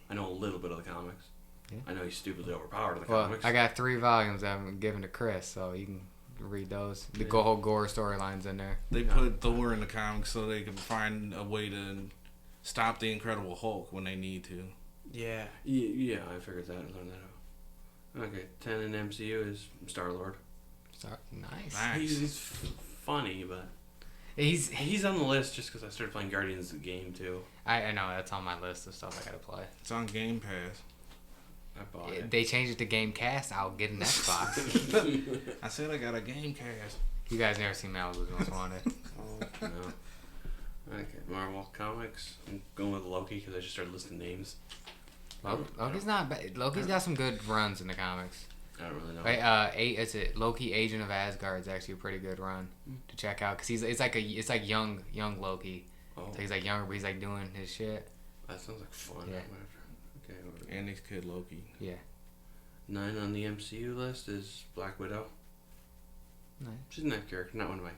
I know a little bit of the comics. Yeah. I know he's stupidly overpowered in the Well, comics. I got 3 volumes I'm giving to Chris, so you can read those. The Yeah. whole gore storylines in there. They put Thor in the comics so they can find a way to stop the Incredible Hulk when they need to. Yeah. Yeah, I figured that and learned that out. Okay, 10 in MCU is Star-Lord. Nice. Nice. He's funny, but He's on the list just because I started playing Guardians of the game too. I know that's on my list of stuff I gotta play. It's on Game Pass. I bought it. They changed it to Game Cast. I'll get an Xbox. I said I got a Game Cast. You guys never seen Malibu's Most Wanted? No. Okay, Marvel Comics. I'm going with Loki because I just started listing names. Loki's not bad. Loki's got some good runs in the comics. I don't really know. Wait, is it Loki Agent of Asgard is actually a pretty good run to check out because it's like young Loki. Oh, So he's like younger, but he's like doing his shit. that sounds like fun. Yeah. Okay, what are we- And his kid Loki. Yeah. 9 on the MCU list is Black Widow. Nice. She's a nice character, not one of my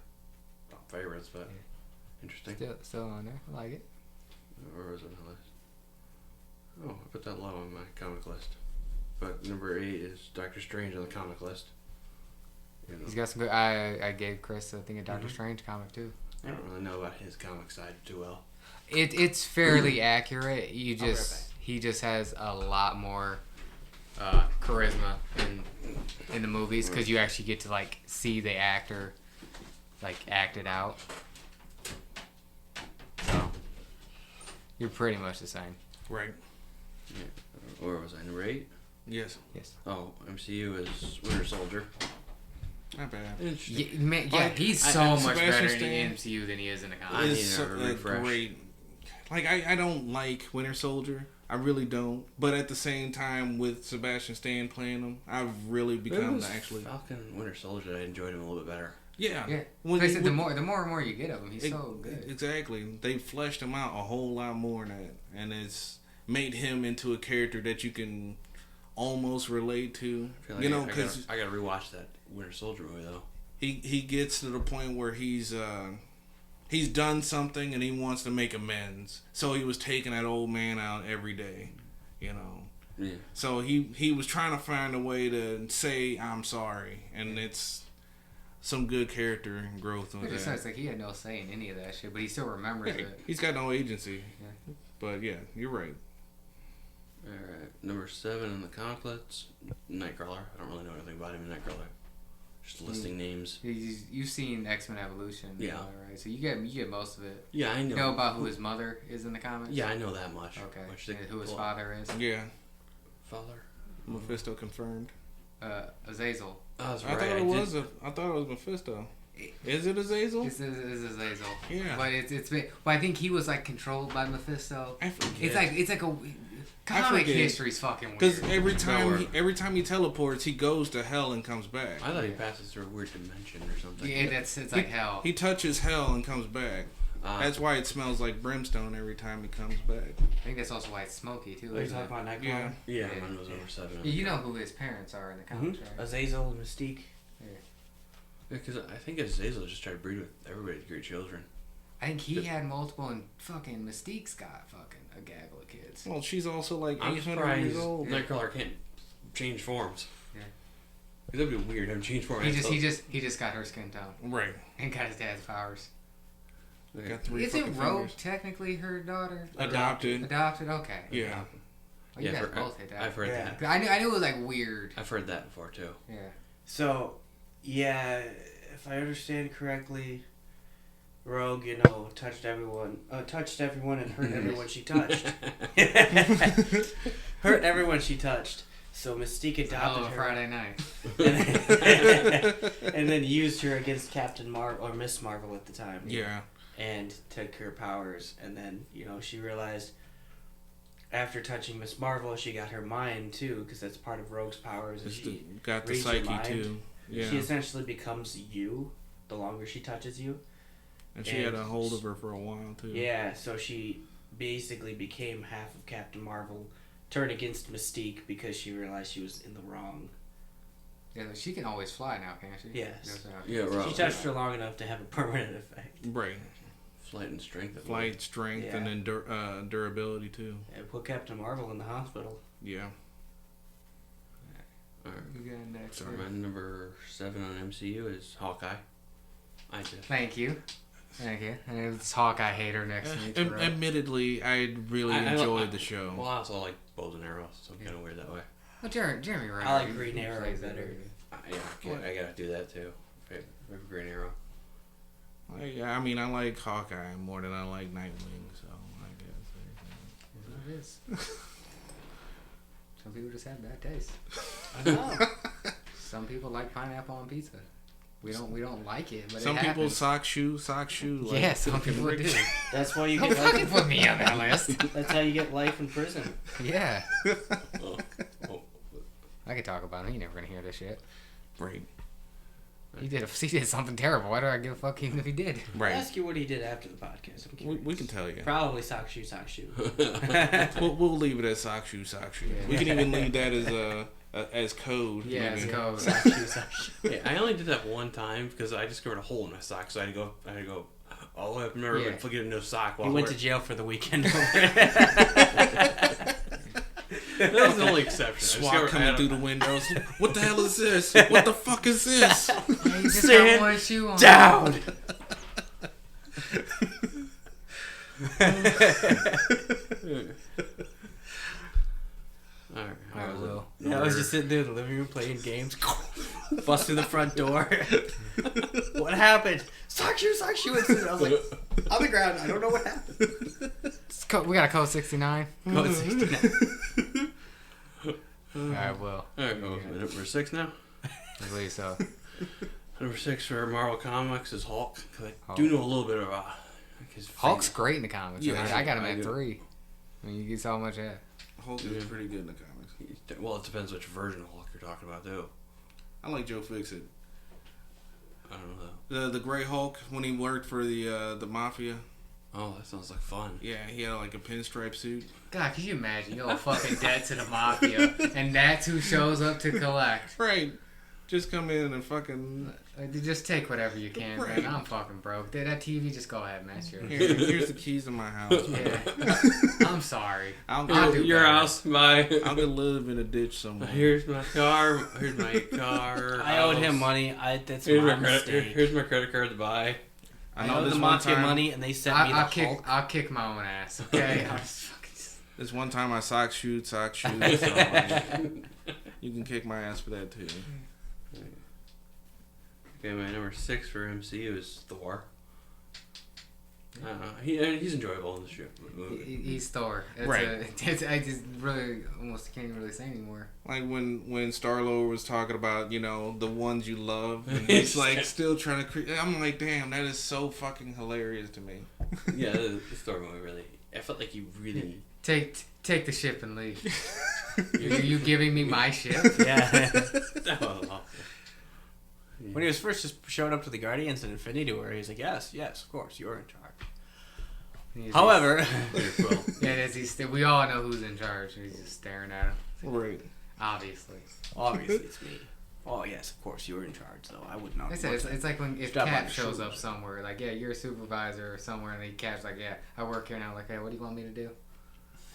top favorites, but Yeah. interesting. Still on there. I like it. Where was it on the list? Oh, I put that low on my comic list. But number 8 is Doctor Strange on the comic list. You know, He's got some good. I gave Chris I think a Doctor Mhm. Strange comic too. I don't really know about his comic side too well. It's fairly accurate. I'll be right He just has a lot more charisma in the movies because you actually get to like see the actor like act it out. So you're pretty much the same. Right. Yeah. Where was I? Number 8? Yes. Yes. Oh, MCU is Winter Soldier. Not bad. Interesting. Yeah, man, yeah, Like, he's I- so much Sebastian better in Stan the MCU than he is in the I comics. need It's a a refresh. great. like I don't like Winter Soldier. I really don't. But at the same time, with Sebastian Stan playing him, I've really become actually Falcon Winter Soldier. I enjoyed him a little bit better. Yeah. Like I said, the more and more you get of him, he's so good. Exactly. They fleshed him out a whole lot more than that, and it's made him into a character that you can almost relate to. I feel like because I gotta rewatch that Winter Soldier movie though. He gets to the point where he's done something and he wants to make amends. So he was taking that old man out every day, you know. Yeah. So he was trying to find a way to say I'm sorry, and it's some good character growth with that. It's like he had no say in any of that shit, but he still remembers it. He's got no agency. Yeah. But yeah, you're right. Alright, number 7 in the comic list, Nightcrawler. I don't really know anything about him in Nightcrawler. Just listing names. You've seen X-Men Evolution. Yeah. Right? So you get most of it. Yeah, I know. You know about who his mother is in the comics? Yeah, I know that much. Okay. And who his father is? Yeah. Father? Mephisto confirmed. Azazel. Oh, that's I right. thought it was Mephisto. Is it Azazel? It's Azazel. Yeah. But but I think he was like controlled by Mephisto. I forget. It's like a comic history's fucking weird. Because every time he teleports, he goes to hell and comes back. I thought he passes through a weird dimension or something. Yeah, it's like hell. He touches hell and comes back. That's why it smells like brimstone every time he comes back. I think that's also why it's smoky too. Are you talking about Nightcrawler? Yeah, mine was over 7. You know who his parents are in the comics, right? Azazel and Mystique. Yeah, because I think Azazel just tried to breed with everybody to create children. I think he had multiple, and fucking Mystique's got fucking a gaggle of kids. Well, she's also like I'm 800 years old. Nightcrawler can't change forms. Yeah. That'd be weird. Having change forms. He just got her skin tone. Right. And got his dad's powers. Okay. Got 3 Isn't fucking Rogue fingers. technically her daughter? Adopted. Okay. Yeah. Oh, you guys both hit that. I've heard that. I knew it was like weird. I've heard that before too. Yeah. So, yeah, if I understand correctly, Rogue, touched everyone and hurt everyone she touched. Hurt everyone she touched. So Mystique adopted her. Friday night. And then used her against Captain Marvel, or Miss Marvel at the time. Yeah. And took her powers. And then, she realized after touching Miss Marvel, she got her mind too, because that's part of Rogue's powers. And she got the reads your psyche mind. too. Yeah. She essentially becomes you the longer she touches you. And she had a hold of her for a while too. Yeah, so she basically became half of Captain Marvel, turned against Mystique because she realized she was in the wrong. Yeah, she can always fly now, can't she? Yes. Yeah, right. She touched her long enough to have a permanent effect. Right. Flight and strength. Strength, and then durability too. And put Captain Marvel in the hospital. Yeah. Alright. You got next. So my number 7 on MCU is Hawkeye. Thank you. And it's Hawkeye hater next to me. Admittedly, I really enjoyed the show. Well, I also like bows and arrows, so I'm kind of weird that way. Well, Jeremy Renner. I like Green Arrow better. I gotta do that too. Green Arrow. I mean, I like Hawkeye more than I like Nightwing, so I guess. It is. Some people just have bad taste. I know. Some people like pineapple on pizza. We don't like it, but some it people happens. sock shoe. Like yeah, some people do. That's why you Don't get fucking put me on that list. That's how you get life in prison. Yeah. Oh. I could talk about him. You're never gonna hear this shit. Right. He did something terrible. Why do I give a fuck even if he did? Right. I'll ask you what he did after the podcast. I'm curious. We can tell you. Probably sock shoe. We'll leave it as sock shoe. Yeah. We can even leave that as code. Yeah, maybe. as code. Sock shoe. Yeah, I only did that one time because I discovered a hole in my sock, so I had to go all the way up and remember to get a new sock. He went to jail for the weekend. That was the only exception. SWAT coming through the windows. What the hell is this? What the fuck is this? He just Stand got one shoe on. down. Alright, Will. I was just sitting there in the living room playing games. Bust through the front door. What happened? Sock shoe incident. I was like, on the ground. I don't know what happened. We got a code 69. Code 69. Alright, Will. Alright, number 6 now. I believe so. Number 6 for Marvel Comics is Hulk. 'Cause I Hulk. do know a little bit of Hulk's great in the comics. Yeah, I got him I at do. 3. I mean, you saw how much that. Hulk is pretty good in the comics. Well, it depends which version of Hulk you're talking about, too. I like Joe Fixit. I don't know though. The Gray Hulk when he worked for the mafia. Oh, that sounds like fun. Yeah, he had like a pinstripe suit. God, can you imagine? You owe fucking debt to the mafia, and that's who shows up to collect. Right. Just come in and fucking... Just take whatever you can, Right. man. I'm fucking broke. That TV, just go ahead, man. Sure. Here's the keys to my house. Yeah. I'm sorry. I'll do Your better. house, my. I'll go live in a ditch somewhere. Here's my car. Here's my car. I owed him house. money. That's Here's my my mistake. here's my credit card to buy. I owed the mafia money, and they sent me the Hulk. I'll kick my own ass, okay? I'll just fucking... This one time I sock shoot. So you can kick my ass for that too. Okay, my number 6 for MCU is Thor. I don't know. He's enjoyable in the ship movie. He's Thor. Right. I just really almost can't really say anymore. Like when Star-Lord was talking about, the ones you love, and he's like still trying to I'm like, damn, that is so fucking hilarious to me. Yeah, the Thor movie really. I felt like he really. Take the ship and leave. you giving me my ship? Yeah. That was awful. When he was first just showed up to the Guardians in Infinity War, he's like, yes, of course, you're in charge. However, we all know who's in charge. He's just staring at him. Right. Obviously it's me. Oh yes, of course, you were in charge, though. I would not. I said it's like if Stop on Cap your shows shoulders. up somewhere, like, yeah, you're a supervisor or somewhere, and then Cap's like, yeah, I work here now. Like, hey, what do you want me to do?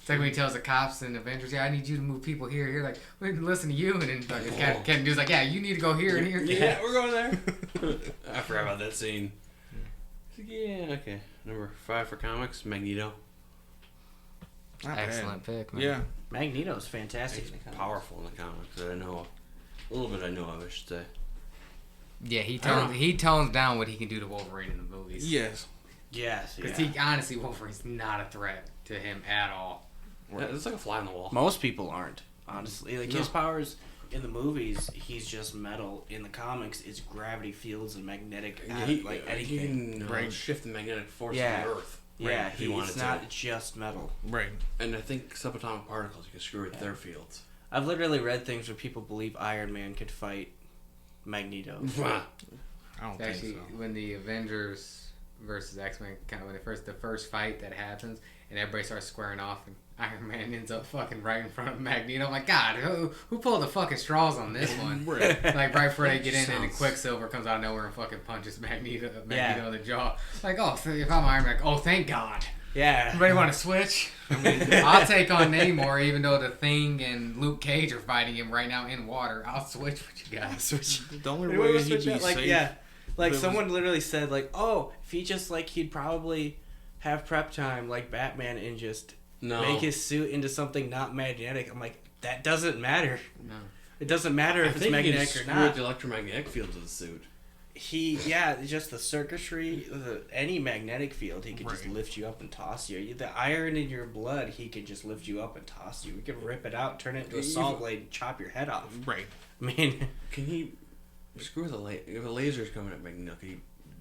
It's like when he tells the cops and Avengers, yeah, I need you to move people here. Like, we can listen to you, and then fucking Captain Dude's like, yeah, you need to go here and here. Yeah, we're going there. I forgot about that scene. Yeah, okay. Number 5 for comics, Magneto. Not bad. Excellent pick, man. Yeah. Magneto's fantastic. He's in the comics. powerful in the comics. I know a little bit. I know of, I should say. Yeah, he tones down what he can do to Wolverine in the movies. Yes. Yes, Because yeah. honestly, Wolverine's not a threat to him at all. Yeah, it's like a fly on the wall. Most people aren't, honestly. Like, No. his powers in the movies, he's just metal. In the comics, it's gravity fields and magnetic, like anything. He can Right. shift the magnetic force Yeah. of the Earth. Yeah, if he wanted it's to. not just metal. Right. And I think subatomic particles, you can screw with their fields. I've literally read things where people believe Iron Man could fight Magneto. Wow. I don't Actually, think so. when the Avengers versus X-Men, kind of when the first fight that happens, and everybody starts squaring off, and Iron Man ends up fucking right in front of Magneto. I'm like, God, who pulled the fucking straws on this one? Right. Like right before they get in, and then Sounds- Quicksilver comes out of nowhere and fucking punches Magneto Yeah. in the jaw. Like, oh, so if I'm Iron Man, like, oh, thank God. Yeah. Everybody want to switch? I'll take on Namor, even though the Thing and Luke Cage are fighting him right now in water. I'll switch with you guys. The only Anyone way was he'd switch be out? Like, safe. yeah. Like, But it someone literally said, like, oh, if he just, like, he'd probably have prep time like Batman and just make his suit into something not magnetic. I'm like, that doesn't matter. No. It doesn't matter if it's magnetic or Screw not. the electromagnetic fields of the suit. Just the circuitry, any magnetic field, he could just Right. lift you up and toss you. The iron in your blood, he could just lift you up and toss you. We could rip it out, turn it into a saw blade, and chop your head off. Right. I mean, Can he screw with if a laser's coming at Magneto, can he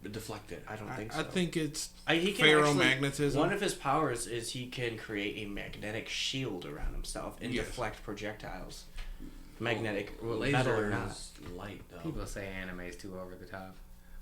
deflect it? I don't think so. I think it's He can ferromagnetism. One of his powers is he can create a magnetic shield around himself and Yes. deflect projectiles. Magnetic, Well, metal laser or not. is light, though. People say anime's too over the top.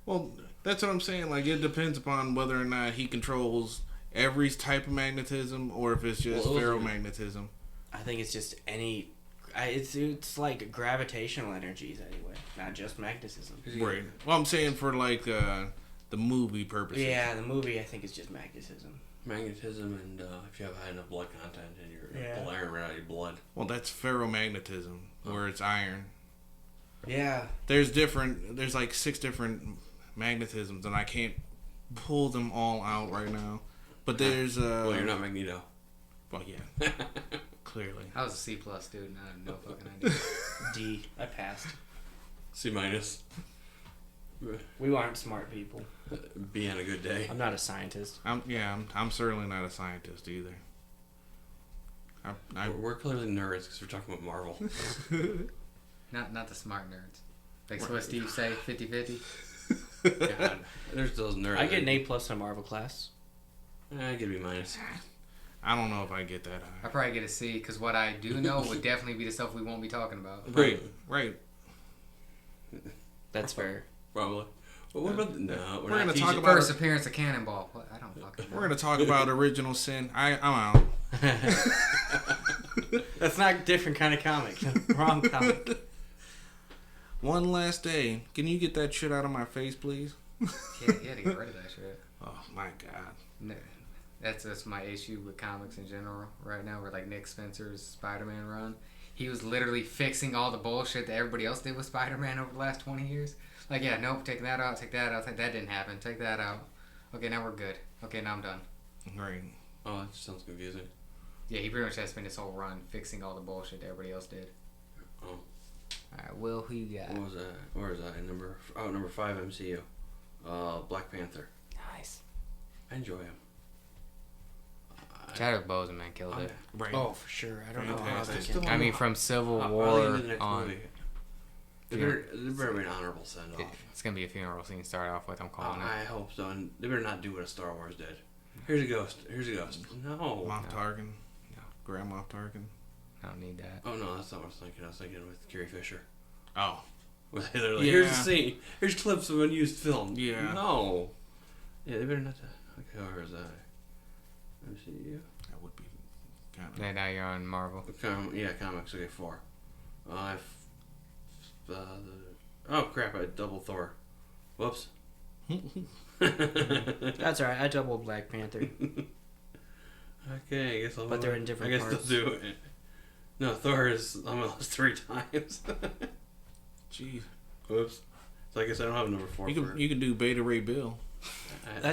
Well, that's what I'm saying. Like, it depends upon whether or not he controls every type of magnetism or if it's just Well, those are- ferromagnetism. I think it's just any. It's like gravitational energies anyway, not just magnetism. Right. Well, I'm saying for, like, the movie purposes. Yeah, the movie I think is just magnetism. Magnetism, and if you have high enough blood content in your pull iron right out of your blood. Well, that's ferromagnetism, where it's iron. Yeah. There's like 6 different magnetisms, and I can't pull them all out right now. But there's Well, you're not Magneto. Well, yeah, clearly. I was a C+ student. I had no fucking idea. D. I passed. C minus. We aren't smart people. Be on a good day. I'm not a scientist. I'm certainly not a scientist either. We're clearly nerds because we're talking about Marvel. Not the smart nerds. Like what Steve say, 50-50. God, there's those nerds. I get an A+ in Marvel class. I give it B-. I don't know if I get that high. I probably get a C because what I do know would definitely be the stuff we won't be talking about. Right. That's fair. Probably. But what about we're gonna talk about First appearance of Cannonball. What? I don't fucking know. We're gonna talk about Original Sin. I'm out. That's not a different kind of comic. Wrong comic. One Last Day. Can you get that shit out of my face, please? Yeah, you had to get rid of that shit. Oh my god. No, that's my issue with comics in general right now. Where like Nick Spencer's Spider-Man run, he was literally fixing all the bullshit that everybody else did with Spider-Man over the last 20 years. Like, yeah, nope, take that out, take that out, that didn't happen, take that out. Okay, now we're good. Okay, now I'm done. Right. Oh, that just sounds confusing. Yeah, he pretty much has spent his whole run fixing all the bullshit that everybody else did. Oh. Alright, Will, who you got? What was that? Where is that? Number 5 MCU. Black Panther. Nice. I enjoy him. Chadwick Boseman killed it. Right. Oh, for sure. I don't know how they Fantastic. can. I mean, from Civil I'll War leave it in the next on. movie. There better be an honorable send off. It's gonna be a funeral scene to start off with. I'm calling it. I hope so. And they better not do what a Star Wars did. Here's a ghost. Here's a ghost. No. Moff Tarkin. No. Grand Moff Tarkin. I don't need that. Oh no, that's not what I was thinking. I was thinking with Carrie Fisher. Oh. Where they're like, Yeah. here's the scene. Here's clips of unused film. Yeah. No. Yeah, they better not. Okay, where is that? MCU. That would be kind of. Now you're on Marvel. Comics. Okay, 4. Oh crap! I doubled Thor. Whoops. That's alright. I doubled Black Panther. Okay, I guess I'll. But they're in different I guess parts. they'll do it. No, Thor is on my list 3 times. Jeez. Whoops. So I guess I don't have number 4. You can do Beta Ray Bill.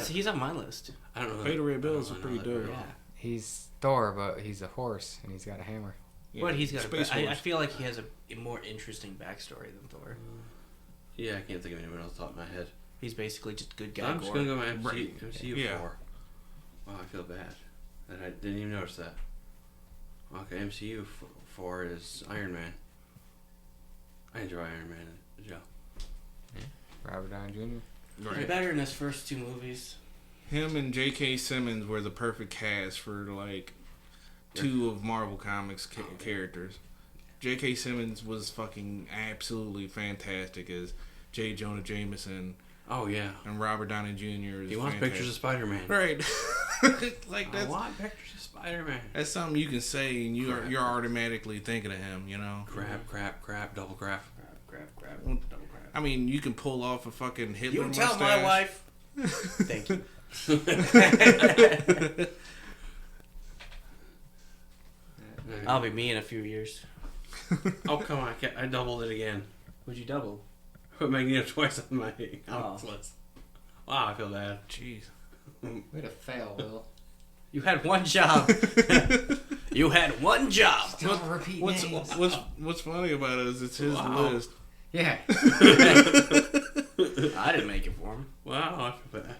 He's on my list. I don't know. Beta Ray Bill I is don't pretty know that dope. very Yeah. well. He's Thor, but he's a horse and he's got a hammer. Yeah. But he's got. Space I Force. feel like he has a more interesting backstory than Thor. Yeah, I can't think of anyone else off the top of my head. He's basically just good guy. I'm just gore. gonna go with Right. MCU Yeah. 4. Wow, I feel bad that I didn't even notice that. Okay, MCU 4 is Iron Man. I enjoy Iron Man. Joe. Robert Downey Jr. He's better in his first 2 movies. Him and J.K. Simmons were the perfect cast for like 2 of Marvel Comics characters. J.K. Simmons was fucking absolutely fantastic as J. Jonah Jameson, Oh yeah. and Robert Downey Jr. is He wants fantastic. pictures of Spider-Man. Right. Like I that's want pictures of Spider-Man. that's something you can say and you're automatically thinking of him, you know. Crap, double crap. Grab, Well, double grab. I mean, you can pull off a fucking Hitler You tell mustache. my wife. Thank you. I'll be me in a few years. Oh come on! I doubled it again. Would you double? Put Magneto twice on my comics Oh. list. Wow, I feel bad. Jeez. Way to fail, Will. You had one job. You had one job. Don't repeat names. What's funny about it is it's his Wow. list. Yeah. I didn't make it for him. Wow, I feel bad.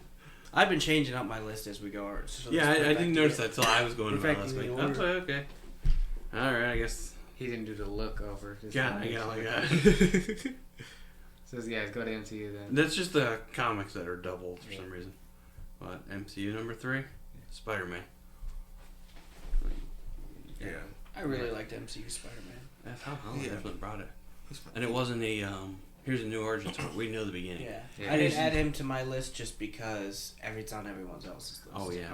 I've been changing up my list as we go. So Yeah, let's put I it back didn't notice together. that till I was going to my Perfecting last the week. order. That's okay. All right, I guess. He didn't do the look over. Just Yeah, to I make got sure. like that. So yeah, go to MCU then. That's just the comics that are doubled for some reason. What, MCU number 3? Spider-Man. Yeah. I really liked MCU Spider-Man. That's how I Yeah. definitely brought it. And it wasn't a, here's a new origin story. We know the beginning. Yeah. Yeah. I didn't add him to my list just because it's on everyone else's list. Oh, yeah.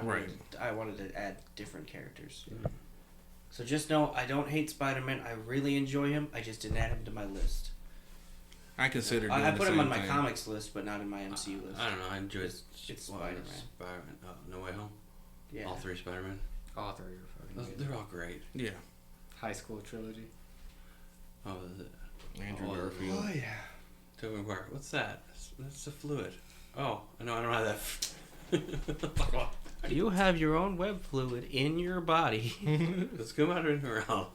I wanted to add different characters. So just know I don't hate Spider-Man. I really enjoy him. I just didn't add him to my list. I consider doing I the put him same on my thing. comics list, but not in my MCU list. I don't know. I enjoyed It's what, Spider-Man. Spider-Man. No Way Home. Yeah. All 3 Spider-Man. All 3 are fucking good. They're all great. Yeah. High school trilogy. Oh, Andrew Oh, Garfield. Oh yeah. Tobey Maguire. What's that? That's a fluid. Oh, no, I don't have that. You have your own web fluid in your body. Let's come out of her out.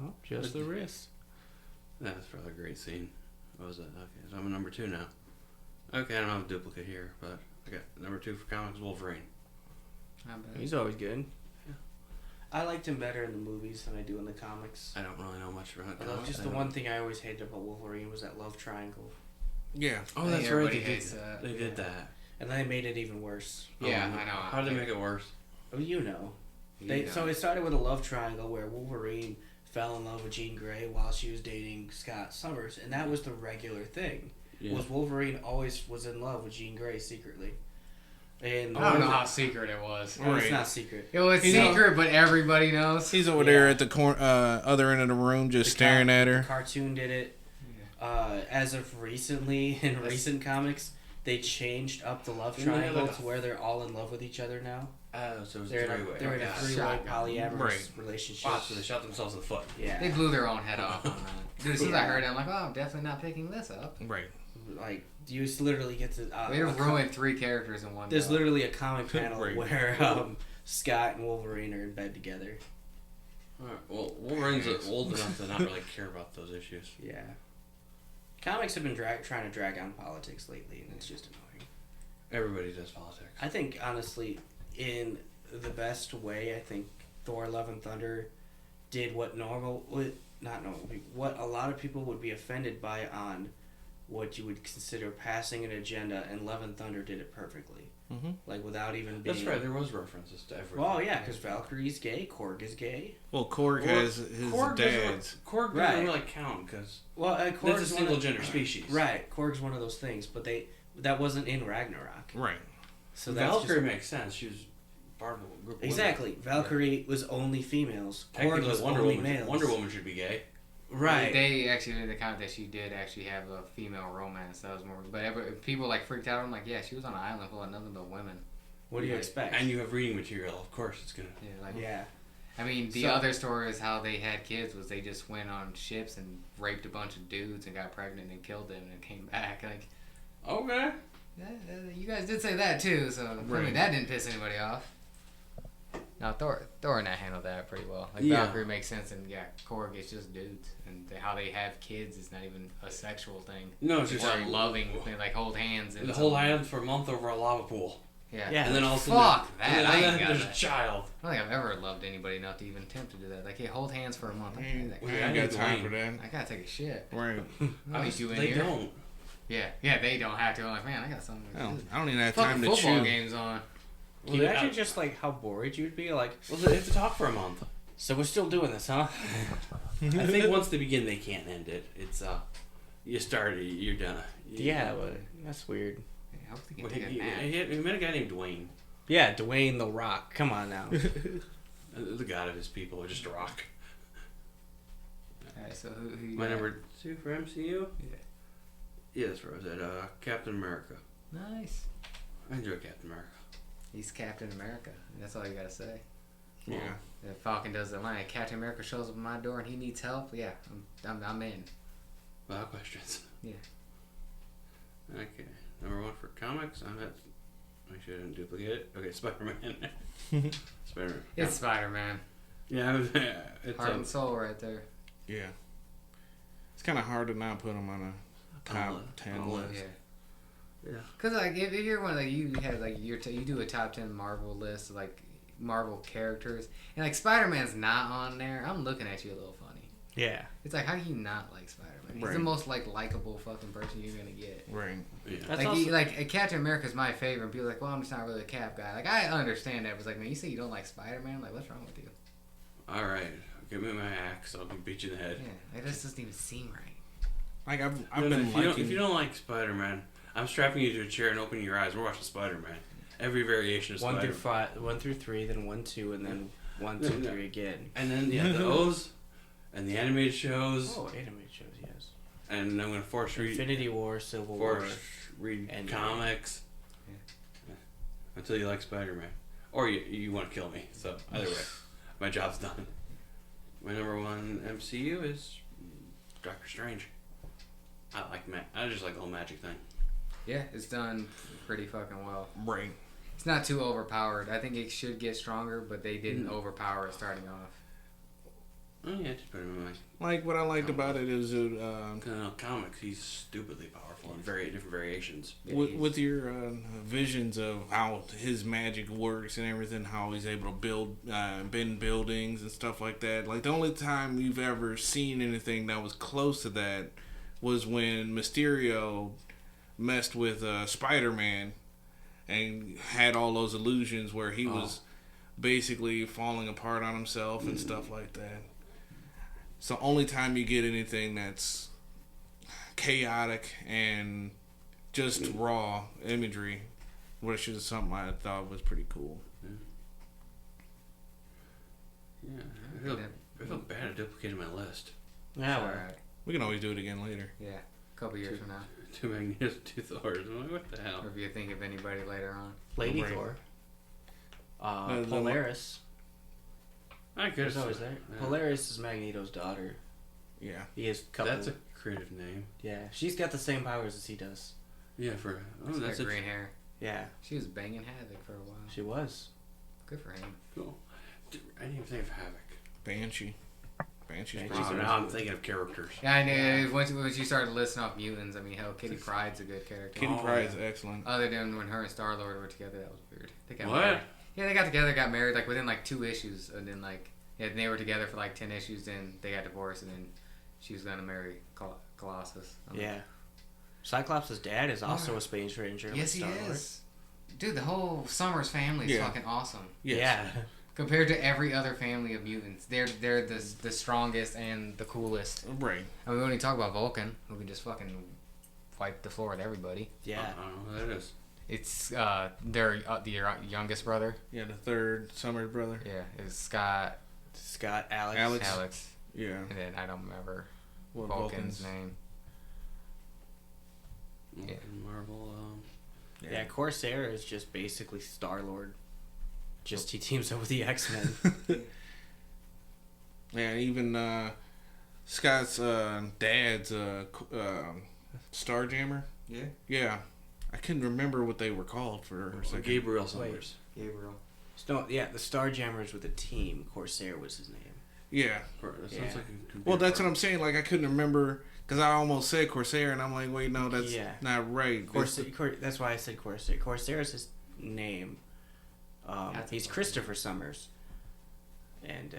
Oh, just the wrist. That's probably a great scene. What was that? Okay, so I'm at number 2 now. Okay, I don't have a duplicate here, but I got number 2 for comics, Wolverine. Not bad. He's always good. Yeah. I liked him better in the movies than I do in the comics. I don't really know much about Although comics. just the one thing I always hated about Wolverine was that love triangle. Yeah. Oh, I that's think right. everybody They did, hates that. they did that. And then they made it even worse. Yeah, I know. How did they make it worse? Oh, you know. You know. So it started with a love triangle where Wolverine fell in love with Jean Grey while she was dating Scott Summers, and that was the regular thing. Yeah. Was Wolverine always was in love with Jean Grey secretly? And I don't know how secret it was. Well, it's not secret. It was secret, but everybody knows. He's over there at the other end of the room, just staring at her. The cartoon did it. As of recently, in recent comics, they changed up the love triangle to where they're all in love with each other now. Oh, so it was They're three-way. in a three-way polyamorous relationship. Wow, so they shot themselves in the foot. Yeah. They blew their own head off on that. Dude, as soon as I heard it, I'm like, oh, I'm definitely not picking this up. Right. Like, you literally get to... They ruined 3 characters in one. There's literally a comic panel Right. where Scott and Wolverine are in bed together. Alright, well, Wolverine's old enough to not really care about those issues. Yeah. Comics have been trying to drag on politics lately, and it's just annoying. Everybody does politics. I think, honestly, in the best way, I think Thor: Love and Thunder did what what a lot of people would be offended by on what you would consider passing an agenda, and Love and Thunder did it perfectly. Mm-hmm. Like, without even being... That's right, there was references to everything. Well, yeah, because Valkyrie's gay, Korg is gay. Well, Korg has his dad's. Korg doesn't really count, because Korg's it's a single-gender species. Right, Korg's one of those things, but that wasn't in Ragnarok. Right. So that's Valkyrie makes sense. She was part of a group of exactly. women. Valkyrie was only females. Korg Technically, was Wonder only Woman, males. Wonder Woman should be gay. Right. They actually in the comment that she did actually have a female romance. That was more, but people like freaked out. I'm like, yeah, she was on an island full of nothing but women. What do you expect? And you have reading material, of course it's gonna. Yeah. I mean, the other story is how they had kids was they just went on ships and raped a bunch of dudes and got pregnant and killed them and came back. Like, okay. Yeah, you guys did say that too, so I mean, that didn't piss anybody off. No, Thor and I handled that pretty well. Like, Valkyrie makes sense, and Korg is just dudes, and how they have kids is not even a sexual thing. No, it's just like loving. They like hold hands. And the whole hands for a month over a lava pool. Yeah. And then all fuck that. And I then ain't got there's that. a child. I don't think I've ever loved anybody enough to even attempt to do that. Like, hey, hold hands for a month. I ain't got time for that. I gotta take a shit. Right. They don't. Yeah, they don't have to. I'm like, man, I got something. I don't even have Fucking time to football chew. games on. Can you imagine just like how bored you'd be? Like, well, they have to talk for a month. So we're still doing this, huh? I think once they begin, they can't end it. It's you started, you're done. But that's weird. I hope they Well, get to get he met a guy named Dwayne. Yeah, Dwayne the Rock. Come on now. The god of his people, or just a rock. Alright, so who you My got? number 2 for MCU? Yeah, that's where I was at. Captain America. Nice. I enjoy Captain America. He's Captain America. That's all you gotta say. Yeah. If Falcon does the line, Captain America shows up at my door and he needs help. Yeah, I'm in. Without questions. Yeah. Okay. Number 1 for comics. I'm at. Make sure I didn't duplicate it. Okay, Spider-Man. Spider-Man. It's Spider-Man. Yeah, it's Heart and soul right there. Yeah. It's kind of hard to not put him on a top 10 list. Yeah. Cause like if you're one like you have like you do a top 10 Marvel list of, like Marvel characters and like Spider-Man's not on there, I'm looking at you a little funny. Yeah. It's like, how do you not like Spider-Man? He's the most like likable fucking person you're gonna get. Right. Yeah. That's Like Captain America's my favorite. And people are like, well, I'm just not really a Cap guy. Like, I understand that. But it's like, man, you say you don't like Spider-Man? Like, what's wrong with you? All right, give me my axe. I'll beat you in the head. Yeah, like, this doesn't even seem right. Like I've No, been if you don't like Spider-Man, I'm strapping you to a chair and opening your eyes. We're watching Spider-Man. Every variation of One Spider-Man. through 5, 1 through 3, then 1, 2, and then 1, 2, 3 again. And then the O's and the animated shows. Oh, animated shows, yes. And I'm gonna force read Infinity War, Civil War, read and comics. Yeah. Until you like Spider-Man, or you want to kill me. So either way, my job's done. My number 1 MCU is Doctor Strange. I just like the whole magic thing. Yeah, it's done pretty fucking well. Right. It's not too overpowered. I think it should get stronger, but they didn't overpower it starting off. Oh yeah, just put him in my. Like what I liked about it is comics. He's stupidly powerful in different variations. with your visions of how his magic works and everything, how he's able to bend buildings and stuff like that. Like the only time you've ever seen anything that was close to that was when Mysterio messed with Spider-Man and had all those illusions where he was basically falling apart on himself and stuff like that. It's the only time you get anything that's chaotic and just raw imagery, which is something I thought was pretty cool. Yeah, I feel bad at duplicating my list. Yeah, well, Alright. We can always do it again later. Yeah. A couple years from now. 2 Magnetos, 2 Thors. I'm like, what the hell? Or if you think of anybody later on. Lady Right. Thor. No, Polaris. I guess There's always there. yeah. Polaris is Magneto's daughter. Yeah. He has a couple. That's a creative name. Yeah, she's got the same powers as he does. Yeah, She's that's got a green hair. Yeah, She was banging Havoc for a while. she was. Good for him. cool. Dude, I didn't even think of Havoc. Banshee's Banshee's pretty Oh, good. now I'm thinking of characters. Yeah, I knew. Once you started listing off mutants, I mean, hell, Kitty Pryde's a good character. Kitty Oh, Pryde's yeah. excellent. Other than when her and Star-Lord were together, that was weird. They got What? married. Yeah, they got together, got married, like, within, like, 2 issues. And then, like, yeah, they were together for, like, 10 issues. Then they got divorced, and then she was going to marry Colossus. Yeah. Cyclops' dad is also a Space Ranger. Yes, he Star-Lord. is. Dude, the whole Summers family is Yeah. fucking awesome. Yes. Yeah. Compared to every other family of mutants, they're the strongest and the coolest. Right. I mean, when you talk about Vulcan, who can just fucking wipe the floor with everybody. Yeah. I don't know who that is. It's their the youngest brother. Yeah, the third Summers brother. Yeah, is Scott Scott, Alex. Alex, Yeah. and then I don't remember What Vulcan's name. Yeah. Marvel. Yeah, Corsair is just basically Star-Lord. Just he teams up with the X-Men. Yeah, even Scott's dad's Starjammer. Yeah. Yeah. I couldn't remember what they were called for a second. Gabriel Summers. Gabriel. No, yeah, the Starjammers with a team. Corsair was his name. Yeah. That sounds Yeah. like a computer Well, that's what program. I'm saying. Like, I couldn't remember because I almost said Corsair, and I'm like, wait, no, that's Yeah. not right. That's why I said Corsair. Corsair is his name. He's Christopher Summers. And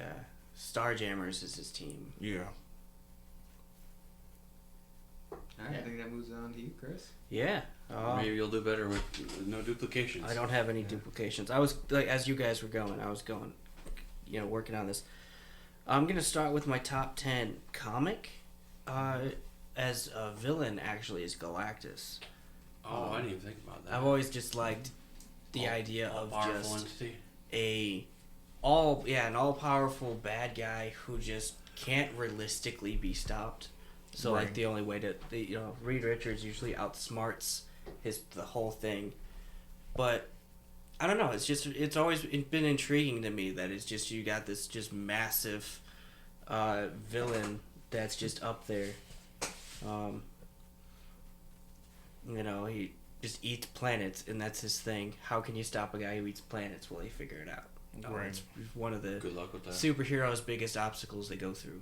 Starjammers is his team. Yeah. Alright, Yeah. I think that moves on to you, Chris. Yeah. Maybe you'll do better with no duplications. I don't have any duplications. I was like, as you guys were going, I was going, working on this. I'm gonna start with my top 10 comic. As a villain, actually, is Galactus. Oh, I didn't even think about that. I've always just liked the idea of powerful just entity. an all-powerful bad guy who just can't realistically be stopped. So Right. like the only way to Reed Richards usually outsmarts the whole thing, but I don't know. It's always been intriguing to me that it's just you got this just massive villain that's just up there. He just eats planets and that's his thing. How can you stop a guy who eats planets? Well, they figure it out. Right. It's one of the Good luck with that. superheroes' biggest obstacles they go through.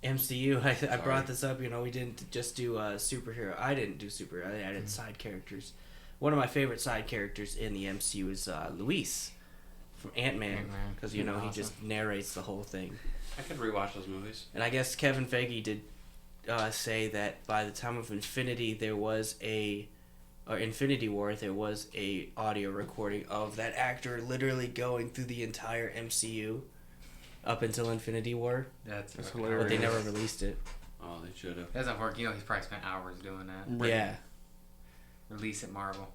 MCU, I brought this up, we didn't just do superhero. I didn't do superhero. I added side characters. One of my favorite side characters in the MCU is Luis from Ant-Man. Ant-Man. Because, He's he awesome. just narrates the whole thing. I could rewatch those movies. And I guess Kevin Feige did say that by the time of Infinity War, there was a audio recording of that actor literally going through the entire MCU up until Infinity War. That's fucking hilarious. But they never released it. Oh, they should have. That's not work. He's probably spent hours doing that. Right. Yeah. Release it, Marvel.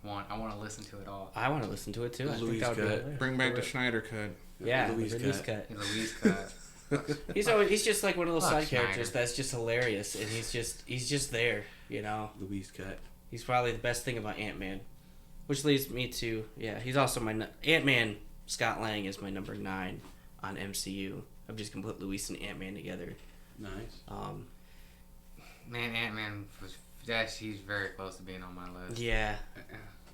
I want to listen to it all. I want to listen to it too. I think Louise that would be cut. hilarious. Bring back the Schneider cut. Yeah, Louise Louise cut. cut. Louise cut. He's just like one of those Fuck side Schneider. characters that's just hilarious, and he's just there. Louise cut. He's probably the best thing about Ant-Man, which leads me to he's also my Ant-Man. Scott Lang is my number 9 on MCU. I've just gonna put Luis and Ant-Man together. Nice. Man, Ant-Man he's very close to being on my list. Yeah,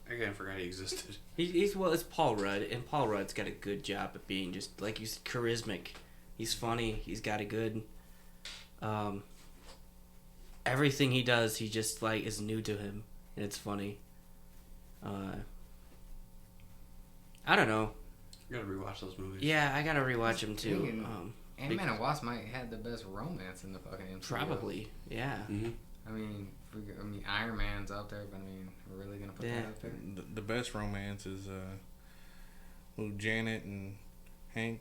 I kind of forgot he existed. it's Paul Rudd, and Paul Rudd's got a good job at being just like he's charismatic. He's funny. He's got a good. Everything he does, he just like is new to him, and it's funny. I don't know. You gotta rewatch those movies. Yeah, I gotta rewatch them too. Speaking- Ant-Man and Wasp might have the best romance in the fucking MCU. Probably, yeah. Mm-hmm. I mean, I mean, Iron Man's up there, but I mean, we're really gonna put that up there. The best romance is Janet and Hank.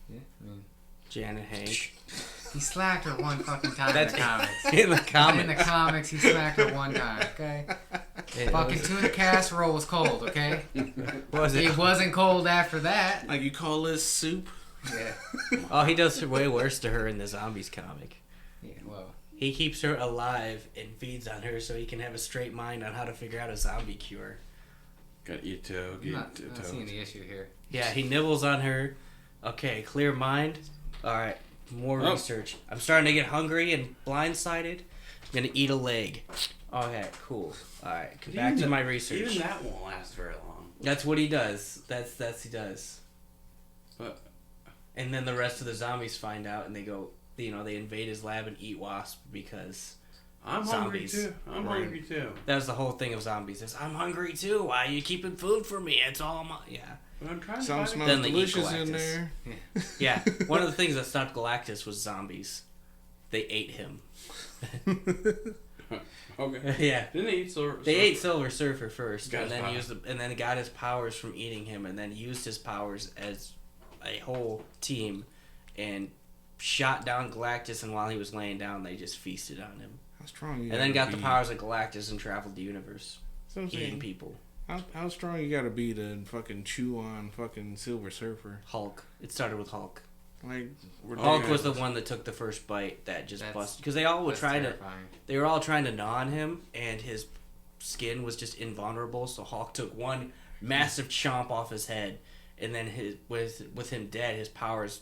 Yeah, I mean, Janet Hank. he slacked her one fucking time in the comics. In the comics. In the comics, he smacked her one time. Okay. Fucking tuna casserole was cold. Okay. Was it? It wasn't cold after that. Like, you call this soup? Yeah. Oh, he does way worse to her in the Zombies comic. Yeah. Well. He keeps her alive and feeds on her so he can have a straight mind on how to figure out a zombie cure. Gotta eat toe. I'm not seeing the issue here. Yeah, he nibbles on her. Okay, clear mind. All right, more research. I'm starting to get hungry and blindsided. I'm gonna eat a leg. Okay, cool. All right, back to my research. Even that won't last very long. That's what he does. That's he does. But And then the rest of the zombies find out and they go. You know, they invade his lab and eat wasp because I'm zombies. hungry too. I'm hungry too. That was the whole thing of zombies. Is I'm hungry too. Why are you keeping food for me? It's all my But I'm trying to Some find smells Then they eat delicious in Galactus. there. Yeah. One of the things that stopped Galactus was zombies. They ate him. Okay. Yeah. Didn't they eat Silver? They ate Silver Surfer first, Got and his then power. and then got his powers from eating him, and then used his powers as a whole team, and shot down Galactus. And while he was laying down, they just feasted on him, How strong you and then gotta got the be. powers of Galactus and traveled the universe, That's what I'm eating saying. people. How strong you gotta be to fucking chew on fucking Silver Surfer? Hulk. It started with Hulk. Like, Hulk was the one that took the first bite that just busted because they all would That's try terrifying. They were all trying to gnaw on him, and his skin was just invulnerable. So Hulk took one massive chomp off his head, and then with him dead, his powers,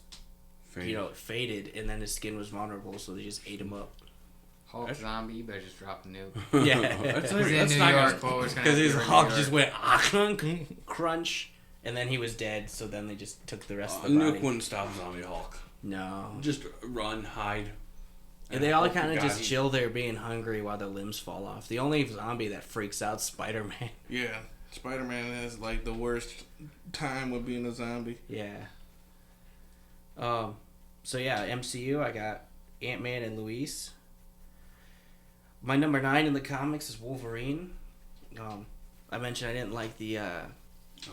faded, and then his skin was vulnerable. So they just ate him up. Hulk zombie, you better just drop a nuke. Yeah, That's He's in that's New not York, gonna- boys. because his Hulk just went crunch, and then he was dead. So then they just took the rest A of the nuke body. wouldn't stop Zombie Hulk. No, Just run, hide. and they all Hulk kind of got just him. chill there, being hungry while their limbs fall off. The only zombie that freaks out Spider-Man. Yeah, Spider-Man has like the worst time with being a zombie. Yeah. So yeah, MCU, I got Ant-Man and Luis. My number 9 in the comics is Wolverine. I mentioned I didn't like the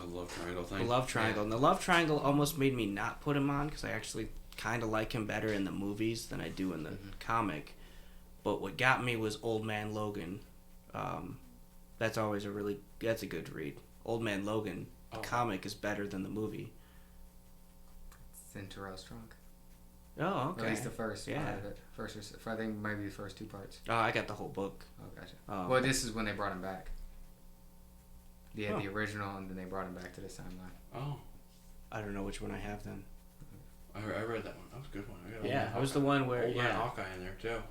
love triangle the thing. love triangle. And the love triangle almost made me not put him on because I actually kind of like him better in the movies than I do in the comic. But what got me was Old Man Logan. That's always that's a good read. Old Man Logan, the comic is better than the movie. It's in Terrell's trunk. Oh, At okay. least the first Yeah. part of it. I think maybe the first 2 parts. Oh, I got the whole book. Oh, gotcha. Oh. Well, this is when they brought him back. Yeah, Oh. the original, and then they brought him back to this timeline. Oh, I don't know which one I have then. I read that one. That was a good one. I got Yeah, Old that was Man the one where Hawkeye. Old Man yeah, Hawkeye in there too.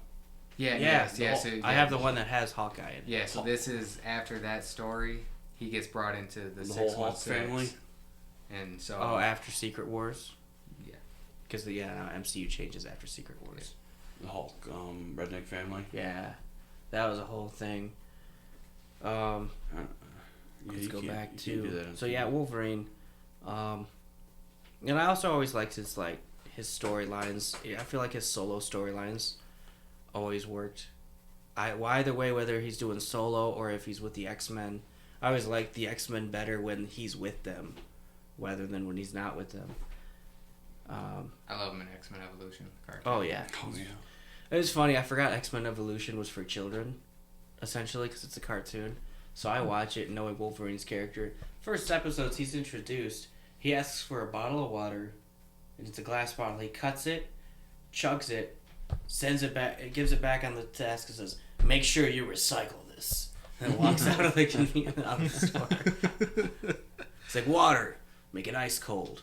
Yeah, yeah. so, I have the one that has Hawkeye in it. Yeah, so this is after that story. He gets brought into the The whole Hulk 616. family. And so. Oh, after Secret Wars. Yeah. Because MCU changes after Secret Wars. The Hulk redneck family. Yeah, that was a whole thing. Let's go back to Wolverine. And I also always liked his storylines. I feel like his solo storylines always worked. Either way, whether he's doing solo or if he's with the X-Men, I always like the X-Men better when he's with them, rather than when he's not with them. I love him in X-Men Evolution. Cartoon. Oh yeah. Oh yeah. It was funny. I forgot X-Men Evolution was for children, essentially, because it's a cartoon. So I watch it knowing Wolverine's character. First episodes, he's introduced. He asks for a bottle of water, and it's a glass bottle. He cuts it, chugs it, sends it back, gives it back on the desk, and says, "Make sure you recycle this." And walks out of the convenience out of the store. It's like water, make it ice cold.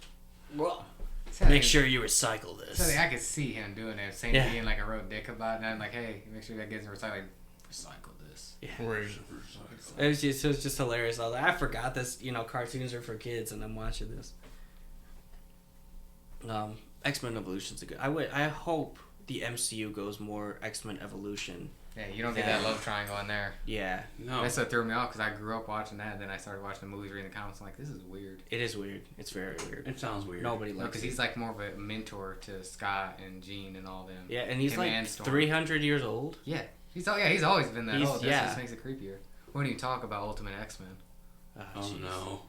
Make sure you recycle this. So I could see him doing it. Same Yeah. being like a real dick about it. And I'm like, hey, make sure that gets recycled. Recycle this. Yeah. Right. It was just hilarious. I was like, I forgot this. Cartoons are for kids, and I'm watching this. X-Men Evolution's a good. I hope the MCU goes more X-Men Evolution. Yeah, you don't get that love triangle in there. Yeah, No. That's what threw me off because I grew up watching that. And then I started watching the movies, reading the comics. I'm like, this is weird. it is weird. It's very weird. It sounds weird. Nobody likes Because it. he's like more of a mentor to Scott and Jean and all them. Yeah, and he's Him like and Storm. 300 years old. Yeah, He's always been that old. That yeah. just makes it creepier. When you talk about Ultimate X-Men. Oh no.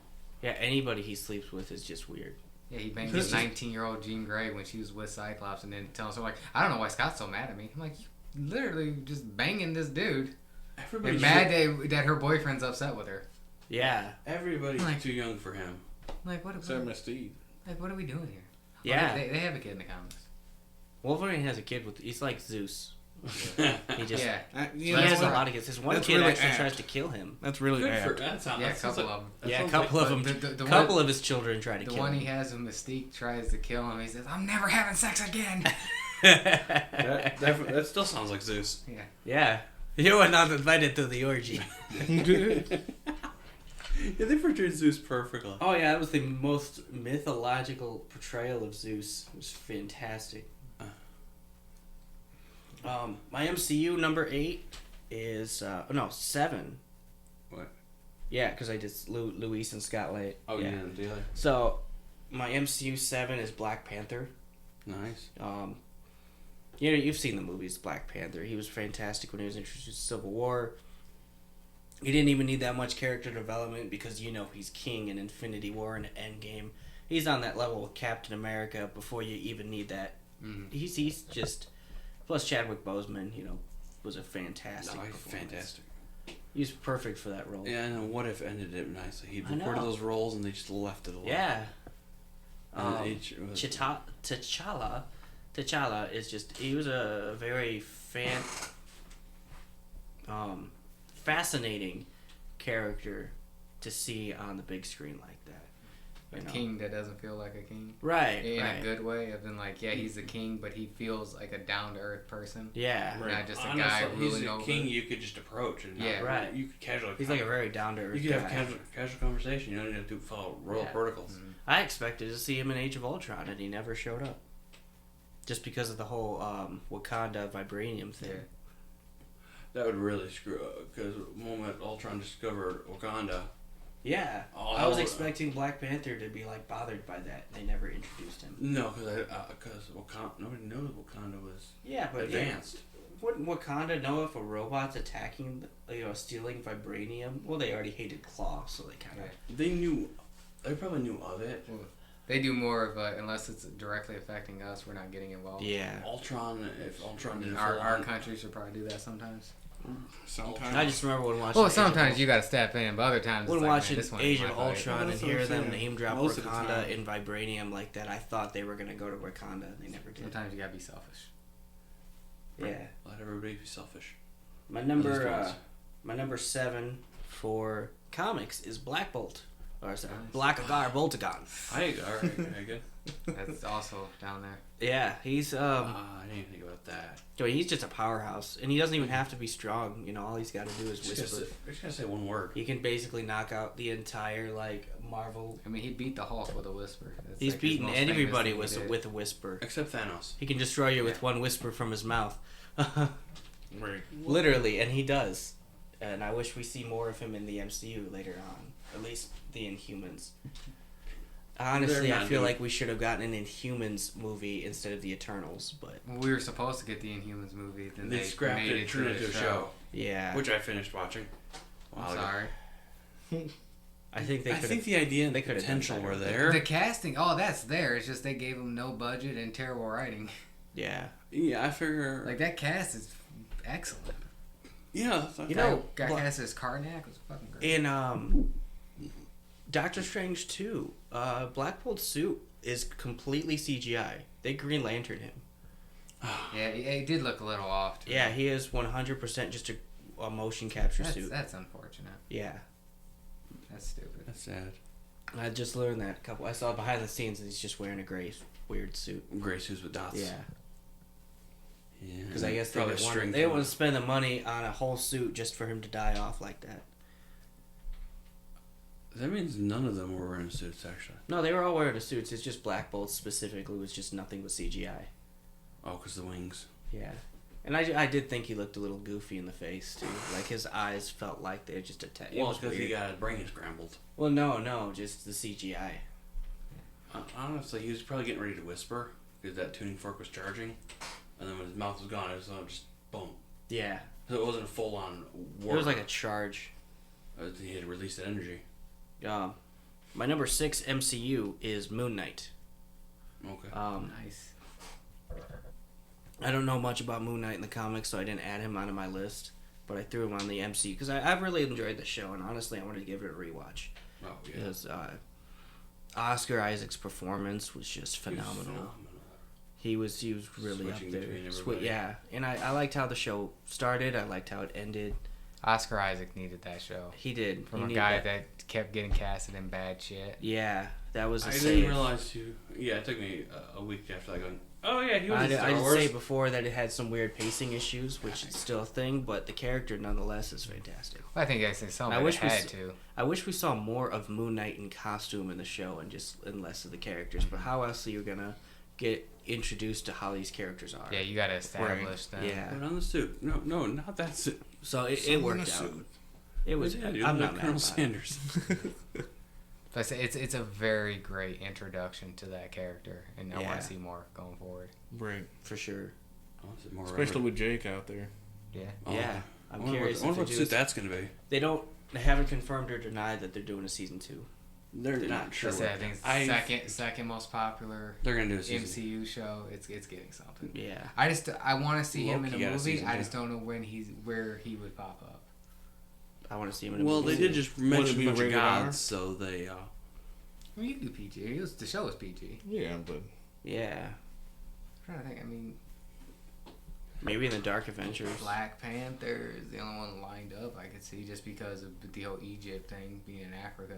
Yeah, anybody he sleeps with is just weird. Yeah, he banged this 19-year-old Jean Grey when she was with Cyclops, and then tells her like, I don't know why Scott's so mad at me. I'm like, you literally just banging this dude. Everybody's mad that her boyfriend's upset with her. Yeah. Everybody's too young for him. Like what? Except Mystique. Like what are we doing here? Yeah. They have a kid in the comics. Wolverine has a kid with. He's like Zeus. He just. Yeah. He has a lot of kids. His one That's kid really actually apt. tries to kill him. That's really Good for apt. that sounds. Yeah, a that sounds couple like- of them. that Yeah, a sounds couple like- of them. The couple one, of his children try to the kill one him. he has when Mystique tries to kill him, he says, "I'm never having sex again." That still sounds like Zeus. Yeah. Yeah. You were not invited to the orgy. Yeah, they portrayed Zeus perfectly. Oh yeah, that was the most mythological portrayal of Zeus. It was fantastic. My MCU number 8 is 7. What? Yeah, because I did Luis and Scott late. Oh yeah, the other. So my MCU 7 is Black Panther. Nice. You've seen the movies Black Panther. He was fantastic when he was introduced to Civil War. He didn't even need that much character development because he's king in Infinity War and Endgame. He's on that level with Captain America before you even need that. Mm-hmm. He's just plus Chadwick Boseman, was a fantastic. No, he's performance. fantastic. He's perfect for that role. Yeah, I know. What if ended it nicely? He I know. recorded those roles and they just left it alone. Yeah. T'Challa is just he was a very fascinating character to see on the big screen like that. A king that doesn't feel like a king. Right. In right. a good way, of been like, he's the king, but he feels like a down to earth person. Yeah. Not just a Honestly, guy he's ruling a over. king you could just approach and Yeah. Right. You could casually. He's like a very down to earth You could guy. have casual conversation. You don't need to follow royal protocols. Mm-hmm. I expected to see him in Age of Ultron, and he never showed up. Just because of the whole Wakanda vibranium thing. Yeah. That would really screw up because the moment Ultron discovered Wakanda. Yeah. Oh, I was expecting Black Panther to be like bothered by that. They never introduced him. No, because Wakanda, nobody knows Wakanda was Yeah, but advanced. Wouldn't Wakanda know if a robot's attacking, stealing vibranium? Well, they already hated Claw, so they kind of. They knew. They probably knew of it. They do more of unless it's directly affecting us, we're not getting involved. Yeah. Ultron, if Ultron didn't Our country should probably do that sometimes. Sometimes. I just remember when watching. Well, sometimes you gotta step in, but other times When it's like, watching man, this one Age ain't of my fight. Ultron Well, and that's what hear I'm them saying. name drop Most of the Wakanda time. in vibranium like that, I thought they were gonna go to Wakanda. They never did. Sometimes you gotta be selfish. Yeah. Let everybody be selfish. My At least number once. my number 7 for comics is Black Bolt. Or sorry, Blackagar Boltagon. Hi, alright, good. That's also down there. Yeah, he's I didn't even think about that. he's just a powerhouse, and he doesn't even have to be strong. All he's got to do is whisper. I'm just gonna say one word. He can basically knock out the entire Marvel. I mean, he beat the Hulk with a whisper. That's He's like his beaten most famous everybody thing he with did. with a whisper. Except Thanos. He can destroy you with one whisper from his mouth. Right. Literally, and he does. And I wish we see more of him in the MCU later on. At least the Inhumans. Honestly, They're I not feel doing- like we should have gotten an Inhumans movie instead of the Eternals, but We were supposed to get the Inhumans movie, then They they scrapped made it, turned it to into a show, yeah. which I finished watching. I'm sorry. I think they I could think the idea and they the could've potential done were better. there. The casting, that's there. It's just they gave him no budget and terrible writing. Yeah. Yeah, I figure. Like that cast is excellent. Yeah, Guy cast as Karnak was fucking great. In Doctor Strange 2, Black Bolt's suit is completely CGI. They Green Lantern him. Yeah, he did look a little off. Yeah, he is 100% just a motion capture suit. That's unfortunate. Yeah. That's stupid. That's sad. I just learned that I saw behind the scenes and he's just wearing a gray weird suit. Gray suits with dots. Yeah. Yeah. Because I guess they Probably didn't want to spend the money on a whole suit just for him to die off like that. That means none of them were wearing suits, actually. No, they were all wearing the suits. It's just Black Bolt specifically was just nothing but CGI. Oh, because the wings. Yeah. And I did think he looked a little goofy in the face, too. Like, his eyes felt like they just attacked. Well, it's because he got his brain scrambled. Well, no, just the CGI. Honestly, he was probably getting ready to whisper because that tuning fork was charging. And then when his mouth was gone, it was just boom. Yeah. So it wasn't a full-on war. It was like a charge. He had released that energy. My number 6 MCU is Moon Knight. Okay. Nice. I don't know much about Moon Knight in the comics, so I didn't add him onto my list. But I threw him on the MCU because I've really enjoyed the show, and honestly, I wanted to give it a rewatch. Oh, yeah. Because Oscar Isaac's performance was just phenomenal. He was really Switching up there. between everybody. Yeah, and I liked how the show started. I liked how it ended. Oscar Isaac needed that show. He did. From He a needed guy that kept getting casted in bad shit. Yeah, that was a I save. didn't realize too. Yeah, it took me a week after that going, oh yeah, he was in Star I did Wars. say before that it had some weird pacing issues, which is still a thing, but the character nonetheless is fantastic. Well, I think some I of it wish we had s- to. I wish we saw more of Moon Knight in costume in the show and less of the characters. But how else are you gonna get introduced to how these characters are? Yeah, you got to establish them. Yeah. Put on the suit. No, not that suit. So it Someone worked in a out. suit. It was. Yeah, dude, I'm like not mad Colonel about it. Sanders. But I say it's a very great introduction to that character, and I want Yeah. to see more going forward. Right. For sure. Oh, is it more Especially with Jake out there. Yeah. Oh, Yeah. I'm I wonder curious. What, I wonder if what they suit do that's gonna be. They haven't confirmed or denied that they're doing a season 2. They're not sure. I what- think it's the second most popular They're gonna do a season. MCU show. It's getting something. Yeah. I want to see him in Loki a got a movie. season I two. just don't know where he would pop up. I want to see him in a Well, movie. they did just mention be a bunch of rated R? gods, so they. I mean, you can do PG. The show is PG. Yeah, but Yeah. I'm trying to think. I mean, Maybe in the Dark Adventures. Black Panther is the only one lined up I could see just because of the whole Egypt thing being in Africa.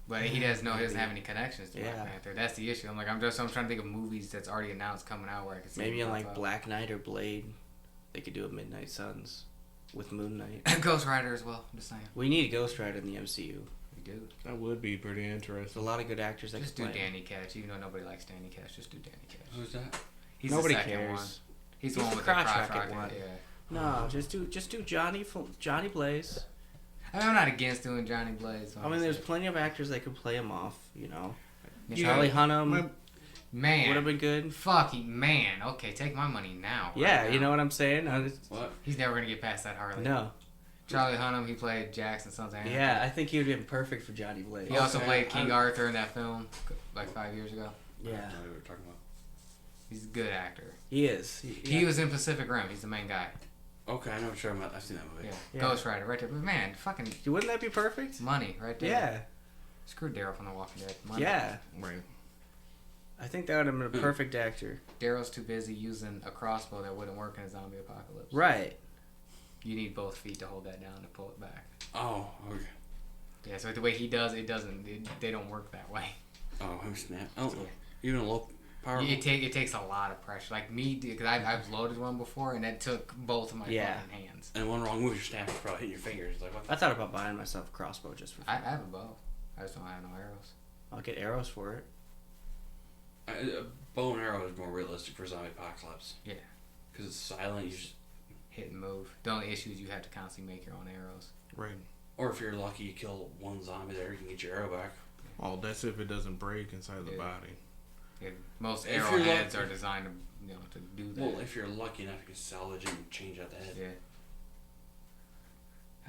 But he doesn't have any connections to Yeah. Black Panther. That's the issue. I'm trying to think of movies that's already announced coming out where I could see Maybe him in pop like up. Black Knight or Blade, they could do a Midnight Suns with Moon Knight. Ghost Rider as well. I'm just saying. We need a Ghost Rider in the MCU. We do. that would be pretty There's a interesting. lot of good actors that Just can do play. Danny Cash. Even though nobody likes Danny Cash, just do Danny Cash. Who's that? He's Nobody the second cares. one. He's He's the one the with the crotch crotch rocket rocket. one. Yeah. No, just do Johnny Blaze. I mean, I'm not against doing Johnny Blaze. I mean, there's plenty of actors that could play him off. You know, Yeah. Charlie Hunnam My- Man. would have been good. Fucking man. Okay, take my money now. Yeah, right you now. know what I'm saying? What? He's never gonna get past that Harley. No. Charlie Hunnam, he played Jackson Sons of Anarchy. Yeah, I think he would have been perfect for Johnny Blaze. He also Okay, played King I'm- Arthur in that film like 5 years ago. I Yeah, don't know what we were talking about. He's a good actor. he is. He was in Pacific Rim. He's the main guy. Okay, I know what you're talking about. I've seen that movie. Yeah. Yeah. Ghost Rider right there. But man, fucking Wouldn't that be perfect? money right there. Yeah, Screw Daryl from The Walking Dead. Money. yeah. Right. I think that would have been a perfect actor. Daryl's too busy using a crossbow that wouldn't work in a zombie apocalypse. Right. You need both feet to hold that down and pull it back. Oh, okay. Yeah, so the way he does it doesn't. They don't work that way. Oh, I'm snap. Oh, Yeah. even a low power. It takes a lot of pressure. Like me, because I've loaded one before, and that took both of my Yeah. fucking hands. And one wrong move, your snap is probably hitting your fingers. Like what? I thought about buying myself a crossbow just for I fun. have a bow. I just don't have no arrows. I'll get arrows for it. A bow and arrow is more realistic for zombie apocalypse. Yeah. Because it's silent. You just, Hit and move. The only issue is you have to constantly make your own arrows. Right. or if you're lucky, you kill one zombie there, you can get your arrow back. Oh, that's if it doesn't break inside the Yeah. body. Yeah, most If you're arrowheads lucky- are designed to do that. Well, if you're lucky enough, you can salvage it and change out the head.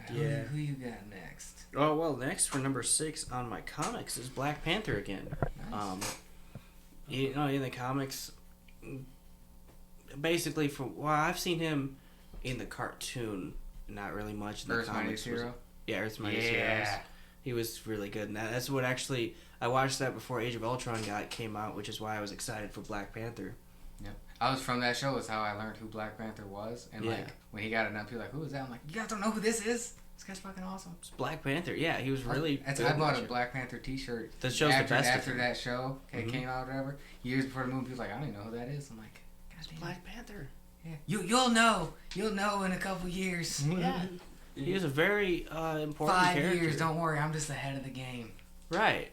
yeah. Yeah. Who you got next? Oh well, next for number 6 on my comics is Black Panther again. Nice. You know, in the comics, basically, I've seen him in the cartoon, not really much in the Earth's comics. Mightiest Hero? Yeah, Earth's Mightiest Heroes. He was really good in that. That's what actually I watched that before Age of Ultron came out, which is why I was excited for Black Panther. Yep. I was from that show is how I learned who Black Panther was, and Yeah. like when he got it up, people were like, "Who is that?" I'm like, "You guys don't know who this is? This guy's fucking awesome." It's Black Panther. Yeah, he was really. I good in bought that a show. Black Panther T-shirt. That shows the after, best of after him. that show Mhm. came out, or whatever. Years before the movie, people were like, "I don't even know who that is." I'm like, "God damn." Black Panther. Yeah. You'll know in a couple years. Yeah. He was a very important 5 character. years. Don't worry, I'm just ahead of the game. Right.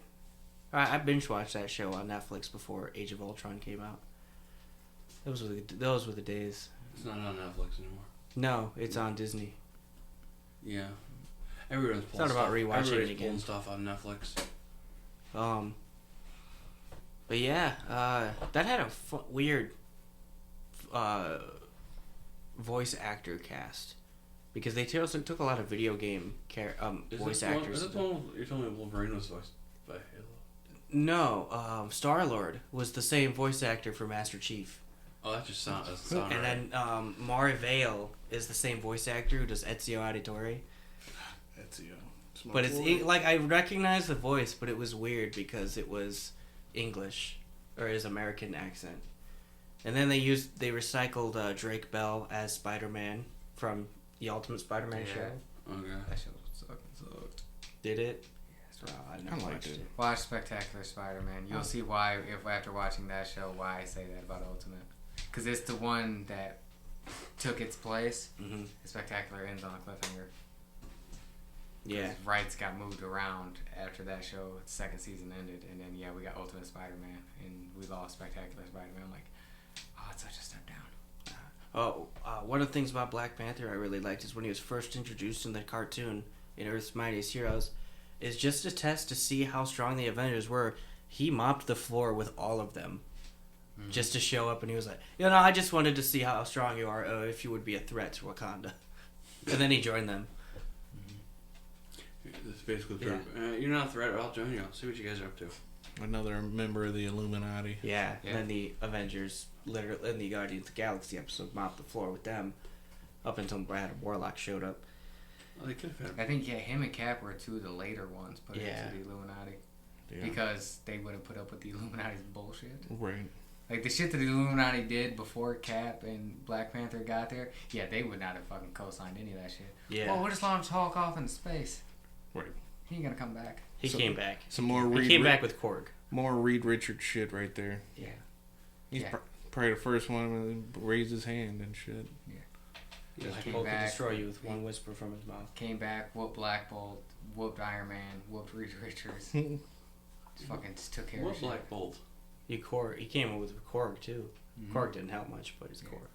I binge watched that show on Netflix before Age of Ultron came out. Those were the days. It's not on Netflix anymore. No, it's on Disney. Yeah. Everyone's pulling not about stuff. rewatching it Everybody's again. pulling stuff on Netflix. But yeah, that had a weird voice actor cast because they took a lot of video game voice actors. Is that the one you're telling me Wolverine was voiced by Halo? No, Star-Lord was the same voice actor for Master Chief. Oh, that just sounds And right. then Mari Vale is the same voice actor who does Ezio Auditore. But it's like I recognize the voice, but it was weird because it was English or his American accent. And then they recycled Drake Bell as Spider-Man from the Ultimate Spider-Man show. Okay. That show sucked. Did it? Yeah, I never liked it. Watch Spectacular Spider-Man. You'll see why, if after watching that show, why I say that about Ultimate. Because it's the one that took its place. Mm-hmm. Spectacular ends on a cliffhanger. Yeah. Rights got moved around after that show. The second season ended, and then we got Ultimate Spider-Man, and we lost Spectacular Spider-Man. I'm like, oh, it's such a step down. One of the things about Black Panther I really liked is when he was first introduced in the cartoon in Earth's Mightiest Heroes, is just a test to see how strong the Avengers were. He mopped the floor with all of them, just to show up, and he was like, I just wanted to see how strong you are, if you would be a threat to Wakanda. And then he joined them. That's basically true. You're not a threat. I'll join you. I'll see what you guys are up to. Another member of the Illuminati. Yeah. And then the Avengers, literally in the Guardians of the Galaxy episode, mopped the floor with them up until Brad Warlock showed up. Oh, they could have. I think him and Cap were two of the later ones put into the Illuminati because they wouldn't put up with the Illuminati's bullshit. Right. Like the shit that the Illuminati did before Cap and Black Panther got there, they would not have fucking co-signed any of that shit. Yeah. Well, we'll just launch Hulk off into space. Right. He ain't gonna come back. He came back. Some more. He came back with Korg. More Reed Richards shit right there. Yeah. He's probably the first one to raise his hand and shit. Yeah. He Hulk came could back. destroy you with one whisper from his mouth. Came back, whooped Black Bolt, whooped Iron Man, whooped Reed Richards. Just took care of shit. What Black Bolt? He came with Korg too. Mm-hmm. Korg didn't help much, but it's Korg.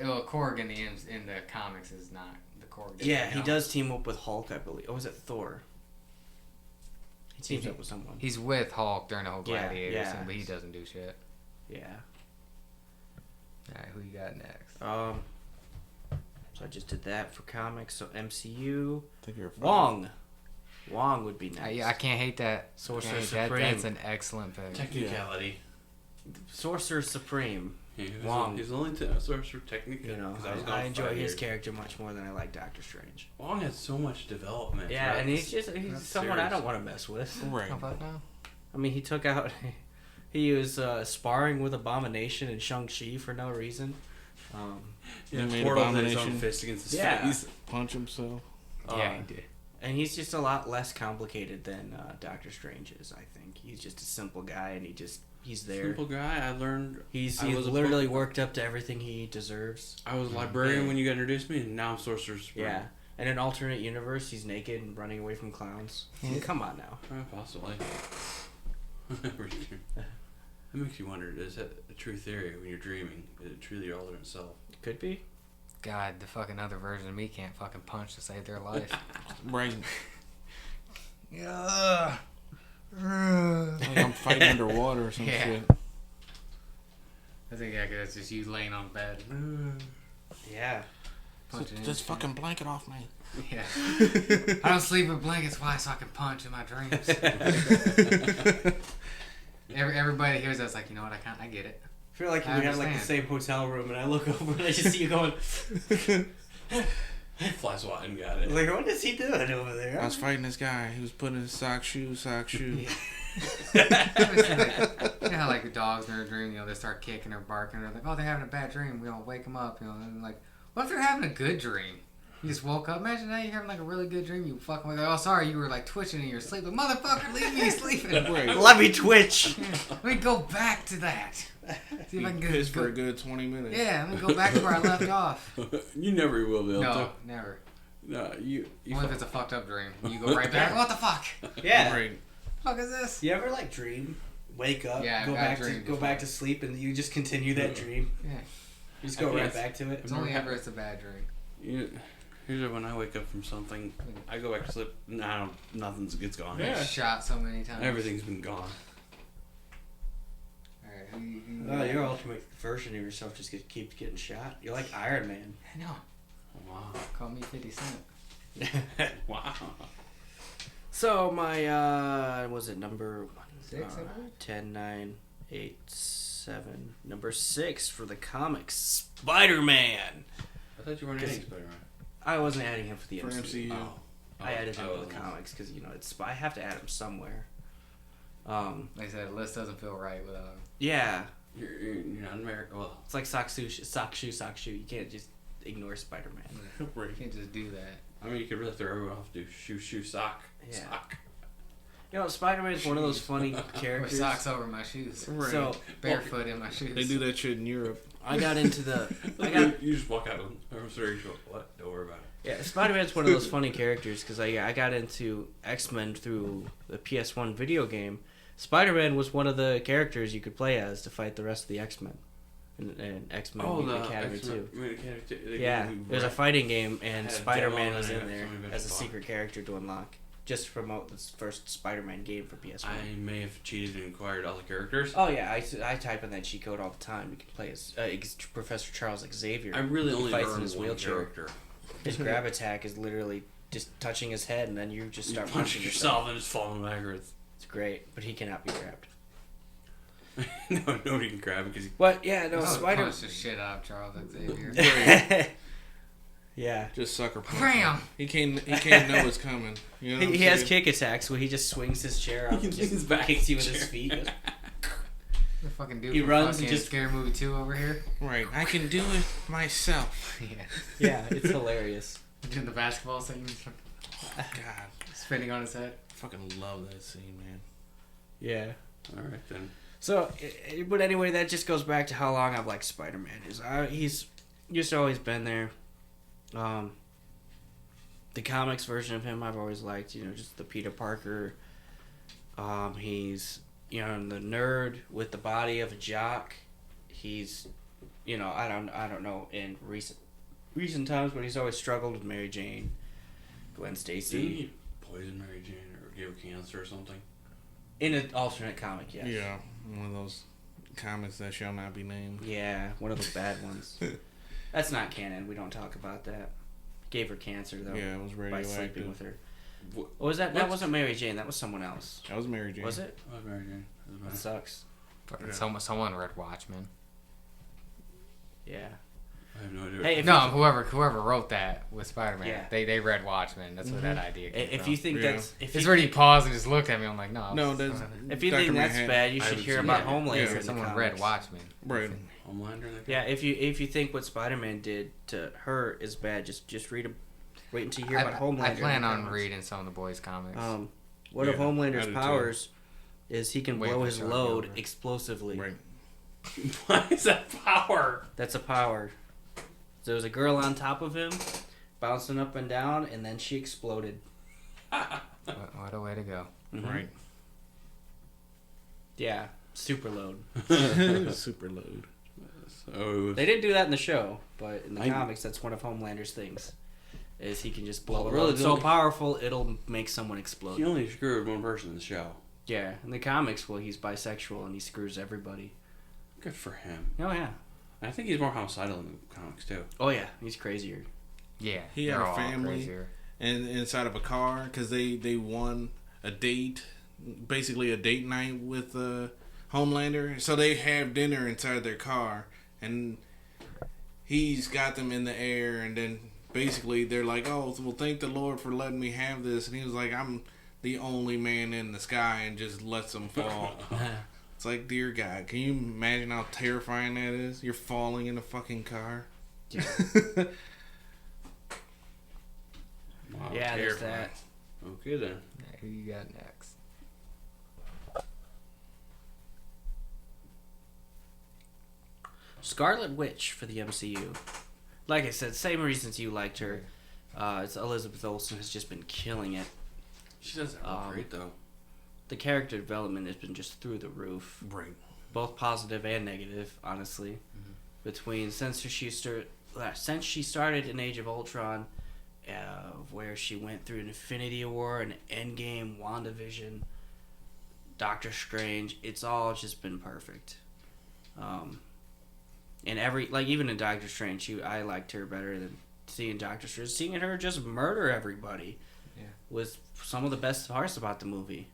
Well, Korg in the comics is not the Korg. Yeah, he does team up with Hulk, I believe. Oh, was it Thor? He teams up with someone. He's with Hulk during the whole Gladiator scene, but he he's- doesn't do shit. Yeah. Alright, who you got next? So I just did that for comics. So MCU. I think you're Wong would be next. I can't hate that. Sorcerer That, Supreme. that's an excellent pick. Technicality. Sorcerer Supreme. Yeah, Wong. He's the only sorcerer technically. I enjoy his character much more than I like Doctor Strange. Wong has so much development. Yeah, throughout and he's this someone I series. don't want to mess with. Right. How about now? I mean, he took out. He was sparring with Abomination and Shang-Chi for no reason. He made Portal his own Abomination fist against his Yeah. face. punch himself. Yeah, he did. And he's just a lot less complicated than Doctor Strange is, I think. He's just a simple guy, and he's there. Simple guy. I learned. He's I was a literally worked up to everything he deserves. I was a librarian when you got introduced me, and now I'm Sorcerer Supreme. Yeah. In an alternate universe, he's naked and running away from clowns. Come on now. Possibly. That makes you wonder, is that a true theory when you're dreaming? Is it truly your alternate self? Could be. God, the fucking other version of me can't fucking punch to save their life. Right. Yeah. Like I'm fighting underwater or some shit. I think that's just you laying on bed. Yeah. Just fucking blanket off me. Yeah. I don't sleep with blankets. Why? So I can punch in my dreams. Everybody hears us like, you know what? I get it. I feel like we I have like the understand. same hotel room, and I look over and I just see you going. Fly swatting got it. Like, what is he doing over there? I was fighting this guy. He was putting his sock shoe. You know how like the dogs in their dream, they start kicking or barking, or like, oh, they're having a bad dream. We don't wake them up, and like, what if they're having a good dream? You just woke up. Imagine that you're having like a really good dream. You fucking like, oh, sorry, you were like twitching in your sleep. But motherfucker, leave me sleeping. Let me twitch. Let me go back to that. See if I can get pissed for a good 20 minutes. Yeah, let me go back to where I left off. You never will be able No, to. never. No, you Only if it's a fucked up dream. You go right back. What the fuck? Yeah. Right. Fuck is this? You ever like dream, wake up, Yeah, go I've back dreamed to before. sleep, and you just continue that dream? Yeah. You just go I right guess. back to it. It's only ever it's a bad dream. Usually when I wake up from something, I go back to sleep. No, it's gone. Shot so many times. Everything's been gone. Alright, Your ultimate version of yourself just keeps getting shot. You're like Iron Man. I know. Wow. Call me 50 Cent. Wow. So my was it number 6? I believe? 10, 9, 8, 7. Number 6 for the comics, Spider-Man. I thought you weren't adding Spider-Man. I wasn't adding him for the For MCU. MCU. Oh. I added him Oh, for the comics because I have to add him somewhere. Like I said, the list doesn't feel right without him. Yeah, You're not American. Well, it's like sock shoe. You can't just ignore Spider-Man. You can't just do that. I mean, you could really throw everyone off. Do shoe, sock, Yeah. sock. You know, Spider-Man is one of those funny Or characters. socks over my shoes. Right. So Barefoot in my shoes. They do that shit in Europe. I got into the. You just walk out. I'm sorry. What? Don't worry about it. Yeah, Spider-Man's one of those funny characters because I got into X-Men through the PS1 video game. Spider-Man was one of the characters you could play as to fight the rest of the X-Men. And X-Men Mutant Academy too. Yeah, there's a fighting game and Had a Spider-Man demo was and in I there got something as a to buy. secret character to unlock. Just to promote this first Spider-Man game for PS1. I may have cheated and acquired all the characters. Oh yeah, I type in that cheat code all the time. You can play as Professor Charles Xavier. I really He only fights learned in his one wheelchair. character. His grab attack is literally just touching his head, and then you just You start punch punching yourself and just falling backwards. It's great, but he cannot be grabbed. No, nobody can grab him because he. But yeah, no, I would Spider. punch the shit out of Charles Xavier. Yeah. Just sucker punch. Bam! He can't know it's coming. You know what He I'm has saying? kick attacks where he just swings his chair up, He can and swing his just back kicks you with chair. his feet. Goes, The fucking dude He from runs and fucking just- Scary Movie 2 over here. Right. I can do it myself. Yeah. yeah, it's hilarious. Doing the basketball scene. God. Spinning on his head. Fucking love that scene, man. Yeah. All right then. So, but anyway, that just goes back to how long I've liked Spider-Man. He's just always been there. The comics version of him I've always liked. You know, just the Peter Parker. He's the nerd with the body of a jock. He's, I don't know in recent times, but he's always struggled with Mary Jane, Gwen Didn't Stacy. he poison Mary Jane or give her cancer or something? In an alternate comic, yes. Yeah. One of those comics that shall not be named. Yeah, one of the bad ones. That's not canon. We don't talk about that. Gave her cancer though. Yeah, it was by sleeping radioactive. with her. What? What was that? What? That wasn't Mary Jane. That was someone else. That was Mary Jane. Was it? Oh, Mary Jane. Doesn't That matter. sucks. Fucking someone read Watchmen. Yeah. I have no idea. Hey, if No, you, whoever wrote that with Spider-Man, Yeah. they read Watchmen. That's where that idea came if from. you think Yeah. that's if It's you, where he paused and just looked at me. I'm like, no. No, that's if you Dr. think that's Manhattan. bad, you I should haven't hear seen about it. Homelander Yeah, in the someone comics. read Watchmen. right. Homelander. in the Yeah, if you think what Spider-Man did to her is bad, just read wait until you hear about Homelander. I in plan the on comics. reading some of the boys' comics. One of Yeah, I Homelander's do too. powers is he can Wait blow for his Sean load Gilbert. explosively. Right. What is that power? That's a power. So there was a girl on top of him, bouncing up and down, and then she exploded. What a way to go. Mhm. Right. Yeah, super load. Super load. So They didn't do that in the show, but in the I- comics, that's one of Homelander's things. Is he can just blow Well, a really, load the so only- powerful it'll make someone explode. he only screwed one person in the show. Yeah, in the comics, well, he's bisexual and he screws everybody. Good for him. Oh yeah. I think he's more homicidal in the comics too. Oh yeah, he's crazier. Yeah. He had they're a all family. crazier. And inside of a car, because they won a date, basically a date night with Homelander. So they have dinner inside their car, and he's got them in the air, and then basically they're like, "Oh, well, thank the Lord for letting me have this." And he was like, "I'm the only man in the sky," and just lets them fall. It's like, dear God, can you imagine how terrifying that is? You're falling in a fucking car. Yeah, Wow, yeah there's terrifying. that. Okay then. Yeah, who you got next? Scarlet Witch for the MCU. Like I said, same reasons you liked her. It's Elizabeth Olsen has just been killing it. She doesn't look great though. The character development has been just through the roof. Right. Both positive and negative, honestly. Between since she started in Age of Ultron, where she went through an Infinity War, an Endgame, WandaVision, Doctor Strange, it's all just been perfect. And even in Doctor Strange, I liked her better than seeing Doctor Strange. Seeing her just murder everybody was some of the best parts about the movie.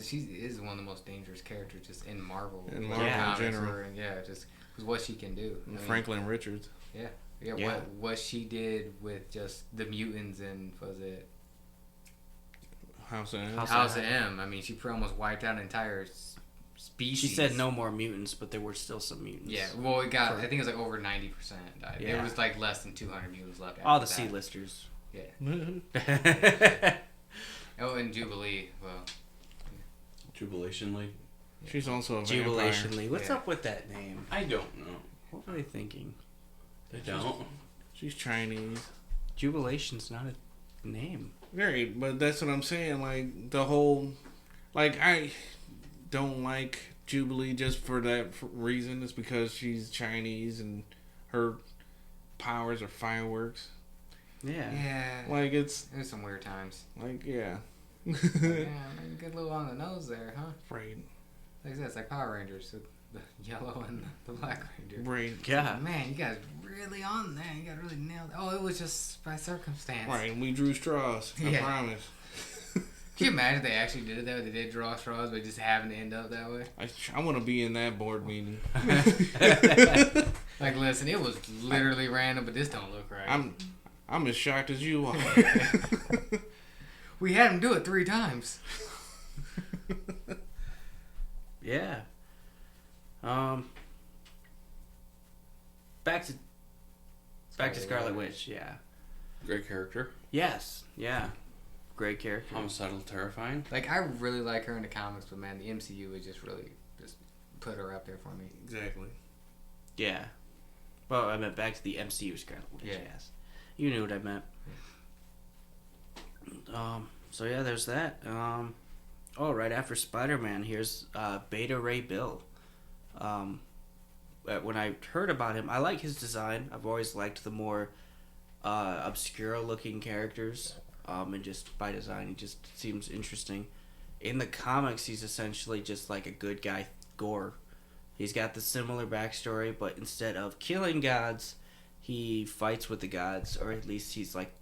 She is one of the most dangerous characters just in Marvel. In Marvel in general. Just what she can do. Franklin Richards. Yeah. What she did with just the mutants and was it House of M? House of M. I mean, she almost wiped out an entire species. She said no more mutants, but there were still some mutants. Yeah, well, I think it was like over 90% died. Yeah. There was like less than 200 mutants left. All the C-listers. Yeah. Oh, and Jubilee. Well, Jubilation League. She's also a Jubilation vampire. League. What's up with that name? I don't know. What were they thinking? They don't. She's Chinese. Jubilation's not a name. Right, but that's what I'm saying. Like, the whole... Like, I don't like Jubilee just for that reason. It's because she's Chinese and her powers are fireworks. yeah. Like, it's... There's some weird times. Like, yeah. Yeah, maybe good little on the nose there, huh? Right. Like I said, it's like Power Rangers, the yellow and the Black Ranger. Right. Yeah. Man, you guys really on there. You got really nailed it. Oh, it was just by circumstance. Right, and we drew straws. I promise. Can you imagine if they actually did it that way? They did draw straws, but just having to end up that way? I want to be in that board meeting. Like, listen, it was literally random, but this don't look right. I'm as shocked as you are. We had him do it 3 times. Yeah. Back to Scarlet Witch. Yeah. Great character. Yes. Yeah. Great character. Homicidal, terrifying. Like, I really like her in the comics, but man, the MCU would just really just put her up there for me. Exactly. Yeah. Well, I meant back to the MCU Scarlet Witch. Yeah. Yes. You knew what I meant. So yeah, there's that. Right after Spider-Man, here's Beta Ray Bill. When I heard about him, I like his design. I've always liked the more obscure-looking characters. And just by design, he just seems interesting. In the comics, he's essentially just like a good guy, Gore. He's got the similar backstory, but instead of killing gods, he fights with the gods, or at least he's like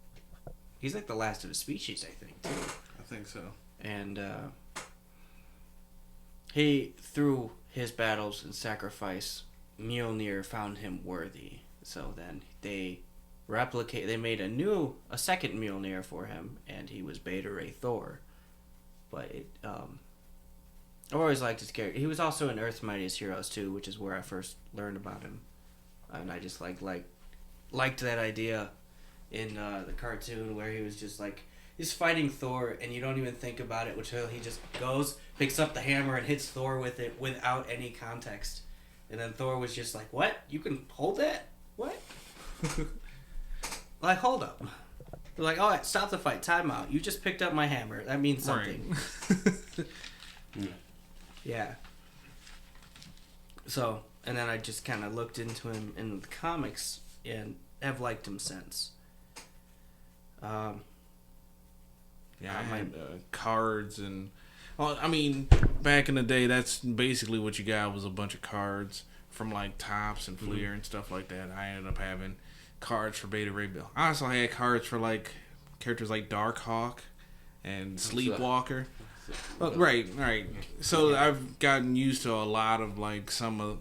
the last of his species, I think, too. I think so. And he, through his battles and sacrifice, Mjolnir found him worthy. So then they made a second Mjolnir for him, and he was Beta Ray Thor. But I've always liked his character. He was also in Earth's Mightiest Heroes too, which is where I first learned about him, and I just liked that idea in the cartoon where he was just like he's fighting Thor, and you don't even think about it until he just goes, picks up the hammer, and hits Thor with it without any context, and then Thor was just like, "What? You can hold that? What?" Like, hold up. They're like, "Oh, stop the fight. Time out. You just picked up my hammer. That means something." Right. Yeah. So, and then I just kind of looked into him in the comics and have liked him since. Yeah, I had cards and... Well, I mean, back in the day, that's basically what you got was a bunch of cards from, like, Topps and Fleer and stuff like that. I ended up having cards for Beta Ray Bill. I also had cards for, like, characters like Darkhawk and Sleepwalker. Right. So I've gotten used to a lot of, like, some of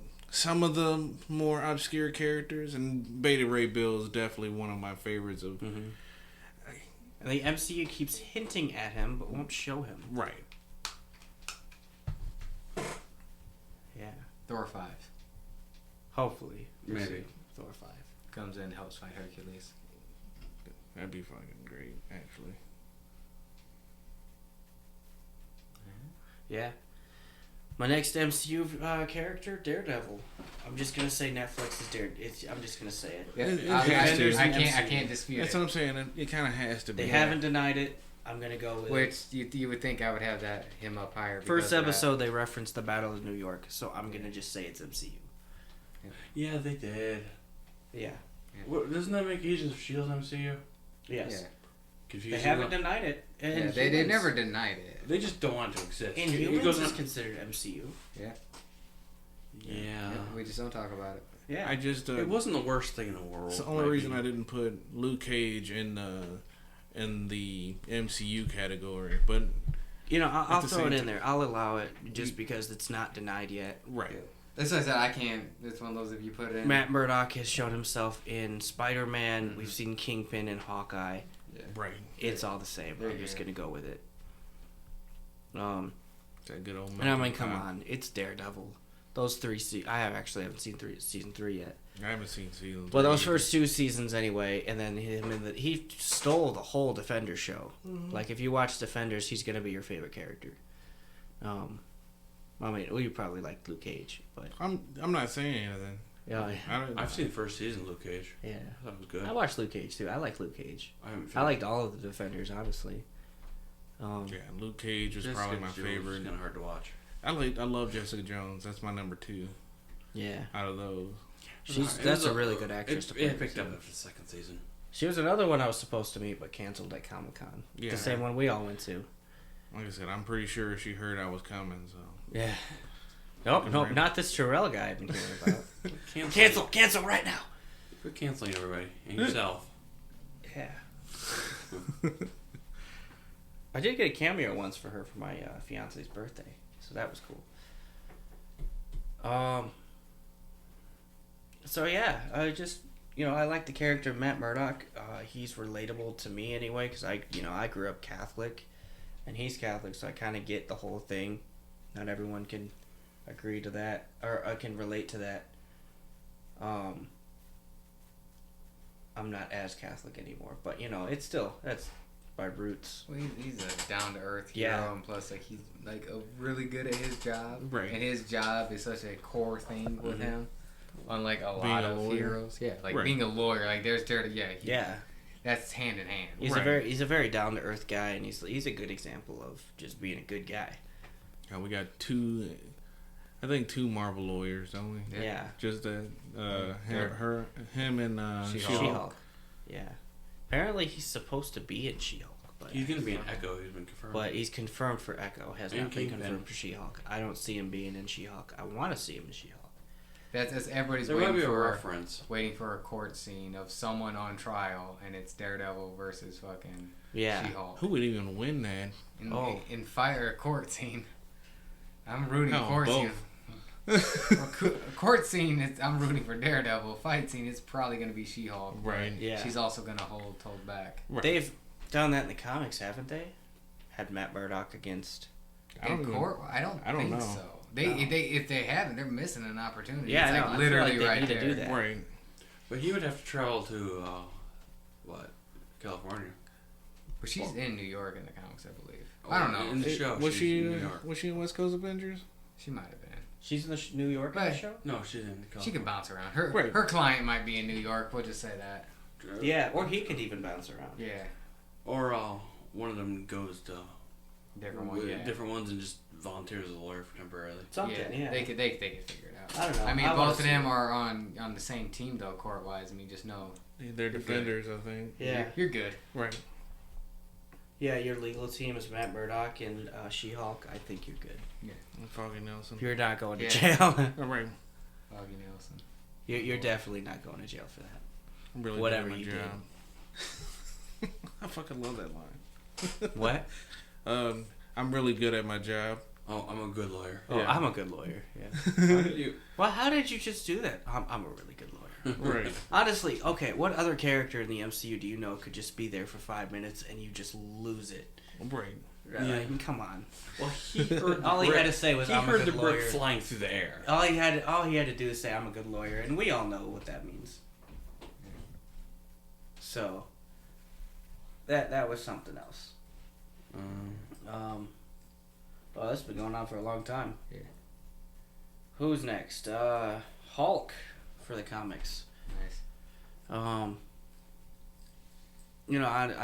the more obscure characters, and Beta Ray Bill is definitely one of my favorites of... Mm-hmm. And the MCU keeps hinting at him, but won't show him. Right. Yeah. Thor 5 Hopefully. Maybe. Thor 5. comes in and helps fight Hercules. That'd be fucking great, actually. Yeah. My next MCU character, Daredevil. I'm just gonna say Netflix is Daredevil. I'm just gonna say it. Yeah, I can't dispute That's it. what I'm saying. It kind of has to be. They haven't denied it. I'm gonna go with Which you would think I would have him up higher. First episode, they referenced the Battle of New York, so I'm gonna just say it's MCU. Yeah, they did. Yeah. What, doesn't that make Agents of S.H.I.E.L.D. MCU? Yes. Yeah. Confusing. They haven't denied it. Yeah, they never denied it. They just don't want it to exist. Inhumans is considered MCU. Yeah. Yeah. We just don't talk about it. Yeah. I just it wasn't the worst thing in the world. it's the only reason I didn't put Luke Cage in the MCU category, but I'll throw it in there. I'll allow it just because it's not denied yet. right. That's what I said. I can't. It's one of those if you put it in. Matt Murdock has shown himself in Spider-Man. Mm-hmm. We've seen Kingpin and Hawkeye. Yeah. Right. It's all the same. I'm just gonna go with it. That good old. And I mean, come on, it's Daredevil. Those three. I haven't seen season 3 yet. I haven't seen season. Well, those first 2 seasons anyway, and then he stole the whole Defenders show. Mm-hmm. Like if you watch Defenders, he's gonna be your favorite character. I mean, you probably like Luke Cage, but I'm not saying anything. Yeah, I've seen the first season of Luke Cage. Yeah, I thought it was good. I watched Luke Cage too. I like Luke Cage. I liked all of the Defenders, honestly. Luke Cage was probably my favorite. It's kind of hard to watch. I love Jessica Jones. That's my number 2. Yeah, out of those, that's a really good actress to play. It picked up after the second season. She was another one I was supposed to meet, but canceled at Comic-Con. Yeah. The same one we all went to. Like I said, I'm pretty sure she heard I was coming. So yeah. Nope, not this Terrell guy I've been hearing about. Cancel right now. Quit canceling everybody and yourself. Yeah. I did get a cameo once for her for my fiance's birthday, so that was cool. So yeah, I just I like the character of Matt Murdock. He's relatable to me anyway, because I grew up Catholic, and he's Catholic, so I kind of get the whole thing. Not everyone can agree to that, or can relate to that. I'm not as Catholic anymore, but it's still that's my roots. Well, he's a down to earth hero, and plus he's really good at his job, right? And his job is such a core thing with him, unlike a lot of heroes. Yeah, being a lawyer, there's that's hand in hand. He's a very down to earth guy, and he's a good example of just being a good guy. Yeah, we got 2 Marvel lawyers, don't we? Yeah. Just him and She-Hulk. Yeah. Apparently he's supposed to be in She-Hulk. But he's going to be in Echo. He's been confirmed. But he's confirmed for Echo. Has not been confirmed for She-Hulk. I don't see him being in She-Hulk. I want to see him in She-Hulk. That's everybody's waiting for a court scene of someone on trial, and it's Daredevil versus fucking She-Hulk. Who would even win that? In fire court scene. I'm rooting court both. scene. Court scene, I'm rooting for Daredevil. Fight scene, it's probably going to be She-Hulk. Right. Yeah. She's also going to hold back. Right. They've done that in the comics, haven't they? Had Matt Murdock against. Court? I don't think know. so. If they haven't, they're missing an opportunity. Yeah, it's I know. literally I feel like right they need there. to do that. Right. But he would have to travel to California. But she's in New York in the comics, I believe. I don't know. In the show, was she in New York. Was she in West Coast Avengers? She might have been. She's in the New York show? No, she's in California. She can bounce around. Her client might be in New York. We'll just say that. Yeah, or he could even bounce around. Yeah. Or one of them goes to different ones and just volunteers as a lawyer for temporarily. Something, yeah. They could figure it out. I don't know. I mean, both of them are on the same team though, court wise. I mean, just know they're defenders, I think. Yeah, you're good. Right. Yeah, your legal team is Matt Murdock and She-Hulk. I think you're good. Yeah. And Foggy Nelson. You're not going to jail. Right. Foggy Nelson. You're definitely not going to jail for that. I'm really whatever good at my you job. I fucking love that line. What? I'm really good at my job. Oh, I'm a good lawyer. Oh, yeah. I'm a good lawyer. Yeah. How did you just do that? I'm a really good lawyer. Right. Honestly, okay. What other character in the MCU do you know could just be there for 5 minutes and you just lose it? Right. Yeah. Like, come on. Well, he heard all he had to say was, "I'm a good lawyer." He heard the brick flying through the air. All he had to do is say, "I'm a good lawyer," and we all know what that means. So. That was something else. Well, this has been going on for a long time. Yeah. Who's next? Hulk for the comics. Nice. I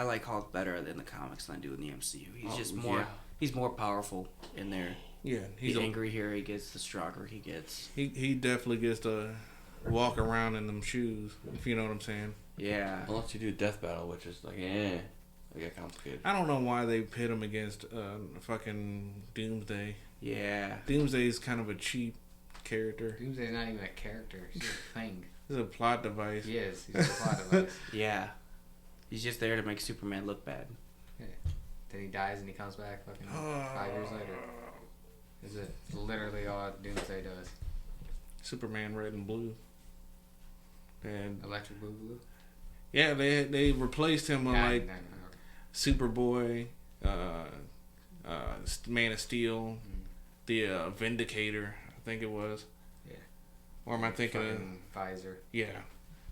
like Hulk better in the comics than I do in the MCU. He's just more. Yeah. He's more powerful in there. Yeah, the angrier he gets, the stronger he gets. He definitely gets to walk around in them shoes, if you know what I'm saying. Yeah. Unless you do Death Battle, which is get complicated. I don't know why they pit him against fucking Doomsday. Yeah. Doomsday is kind of a cheap character. Doomsday's not even a character. He's just a thing. He's a plot device. He is. He's just a plot device. Yeah. He's just there to make Superman look bad. Yeah. Then he dies and he comes back fucking 5 years later. Is it literally all Doomsday does? Superman Red and Blue. And Electric Blue? yeah, they replaced him with Okay. Superboy, Man of Steel, the Vindicator, I think it was. Yeah. Or am I thinking of Pfizer? Yeah,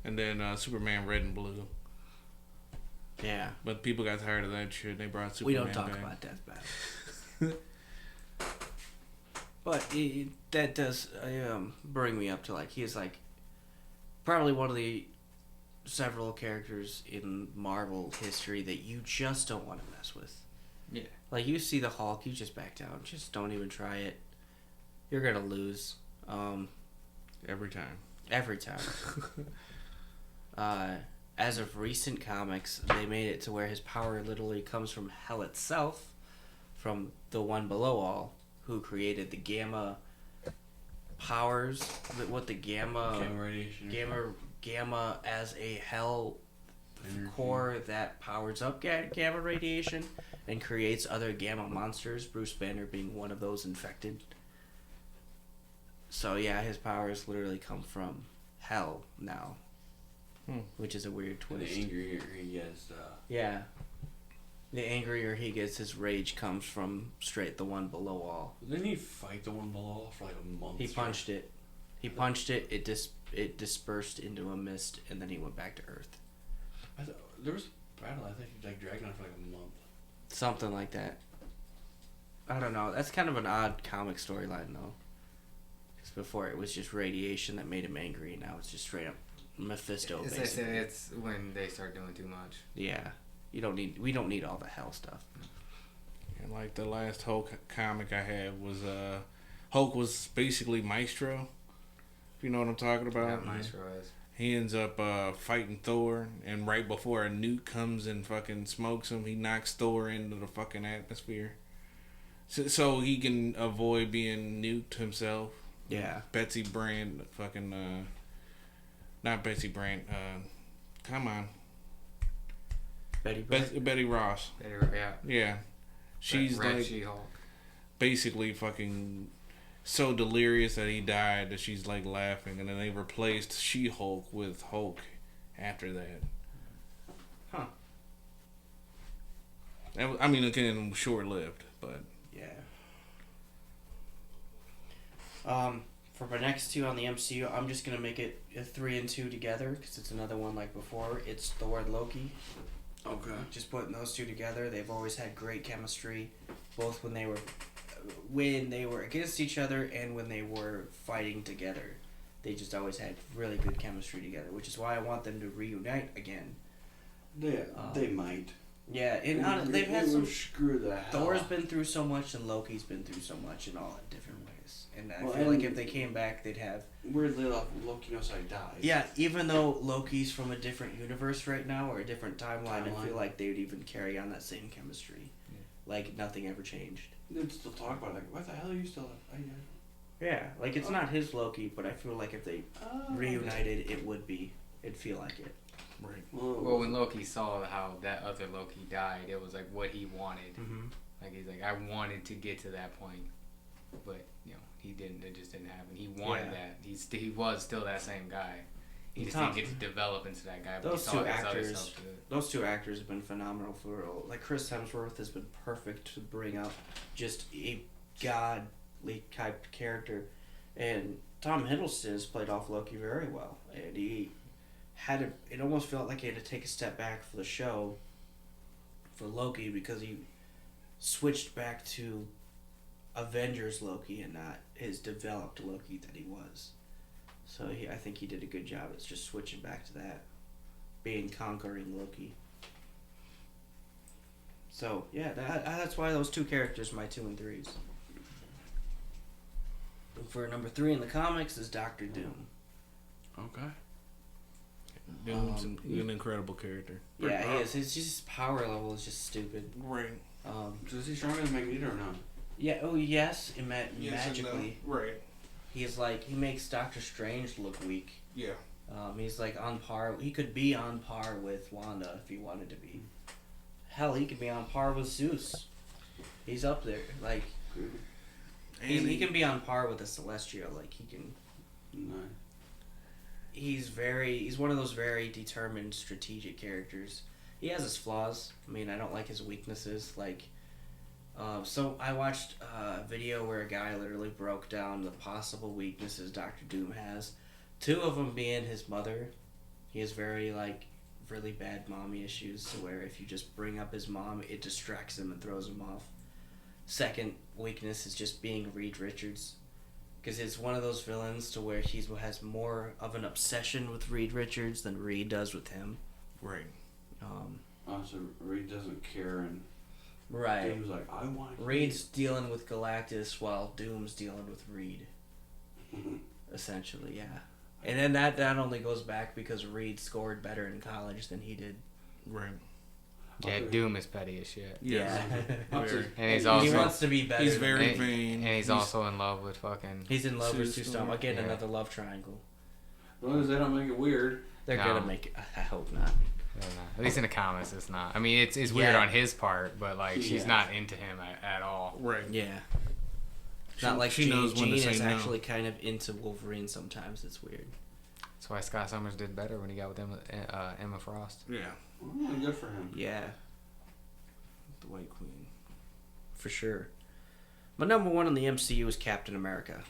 and then Superman Red and Blue. Yeah. But people got tired of that shit. They brought We Superman don't talk back. about Death Battle. But that does bring me up to like he's like probably one of the several characters in Marvel history that you just don't want to mess with. Yeah. Like you see the Hulk, you just back down. Just don't even try it. You're gonna lose. Every time. Every time. As of recent comics, they made it to where his power literally comes from hell itself, from the one below all, who created the gamma powers, what the gamma radiation. gamma as a hell Energy. core that powers up gamma radiation and creates other gamma monsters. Bruce Banner being one of those infected. So yeah, his powers literally come from hell now, which is a weird And twist. the angrier he gets, Yeah. The angrier he gets, his rage comes from straight the one below all. didn't he fight the one below for like a month? He punched it. He punched it. It dispersed into a mist, and then he went back to Earth. There was a battle. I think he like dragged on for like a month. Something like that. I don't know. That's kind of an odd comic storyline, though. Because before it was just radiation that made him angry. Now it's just straight up Mephisto. As I said, it's when they start doing too much. Yeah. We don't need all the hell stuff. And like the last Hulk comic I had was Hulk was basically Maestro. If you know what I'm talking about. Yeah, Maestro is. He ends up fighting Thor, and right before a nuke comes and fucking smokes him, he knocks Thor into the fucking atmosphere. So he can avoid being nuked himself. Yeah. Betsy Brand, fucking, not Betsy Brand, come on. Betty Ross. Yeah. Yeah. She's Red like, She-Hulk. basically fucking so delirious that he died that she's like laughing, and then they replaced She-Hulk with Hulk after that. Huh. I mean, again, short-lived, but Yeah. For my next two on the MCU, I'm just gonna make it a 3 and 2 together because it's another one like before. It's Thor and Loki. Okay. Just putting those two together, they've always had great chemistry, both when they were against each other and when they were fighting together. They just always had really good chemistry together, which is why I want them to reunite again. They might. Yeah, and they've had some. Screw the hell. Thor's been through so much, and Loki's been through so much, in all in different ways. And I Well, feel like and- if they came back, they'd have. Weirdly enough, Loki knows how he dies. Yeah, even though Loki's from a different universe right now or a different timeline, I feel like they would even carry on that same chemistry. Yeah. Like nothing ever changed. They'd still talk about it. Like, what the hell are you still? Yeah, like it's not his Loki, but I feel like if they reunited, it'd feel like it. right. Well, when Loki saw how that other Loki died, it was like what he wanted. Mm-hmm. Like he's like, I wanted to get to that point, but you know he didn't. It just didn't happen. He wanted that. He was still that same guy. He just didn't get to develop into that guy. But Those he two saw his other actors, stuff too. those two actors have been phenomenal for like Chris Hemsworth has been perfect to bring up just a godly type character, and Tom Hiddleston has played off Loki very well, and he had it almost felt like he had to take a step back for the show for Loki because he switched back to Avengers Loki and not his developed Loki that he was. So I think he did a good job. It's just switching back to that, being conquering Loki. So yeah, that's why those two characters are my 2 and 3s. And for number 3 in the comics is Doctor Doom. Okay. Doom's an incredible character. Yeah, he is. His just power level is just stupid. Right. So is he stronger than Magneto or not? Yeah. Oh yes. Yes and no. Magically, Right. He's like, he makes Doctor Strange look weak. Yeah. He's like on par. He could be on par with Wanda if he wanted to be. Hell, he could be on par with Zeus. He's up there. Like, he can be on par with a Celestial. Like, he can. Nice. He's one of those very determined, strategic characters. He has his flaws. I mean, I don't like his weaknesses. Like, so I watched a video where a guy literally broke down the possible weaknesses Doctor Doom has. 2 of them being his mother. He has very, like, really bad mommy issues, so where if you just bring up his mom, it distracts him and throws him off. Second weakness is just being Reed Richards. Because it's one of those villains to where he has more of an obsession with Reed Richards than Reed does with him. Right. So Reed doesn't care, and Right. Doom's like, I want. Reed's dealing with Galactus while Doom's dealing with Reed. Essentially, yeah. And then that only goes back because Reed scored better in college than he did. Right. Yeah, Doom is petty as shit. Yeah. And he's he also wants to be better. He's very vain. And he's also in love with fucking. He's in love with Sue Sue Storm. Storm. Again, Yeah. another love triangle. As long as they don't make it weird. They're No. gonna make it. I hope not. I don't know. At least in the comics, it's not. I mean, it's weird Yeah. on his part, but like she's Yeah. not into him at all. Right. Yeah. She- Not like she Jean, knows when to Jean say is no. actually kind of into Wolverine sometimes. It's weird. That's why Scott Summers did better when he got with Emma Frost. Yeah. Oh, good for him. Yeah, The White Queen. for sure. My number 1 in the MCU is Captain America.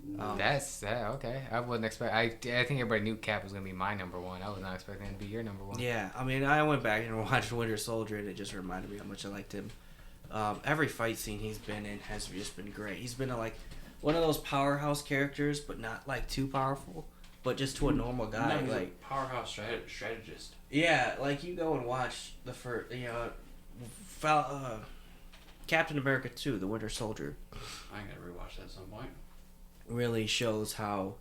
That's that okay. I wasn't expect. I think everybody knew Cap was gonna be my number 1. I was not expecting him to be your number 1. Yeah, I mean, I went back and watched Winter Soldier, and it just reminded me how much I liked him. Every fight scene he's been in has just been great. He's been like one of those powerhouse characters, but not like too powerful, but just to a normal guy. He's Like, a powerhouse strategist. yeah, like you go and watch the first, Captain America 2, The Winter Soldier, I gotta rewatch that at some point. really shows how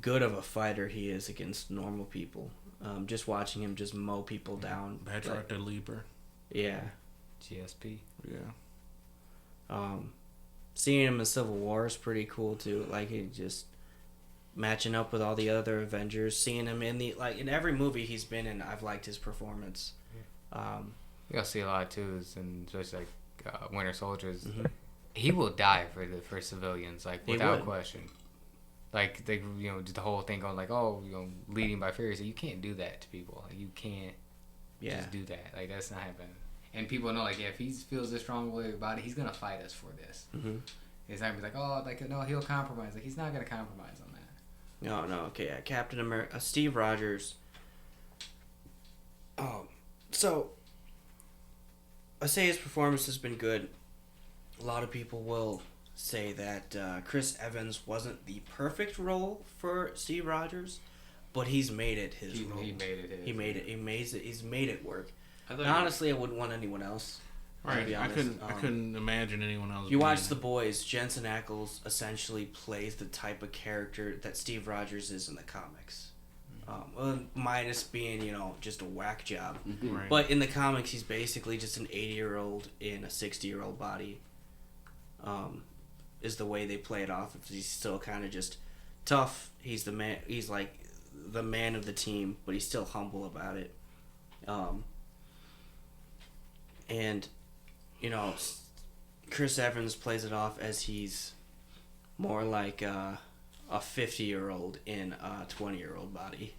good of a fighter he is against normal people. Just watching him just mow people down. Patrick the Leaper. Yeah. GSP. Yeah. Seeing him in Civil War is pretty cool too. Like, he just matching up with all the other Avengers. Seeing him in in every movie he's been in, I've liked his performance. You'll see a lot too, and especially like Winter Soldiers. Mhm. He will die for civilians, like He without would. question. Like they, just the whole thing going like, oh, leading by fear. So you can't do that to people. Like, you can't just do that. Like, that's not happening. And people know, like, yeah, if he feels this strong way about it, he's gonna fight us for this. Mm-hmm. It's not gonna be like, oh, like, no, he'll compromise. Like, he's not gonna compromise on that. No, okay, yeah, Captain America, Steve Rogers. So I say his performance has been good. A lot of people will say that Chris Evans wasn't the perfect role for Steve Rogers, but he's made it his role. He made it. He made it. He's made it work. I And thought honestly, I wouldn't want anyone else. To Right. be I honest. couldn't imagine anyone else. You watch being- The Boys. Jensen Ackles essentially plays the type of character that Steve Rogers is in the comics. Minus being, just a whack job. Right. But in the comics, he's basically just an 80-year-old in a 60-year-old body. Is the way they play it off. He's still kind of just tough. He's the man. He's like the man of the team, but he's still humble about it. And Chris Evans plays it off as he's more like a 50-year-old in a 20-year-old body.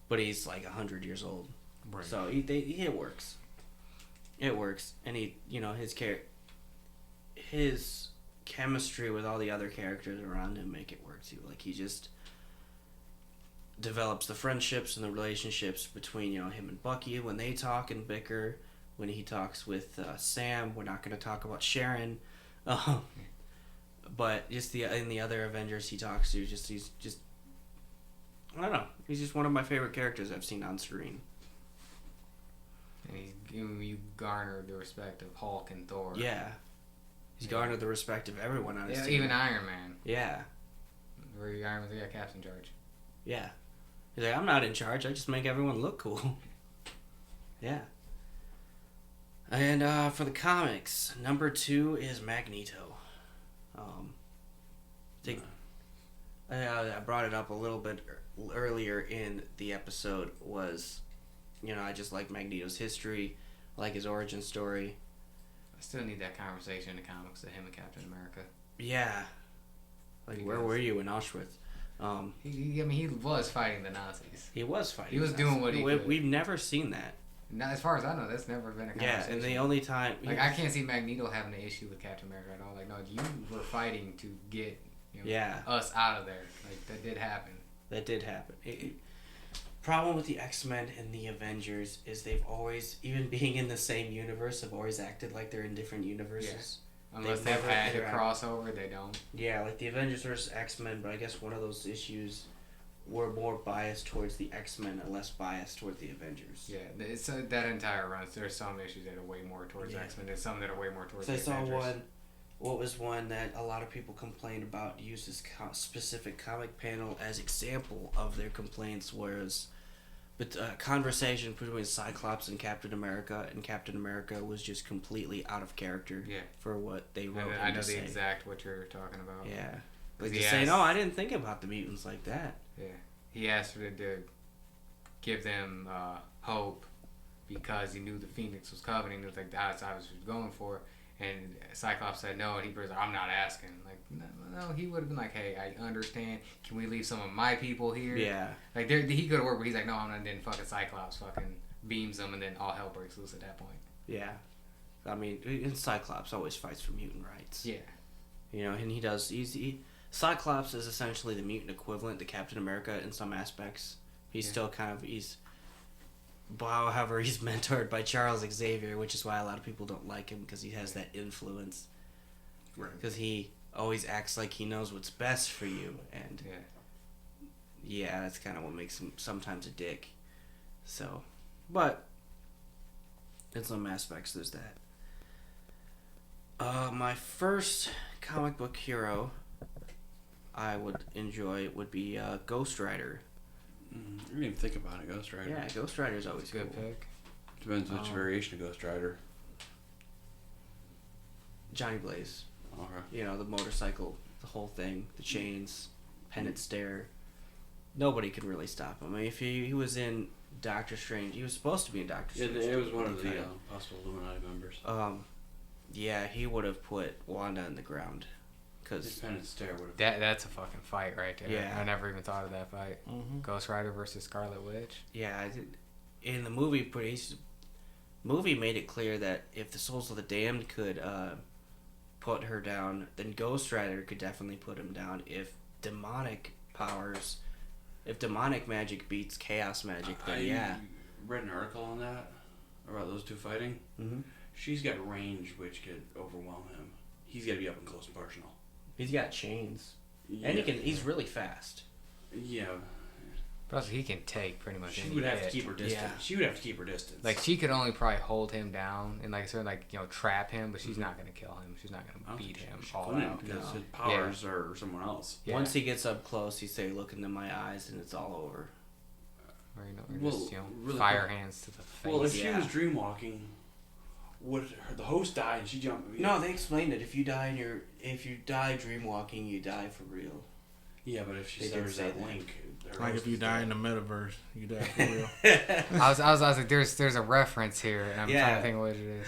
But he's like 100 years old. Right. So it works. It works. And his chemistry with all the other characters around him make it work too. Like, he just develops the friendships and the relationships between him and Bucky when they talk and bicker. When he talks with Sam, we're not going to talk about Sharon, but just in the other Avengers he talks to, he's just I don't know. He's just one of my favorite characters I've seen on screen. And you garner the respect of Hulk and Thor. Yeah, he's garnered the respect of everyone on his Yeah, team. even Iron Man. Yeah, Where Iron Man's got Cap's in charge. yeah. He's like, I'm not in charge. I just make everyone look cool. Yeah. And for the comics, number 2 is Magneto. I brought it up a little bit earlier in the episode. Was, I just like Magneto's history, like his origin story. I still need that conversation in the comics of him and Captain America. Yeah. Like, where were you in Auschwitz? He was fighting the Nazis. He was fighting. He was doing what he could. We've never seen that. Not as far as I know, that's never been a conversation. Yeah, and the only time... I can't see Magneto having an issue with Captain America at all. Like, no, you were fighting to get us out of there. Like, that did happen. That did happen. Problem with the X-Men and the Avengers is they've always, even being in the same universe, have always acted like they're in different universes. Yeah. Unless they've had a crossover, they don't. Yeah, like the Avengers versus X-Men, but I guess one of those issues were more biased towards the X-Men and less biased towards the Avengers. Yeah, it's that entire run. There's some issues that are way more towards X-Men. There's some that are way more towards the Avengers. I saw what was one that a lot of people complained about, used this specific comic panel as example of their complaints, whereas conversation between Cyclops and Captain America was just completely out of character for what they wrote. I know the exact what you're talking about. Yeah. Like just saying, I didn't think about the mutants like that. Yeah. He asked her to give them hope because he knew the Phoenix was coming. He was like, that's what I was going for. And Cyclops said no, and he was like, I'm not asking. Like, no, he would have been like, hey, I understand. Can we leave some of my people here? Yeah. Like, he could have worked, but he's like, no, I'm not. And then fucking Cyclops fucking beams them, and then all hell breaks loose at that point. Yeah. I mean, and Cyclops always fights for mutant rights. Yeah. And he does. Cyclops is essentially the mutant equivalent to Captain America in some aspects. He's still kind of, however, he's mentored by Charles Xavier, which is why a lot of people don't like him, because he has that influence. Right. Because he always acts like he knows what's best for you, and that's kind of what makes him sometimes a dick. So, but in some aspects, there's that. My first comic book hero I would enjoy would be Ghost Rider. I didn't even think about it. Ghost Rider. Yeah, Ghost Rider's always a good cool. pick. Depends which variation of Ghost Rider. Johnny Blaze. Okay. The motorcycle, the whole thing, the chains, pendant stare. Nobody could really stop him. I mean, if he was in Doctor Strange, he was supposed to be in Doctor Strange. Yeah, it was one of the possible Illuminati members. Yeah, he would have put Wanda in the ground. His pendant stare would have. That's a fucking fight right there. Yeah. I never even thought of that fight. Mm-hmm. Ghost Rider versus Scarlet Witch. Yeah, in the movie, movie made it clear that if the Souls of the Damned could put her down, then Ghost Rider could definitely put him down. If demonic magic beats chaos magic, then I read an article on that about those two fighting. Mm-hmm. She's got range which could overwhelm him. He's got to be up and close and personal. He's got chains, and he's really fast. Yeah. But also, he can take pretty much. She would have to keep her distance. Yeah. She would have to keep her distance. Like, she could only probably hold him down and trap him, but she's not going to kill him. She's not going to beat him all out. Because his powers are someone else. Yeah. Once he gets up close, he say, "Look into my eyes," and it's all over. Or just really fire hands to the face. Well, if she was dreamwalking, would the host die and she jumped? No, they explained it. If you die dreamwalking, you die for real. Yeah, but if she severs that link, like if you die in the metaverse, you die for real. I was like, there's a reference here, and I'm trying to think what it is.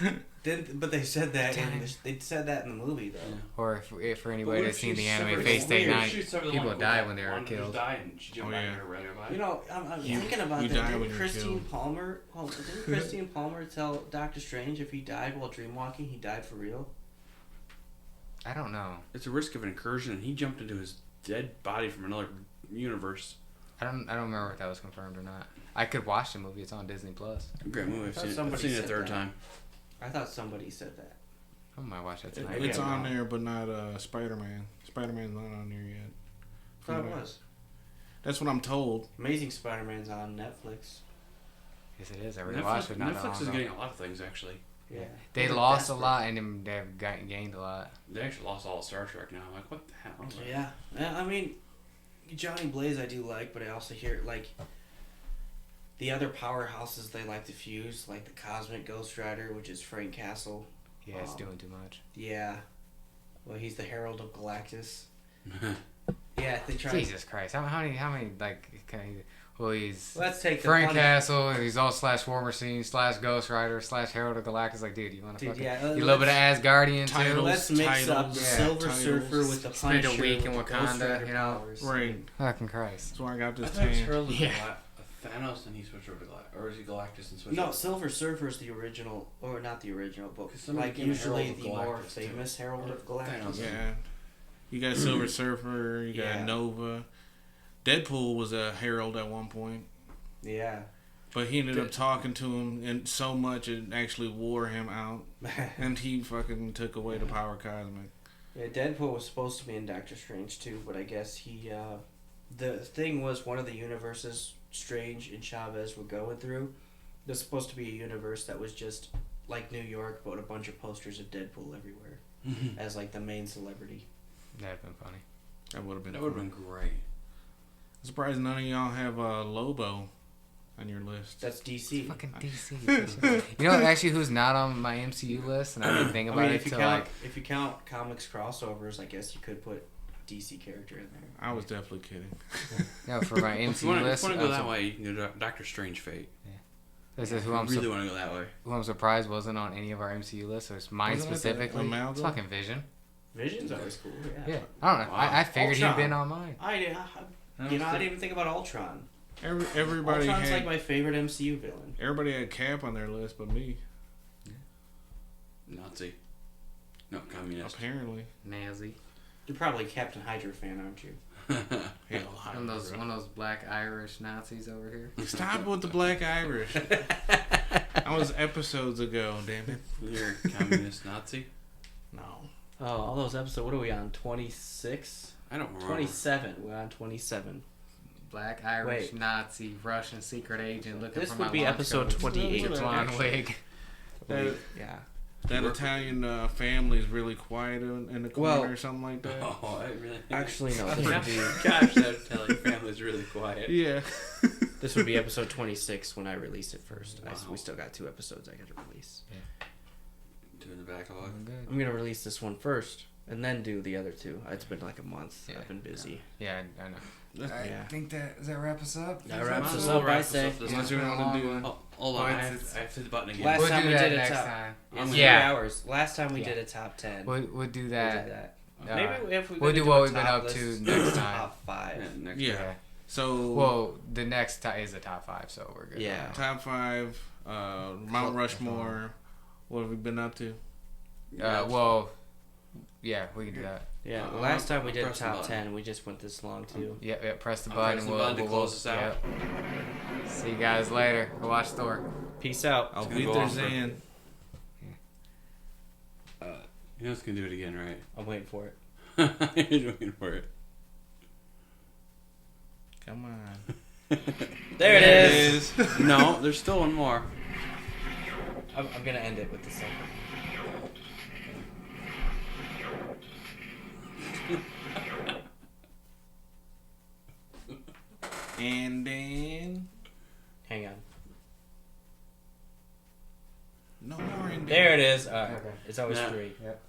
But they said that they said that in the movie though. Yeah. Or if for anybody that's seen the anime Fate Stay Night, people die when they are killed. I'm thinking about that. Didn't Christine Palmer tell Doctor Strange if he died while dreamwalking, he died for real? I don't know. It's a risk of an incursion, and he jumped into his dead body from another universe. I don't remember if that was confirmed or not. I could watch the movie. It's on Disney Plus. Great movie. I've seen it a third time. I thought somebody said that. I might watch that tonight. It's on there, but not Spider-Man. Spider-Man's not on there yet. I thought it was. That's what I'm told. Amazing Spider-Man's on Netflix. Yes, it is. I already watched it. Netflix is getting a lot of things, actually. Yeah. They lost a lot, and then they've gained a lot. They actually lost all of Star Trek now. I'm like, what the hell? Yeah. I mean, Johnny Blaze I do like, but I also hear, like, the other powerhouses they like to fuse, like the Cosmic Ghost Rider, which is Frank Castle. Yeah, it's doing too much. Yeah. Well, he's the Herald of Galactus. Yeah, they tried. Jesus Christ! How many like? He's Let's take the Frank funny- Castle, and he's all / War Machine / Ghost Rider / Herald of Galactus. Like, dude, you want to fucking yeah, you a little bit of Asgardian too? Titles. Let's mix up the Yeah, Silver titles. Surfer with the Spend a Punisher week in with the Wakanda, Ghost Rider you know? powers. Right. Fucking Christ! That's why I got I this thought it was tan. Herald of Yeah. Thanos and he switched over to Galactus. Or is he Galactus and switched No, over? Silver Surfer is the original, or not the original, but 'Cause somebody like became a usually Herald of the more Galactus, too. famous Herald of Galactus. Thanos. Yeah. You got Silver Surfer. You got Yeah. Nova. Deadpool was a herald at one point, Yeah. but he ended up talking to him and so much it actually wore him out, and he fucking took away the power cosmic. Yeah, Deadpool was supposed to be in Doctor Strange too, but I guess he, the thing was one of the universes Strange and Chavez were going through. There's supposed to be a universe that was just like New York, but a bunch of posters of Deadpool everywhere as like the main celebrity. That'd been funny. That would have been. That would have been great. I'm surprised none of y'all have Lobo on your list. That's DC. Fucking DC. You know, actually, who's not on my MCU list, and I didn't think I about mean, it till like. if you count comics crossovers, I guess you could put DC character in there. I was definitely kidding. No, for my If you MCU want list. to go that way, you can go to Doctor Strange Fate. This is who I I'm really want to go that way. who I'm surprised wasn't on any of our MCU lists. So it's mine Wasn't it the specifically. It's Amalgam? fucking Vision. Vision's always cool. Yeah, I don't know. Wow. I figured Ultron. he'd been on mine. I didn't even think about Ultron. Everybody Ultron's had like my favorite MCU villain. everybody had Cap on their list, but me. Nazi. No, communist. Apparently. Nazi. You're probably a Captain Hydra fan, aren't you? Hell, One of those black Irish Nazis over here. Stop with the black Irish. That was episodes ago, damn it. You're a communist Nazi? No. Oh, all those episodes. What are we on? 26? I don't remember. 27. We're on 27. Black Irish Wait. Nazi Russian secret agent looking This for would my be launch episode codes. 28. With blonde wig. That, Yeah. that Italian family is really quiet in the corner Well- or something like that. Oh, I really. Actually, no. Gosh, This would be, that Italian family's really quiet. Yeah. this would be episode 26 when I release it first. Wow. We still got 2 episodes I got to release. Doing the backlog. I'm going to release this one first and then do the other 2. It's been like a month. Yeah. I've been busy. Yeah, I know. Yeah. think that wraps us up. That wraps us We'll up, wrap I this say. up this Unless time. you want to do one. Oh, hold on. Well, I it's- have to hit the button again. Last We'll time do we that did a next top- time. It's 3 Yeah. hours. Last time we Yeah. did a top 10. We'll do We did that. that. Uh, Maybe if we we'll do a what we've been top up to list, next time. Top 5. Yeah, next Yeah. Yeah. So, Well, the next is a top 5, so we're good. Yeah. top 5, Mount Rushmore. What have we been up to? Well, yeah, we can do that. Yeah, Uh, last time we did press the top button. 10, we just went this long too. Yeah, press the I'm button. pressing the We'll, button to we'll close this out. yep. See you guys later. Go watch Thor. Peace out. I'll gonna be go there, on for- Zan. You know it's gonna do it again, right? I'm waiting for it. You're waiting for it. Come on. There it is. No, there's still one more. I'm gonna end it with the second. And then... Hang on. No more ending. There it is. Alright. Okay. It's always Yeah. 3. Yep.